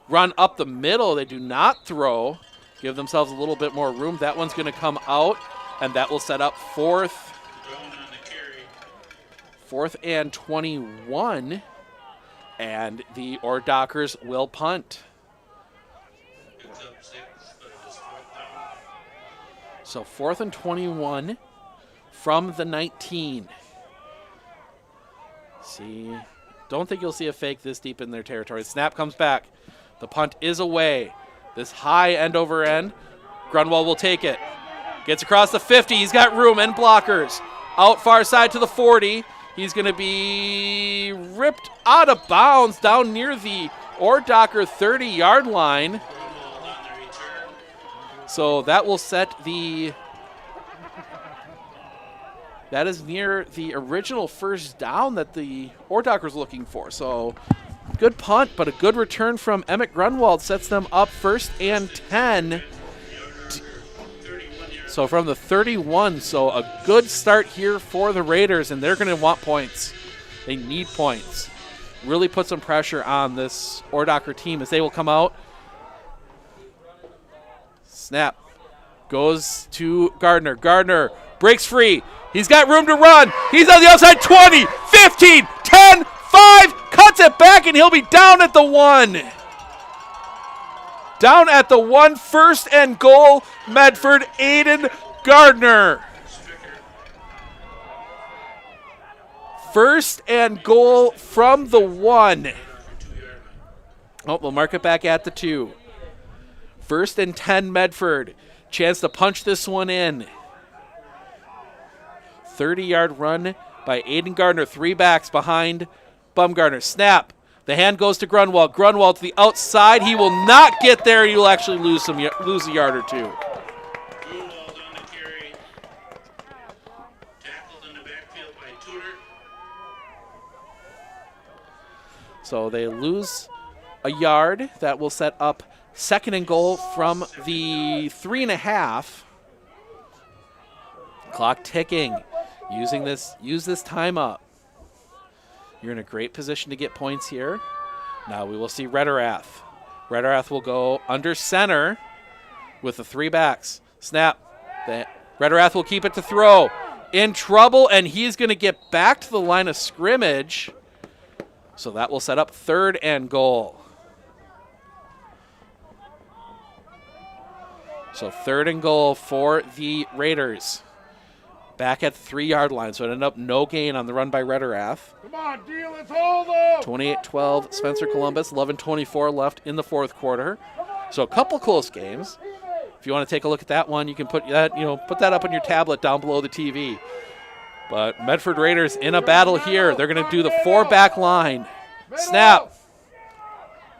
Run up the middle. They do not throw. Give themselves a little bit more room. That one's going to come out, and that will set up 4th and 21. And the Ordockers will punt. So 4th and 21 from the 19. See, don't think you'll see a fake this deep in their territory. Snap comes back. The punt is away. This high end over end. Grunwald will take it. Gets across the 50. He's got room and blockers. Out far side to the 40. He's going to be ripped out of bounds down near the Ordocker 30-yard line. So that will set that is near the original 1st down that the Ordockers looking for. So good punt, but a good return from Emmett Grunwald sets them up 1st and 10. So from the 31, so a good start here for the Raiders, and they're going to want points. They need points. Really put some pressure on this Ordocker team as they will come out. Snap. Goes to Gardner. Gardner breaks free. He's got room to run. He's on the outside. 20, 15, 10, 5. Cuts it back, and he'll be down at the 1. Down at the 1. 1st and goal. Medford, Aiden Gardner. 1st and goal from the 1. Oh, we'll mark it back at the 2. 1st and 10 Medford. Chance to punch this one in. 30-yard run by Aiden Gardner. 3 backs behind Bumgarner. Snap. The hand goes to Grunwald. Grunwald to the outside. He will not get there. He will actually lose a yard or 2. Grunwald on the carry. Tackled in the backfield by Tudor. So they lose a yard. That will set up 2nd and goal from the 3.5. Clock ticking. Use this time up. You're in a great position to get points here. Now we will see Rederath. Rederath will go under center with the 3 backs. Snap. Rederath will keep it to throw. In trouble, and he's going to get back to the line of scrimmage. So that will set up 3rd and goal. So 3rd and goal for the Raiders. Back at the 3-yard line, so it ended up no gain on the run by Rederath. Come on, D, let's hold them. 28-12 Spencer Columbus, 11:24 left in the 4th quarter. So a couple close games. If you want to take a look at that one, you can put that up on your tablet down below the TV. But Medford Raiders in a battle here. They're going to do the 4-back line. Snap.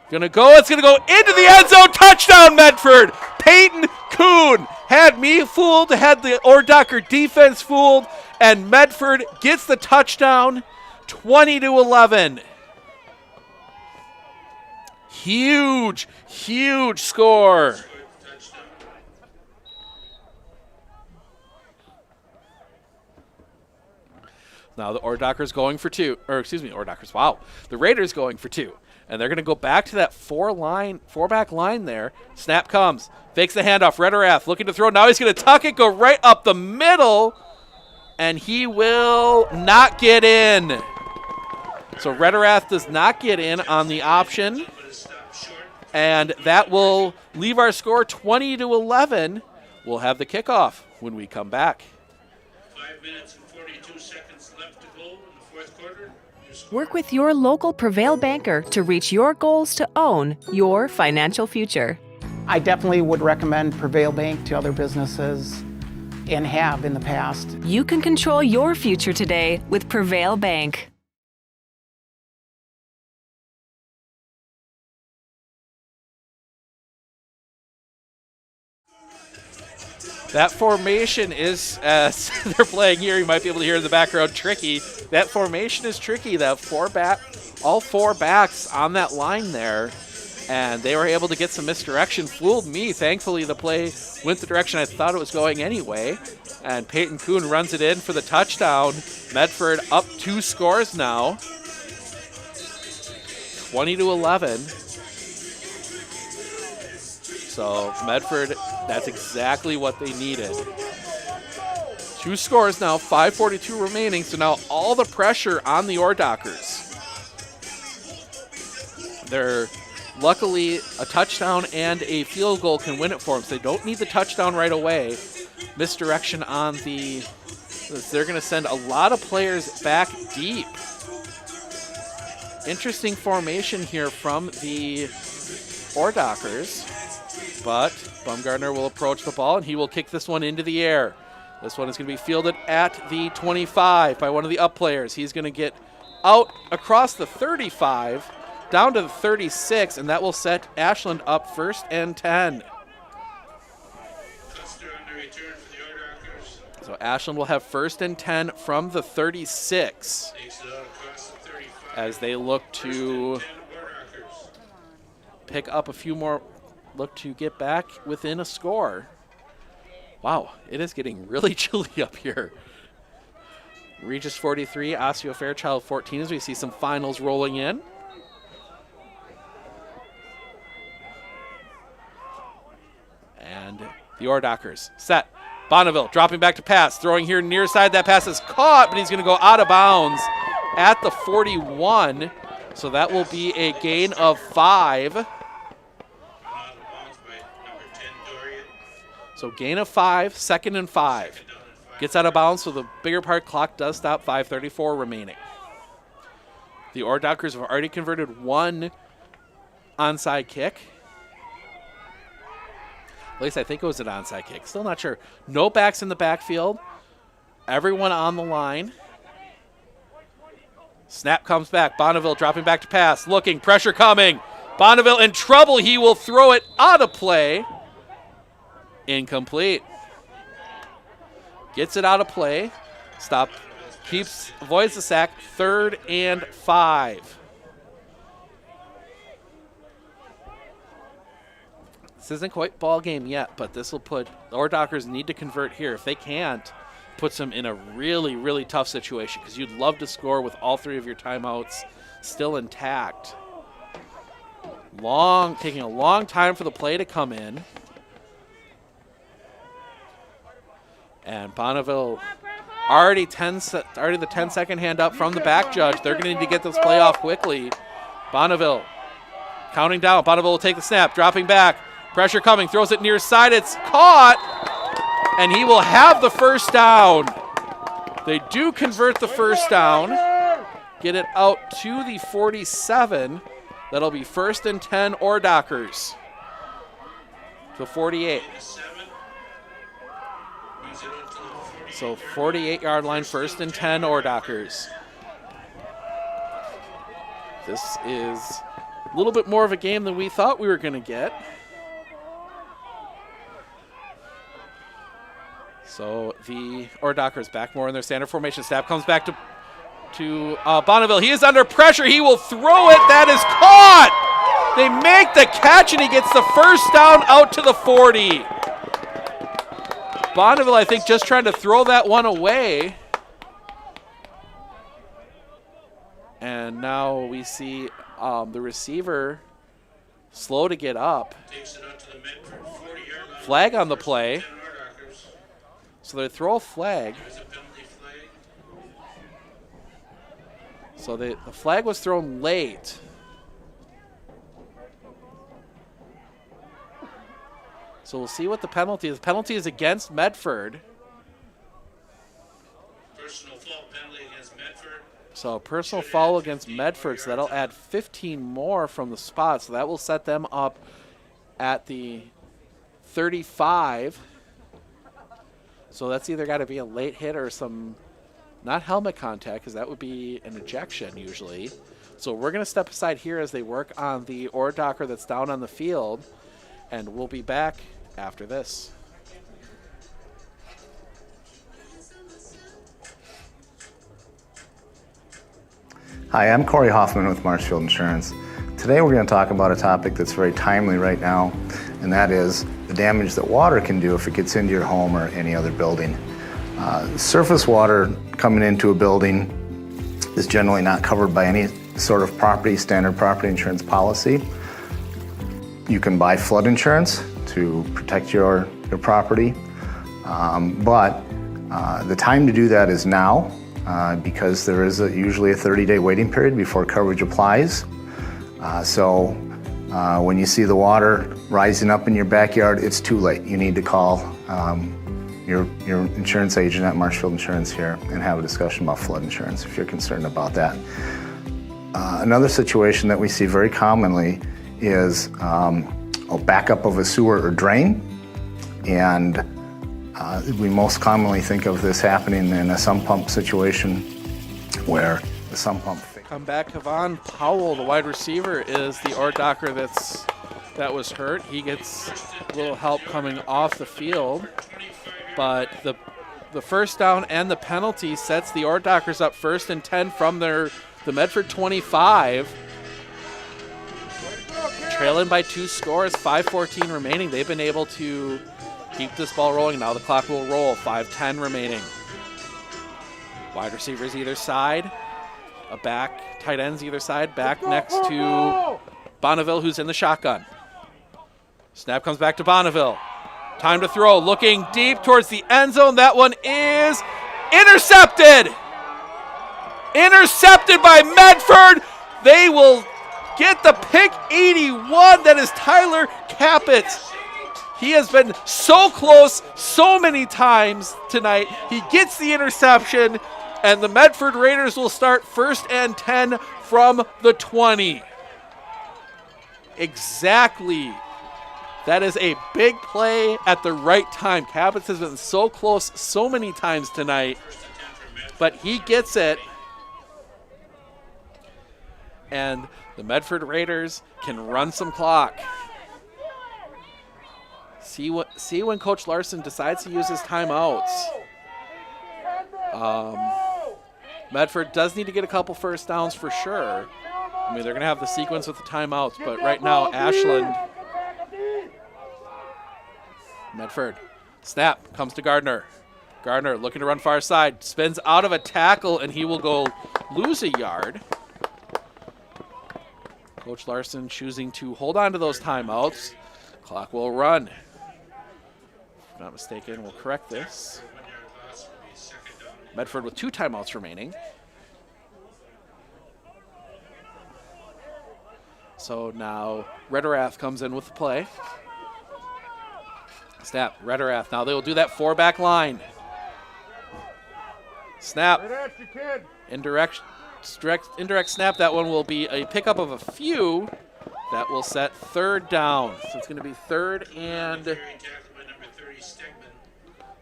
It's going to go into the end zone. Touchdown, Medford. Peyton Kuhn had me fooled, had the Ordocker defense fooled, and Medford gets the touchdown, 20-11. Huge, huge score. Now the Ordockers going for 2, the Raiders going for 2. And they're going to go back to that 4-back line there. Snap comes. Fakes the handoff. Rederath looking to throw. Now he's going to tuck it, go right up the middle. And he will not get in. So Rederath does not get in on the option. And that will leave our score 20-11. We'll have the kickoff when we come back. 5 minutes and 42 seconds left to go in the 4th quarter. Work with your local Prevail banker to reach your goals to own your financial future. I definitely would recommend Prevail Bank to other businesses and have in the past. You can control your future today with Prevail Bank. That formation is, as they're playing here, you might be able to hear in the background, tricky. That formation is tricky. That all 4 backs on that line there, and they were able to get some misdirection. Fooled me. Thankfully, the play went the direction I thought it was going anyway, and Peyton Kuhn runs it in for the touchdown. Medford up 2 scores now, 20-11. So Medford, that's exactly what they needed. 2 scores now, 5:42 remaining, so now all the pressure on the Ordockers. They're luckily a touchdown and a field goal can win it for them, so they don't need the touchdown right away. Misdirection on they're going to send a lot of players back deep. Interesting formation here from the Ordockers. But Bumgarner will approach the ball, and he will kick this one into the air. This one is going to be fielded at the 25 by one of the up players. He's going to get out across the 35, down to the 36, and that will set Ashland up 1st and 10. So Ashland will have 1st and 10 from the 36 as they look to pick up a few more, look to get back within a score. Wow, it is getting really chilly up here. Regis 43, Osseo Fairchild 14 as we see some finals rolling in. And the Ordockers set. Bonneville dropping back to pass, throwing here near side. That pass is caught, but he's going to go out of bounds at the 41. So that will be a gain of 5. So gain of 5, 2nd and 5. Gets out of bounds, so the bigger part clock does stop, 5:34 remaining. The Ordockers have already converted 1 onside kick. At least I think it was an onside kick. Still not sure. No backs in the backfield. Everyone on the line. Snap comes back. Bonneville dropping back to pass. Looking, pressure coming. Bonneville in trouble. He will throw it out of play. Incomplete. Gets it out of play. Stop. Avoids the sack. 3rd and 5. This isn't quite ball game yet, but this will put the Ordockers need to convert here. If they can't, puts them in a really, really tough situation because you'd love to score with all 3 of your timeouts still intact. Taking a long time for the play to come in. And Bonneville already the 10-second hand up from the back judge. They're going to need to get this play off quickly. Bonneville counting down. Bonneville will take the snap, dropping back. Pressure coming, throws it near side. It's caught, and he will have the first down. They do convert the first down. Get it out to the 47. That'll be 1st and 10 Ordockers. To 48. So 48-yard line, 1st and 10 Ordockers. This is a little bit more of a game than we thought we were going to get. So the Ordockers back more in their standard formation. Snap comes back to Bonneville. He is under pressure. He will throw it. That is caught. They make the catch, and he gets the first down out to the 40. Bonneville, I think, just trying to throw that one away. And now we see the receiver slow to get up. Flag on the play. So they throw a flag. So the flag was thrown late. So we'll see what the penalty is. The penalty is against Medford. Personal foul penalty against Medford. So personal foul against Medford, so that'll add 15 more from the spot. So that will set them up at the 35. So that's either got to be a late hit or some, not helmet contact, because that would be an ejection usually. So we're going to step aside here as they work on the Ordocker that's down on the field, and we'll be back after this. Hi, I'm Corey Hoffman with Marshfield Insurance. Today we're going to talk about a topic that's very timely right now, and that is the damage that water can do if it gets into your home or any other building. Surface water coming into a building is generally not covered by any sort of standard property insurance policy. You can buy flood insurance to protect your property, but the time to do that is now because there is usually a 30-day waiting period before coverage applies. So when you see the water rising up in your backyard, it's too late. You need to call your insurance agent at Marshfield Insurance here and have a discussion about flood insurance if you're concerned about that. Another situation that we see very commonly is a backup of a sewer or drain, and we most commonly think of this happening in a sump pump situation where the sump pump. Come back, Kevon Powell, the wide receiver, is the Ordocker that was hurt. He gets a little help coming off the field, but the first down and the penalty sets the Ordockers up 1st and 10 from the Medford 25. trailing by 2 scores, 5:14 remaining. They've been able to keep this ball rolling. Now the clock will roll, 5:10 remaining. Wide receivers either side, a back, tight ends either side, back next to Bonneville, who's in the shotgun. Snap comes back to Bonneville. Time to throw, looking deep towards the end zone. That one is intercepted. Intercepted by Medford. They will get the pick 81. That is Tyler Caput. He has been so close so many times tonight. He gets the interception, and the Medford Raiders will start 1st and 10 from the 20. Exactly. That is a big play at the right time. Caput has been so close so many times tonight, but he gets it. And the Medford Raiders can run some clock. See when Coach Larson decides to use his timeouts. Medford does need to get a couple first downs for sure. I mean, they're going to have the sequence with the timeouts, but right now, Ashland. Medford. Snap comes to Gardner. Gardner looking to run far side. Spins out of a tackle, and he will go lose a yard. Coach Larson choosing to hold on to those timeouts. Clock will run. If I'm not mistaken, we'll correct this. Medford with 2 timeouts remaining. So now Rederath comes in with the play. Snap, Rederath. Now they will do that 4-back line. Snap. Indirect snap. That one will be a pickup of a few. That will set 3rd down. So it's going to be 3rd and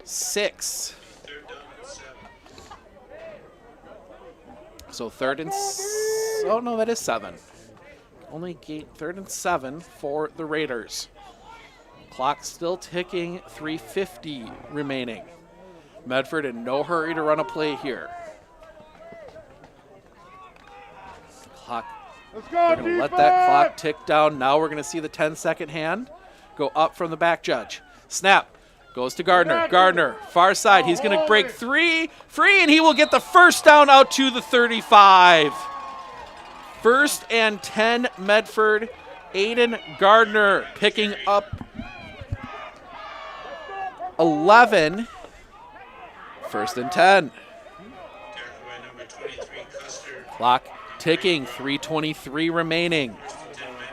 6. So 3rd and oh no, that is 7. Only 3rd and 7 for the Raiders. Clock still ticking, 3:50 remaining. Medford in no hurry to run a play here. We're going to let that clock tick down. Now we're going to see the 10-second hand go up from the back judge. Snap goes to Gardner. Gardner, far side. He's going to break free, and he will get the first down out to the 35. 1st and 10, Medford. Aiden Gardner picking up 11. 1st and 10. Clock ticking, 3:23 remaining.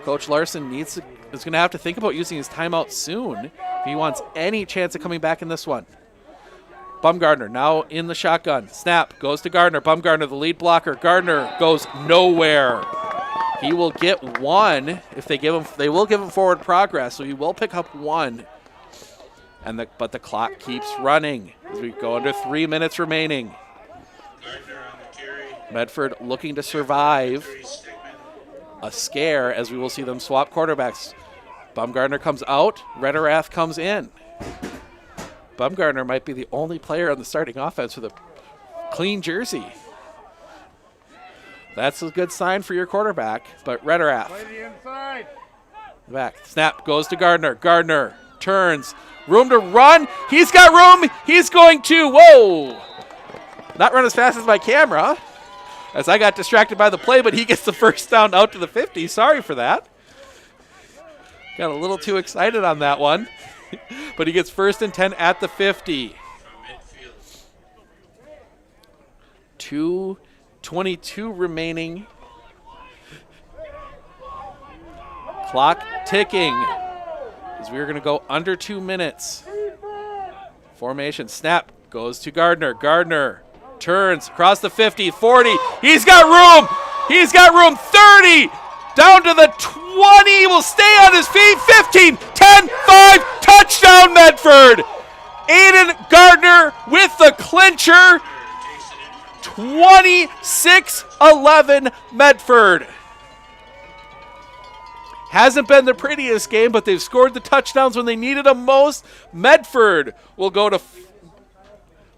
Coach Larson is going to have to think about using his timeout soon if he wants any chance of coming back in this one. Bumgardner now in the shotgun. Snap goes to Gardner. Bumgardner, the lead blocker. Gardner goes nowhere. He will get 1 if they give him. They will give him forward progress, so he will pick up 1. But the clock keeps running as we go under 3 minutes remaining. Medford looking to survive a scare as we will see them swap quarterbacks. Bumgardner comes out. Rederath comes in. Bumgardner might be the only player on the starting offense with a clean jersey. That's a good sign for your quarterback, but Rederath. Back. Snap goes to Gardner. Gardner turns. Room to run. He's got room. He's going to, whoa, not run as fast as my camera, as I got distracted by the play, but he gets the first down out to the 50. Sorry for that. Got a little too excited on that one. But he gets 1st and 10 at the 50. 2:22 remaining. Clock ticking as we're going to go under 2 minutes. Formation snap goes to Gardner. Gardner turns across the 50, 40. He's got room. He's got room. 30 down to the 20. Will stay on his feet. 15, 10, 5. Touchdown Medford. Aiden Gardner with the clincher. 26-11 Medford. Hasn't been the prettiest game, but they've scored the touchdowns when they needed them most. Medford will go to,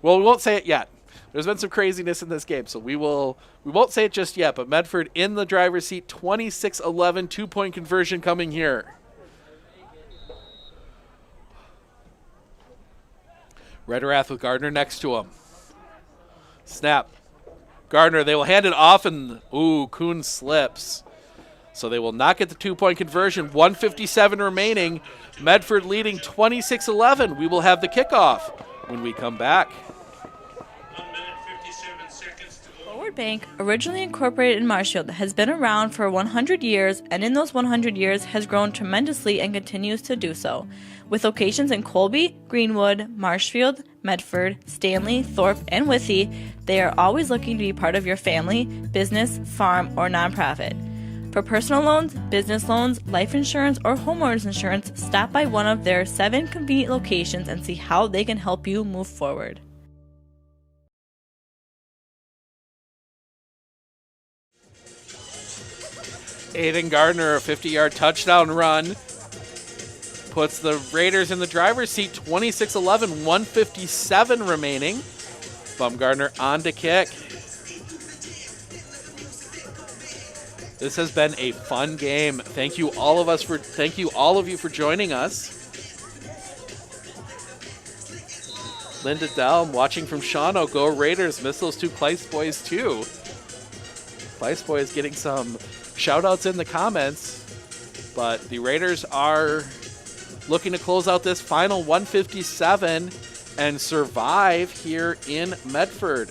well, we won't say it yet, There's been some craziness in this game, so we won't say it just yet, but Medford in the driver's seat, 26-11, 2-point conversion coming here. Rederath with Gardner next to him. Snap. Gardner, they will hand it off, and Kuhn slips. So they will not get the 2-point conversion. 1:57 remaining. Medford leading 26-11. We will have the kickoff when we come back. 1 minute 57 seconds to go. Forward Bank, originally incorporated in Marshfield, has been around for 100 years, and in those 100 years has grown tremendously and continues to do so. With locations in Colby, Greenwood, Marshfield, Medford, Stanley, Thorpe, and Withee, they are always looking to be part of your family, business, farm, or nonprofit. For personal loans, business loans, life insurance, or homeowners insurance, stop by one of their 7 convenient locations and see how they can help you move forward. Aiden Gardner, a 50-yard touchdown run, puts the Raiders in the driver's seat, 26-11, 1:57 remaining. Baumgartner on to kick. This has been a fun game. Thank you all of you for joining us. Linda Delm watching from Shawano. Go Raiders. Miss those 2 Kleist boys too. Kleist boys getting some shout outs in the comments. But the Raiders are looking to close out this final 1:57 and survive here in Medford.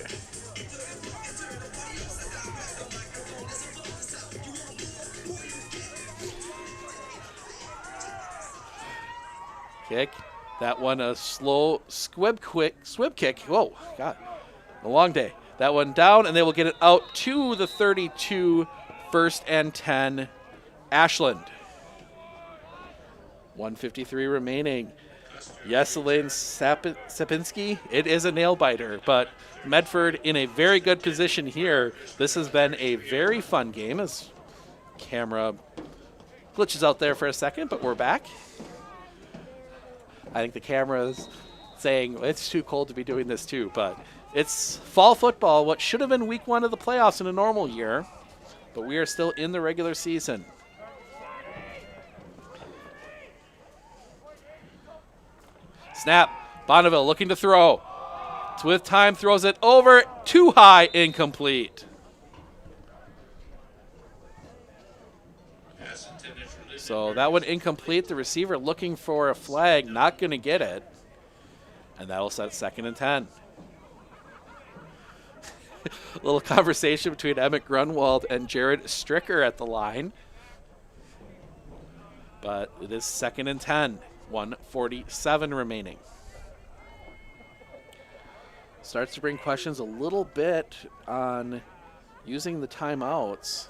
Kick. That one a slow squib kick. Whoa, God, a long day. That one down, and they will get it out to the 32, 1st and 10, Ashland. 1:53 remaining. Yes, Elaine Sapinski, it is a nail biter, but Medford in a very good position here. This has been a very fun game as camera glitches out there for a second, but we're back. I think the camera is saying it's too cold to be doing this too, but it's fall football, what should have been week 1 of the playoffs in a normal year, but we are still in the regular season. Snap. Bonneville looking to throw. It's with time, throws it over, too high, incomplete. So that one incomplete. The receiver looking for a flag, not going to get it. And that'll set 2nd and 10. A little conversation between Emmett Grunwald and Jared Stricker at the line. But it is 2nd and 10. 1:47 remaining. Starts to bring questions a little bit on using the timeouts.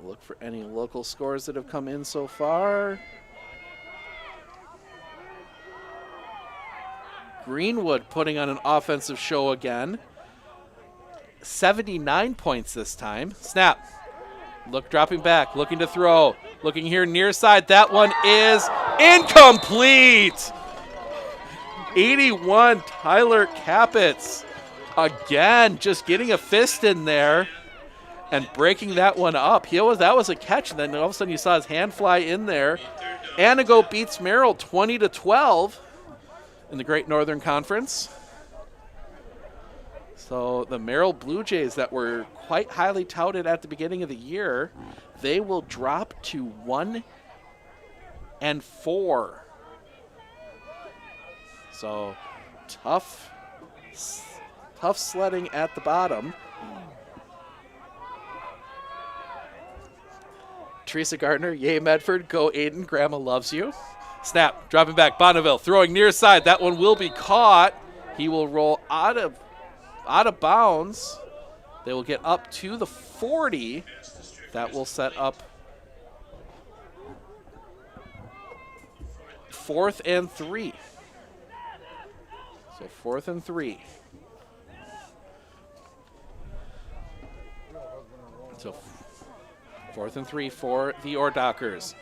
Look for any local scores that have come in so far. Greenwood putting on an offensive show again. 79 points this time. Snap. Dropping back, looking to throw. Looking here near side. That one is incomplete. 81, Tyler Capitz. Again, just getting a fist in there and breaking that one up. That was a catch, and then all of a sudden you saw his hand fly in there. Anago beats Merrill 20-12 in the Great Northern Conference. So the Merrill Blue Jays that were quite highly touted at the beginning of the year, they will drop to 1-4. So tough sledding at the bottom. Teresa Gardner, yay Medford, go Aiden, Grandma loves you. Snap, dropping back, Bonneville throwing near side. That one will be caught. He will roll out of bounds. They will get up to the 40. That will set up 4th and 3. So 4th and 3. So 4th and 3 for the Ordockers.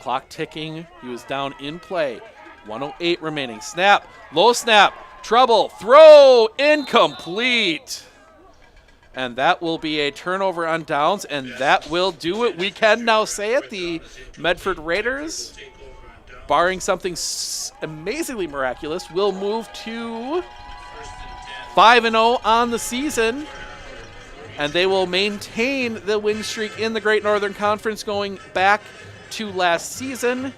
Clock ticking. He was down in play. 1:08 remaining. Snap. Low snap. Trouble. Throw incomplete. And that will be a turnover on downs, and that will do it. We can now say it. The Medford Raiders, barring something amazingly miraculous, will move to 5-0 on the season. And they will maintain the win streak in the Great Northern Conference going back to last season.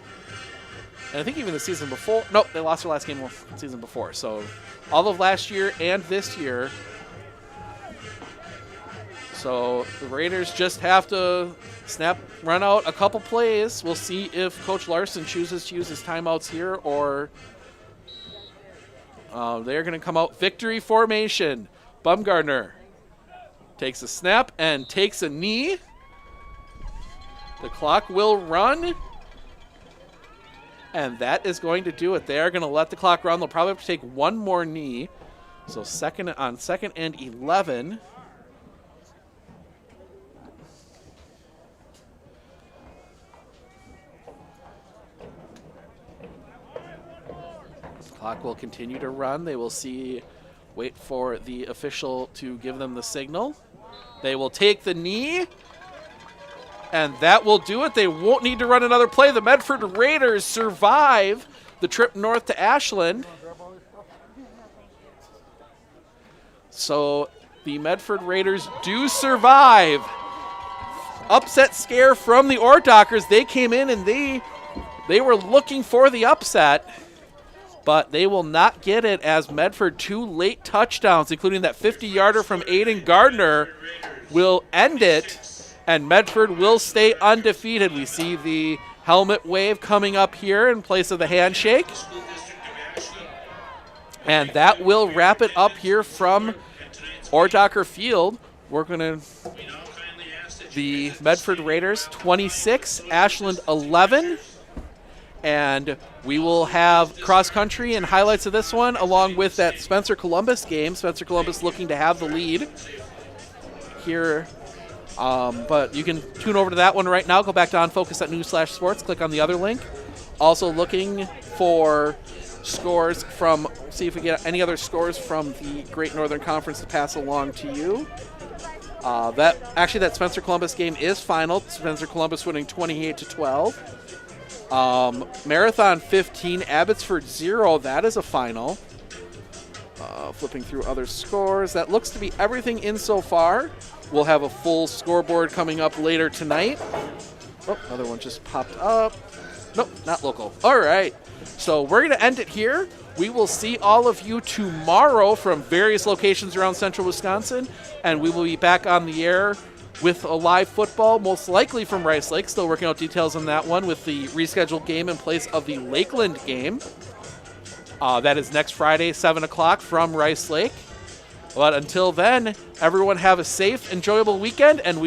And I think even the season before. Nope, they lost their last game the season before. So all of last year and this year. So the Raiders just have to run out a couple plays. We'll see if Coach Larson chooses to use his timeouts here, or they're going to come out victory formation. Bumgardner takes a snap and takes a knee. The clock will run. And that is going to do it. They are going to let the clock run. They'll probably have to take one more knee. So second and 11. Clock will continue to run. They will wait for the official to give them the signal. They will take the knee, and that will do it. They won't need to run another play. The Medford Raiders survive the trip north to Ashland. So the Medford Raiders do survive. Upset scare from the Ortdockers. They came in and they were looking for the upset, but they will not get it as Medford 2 late touchdowns, including that 50-yarder from Aiden Gardner, will end it, and Medford will stay undefeated. We see the helmet wave coming up here in place of the handshake. And that will wrap it up here from Ortdocker Field. We're going to the Medford Raiders 26, Ashland 11. And we will have cross-country and highlights of this one, along with that Spencer-Columbus game. Spencer-Columbus looking to have the lead here. But you can tune over to that one right now. Go back to OnFocus.news/sports. Click on the other link. Also looking for scores from, see if we get any other scores from the Great Northern Conference to pass along to you. That Spencer-Columbus game is final. Spencer-Columbus winning 28-12. Marathon 15, Abbotsford 0. That is a final. Flipping through other scores. That looks to be everything in so far. We'll have a full scoreboard coming up later tonight. Oh, another one just popped up. Nope, not local. All right. So we're going to end it here. We will see all of you tomorrow from various locations around central Wisconsin, and we will be back on the air with a live football, most likely from Rice Lake. Still working out details on that one with the rescheduled game in place of the Lakeland game. That is next Friday, 7 o'clock from Rice Lake. But until then, everyone have a safe, enjoyable weekend, and we will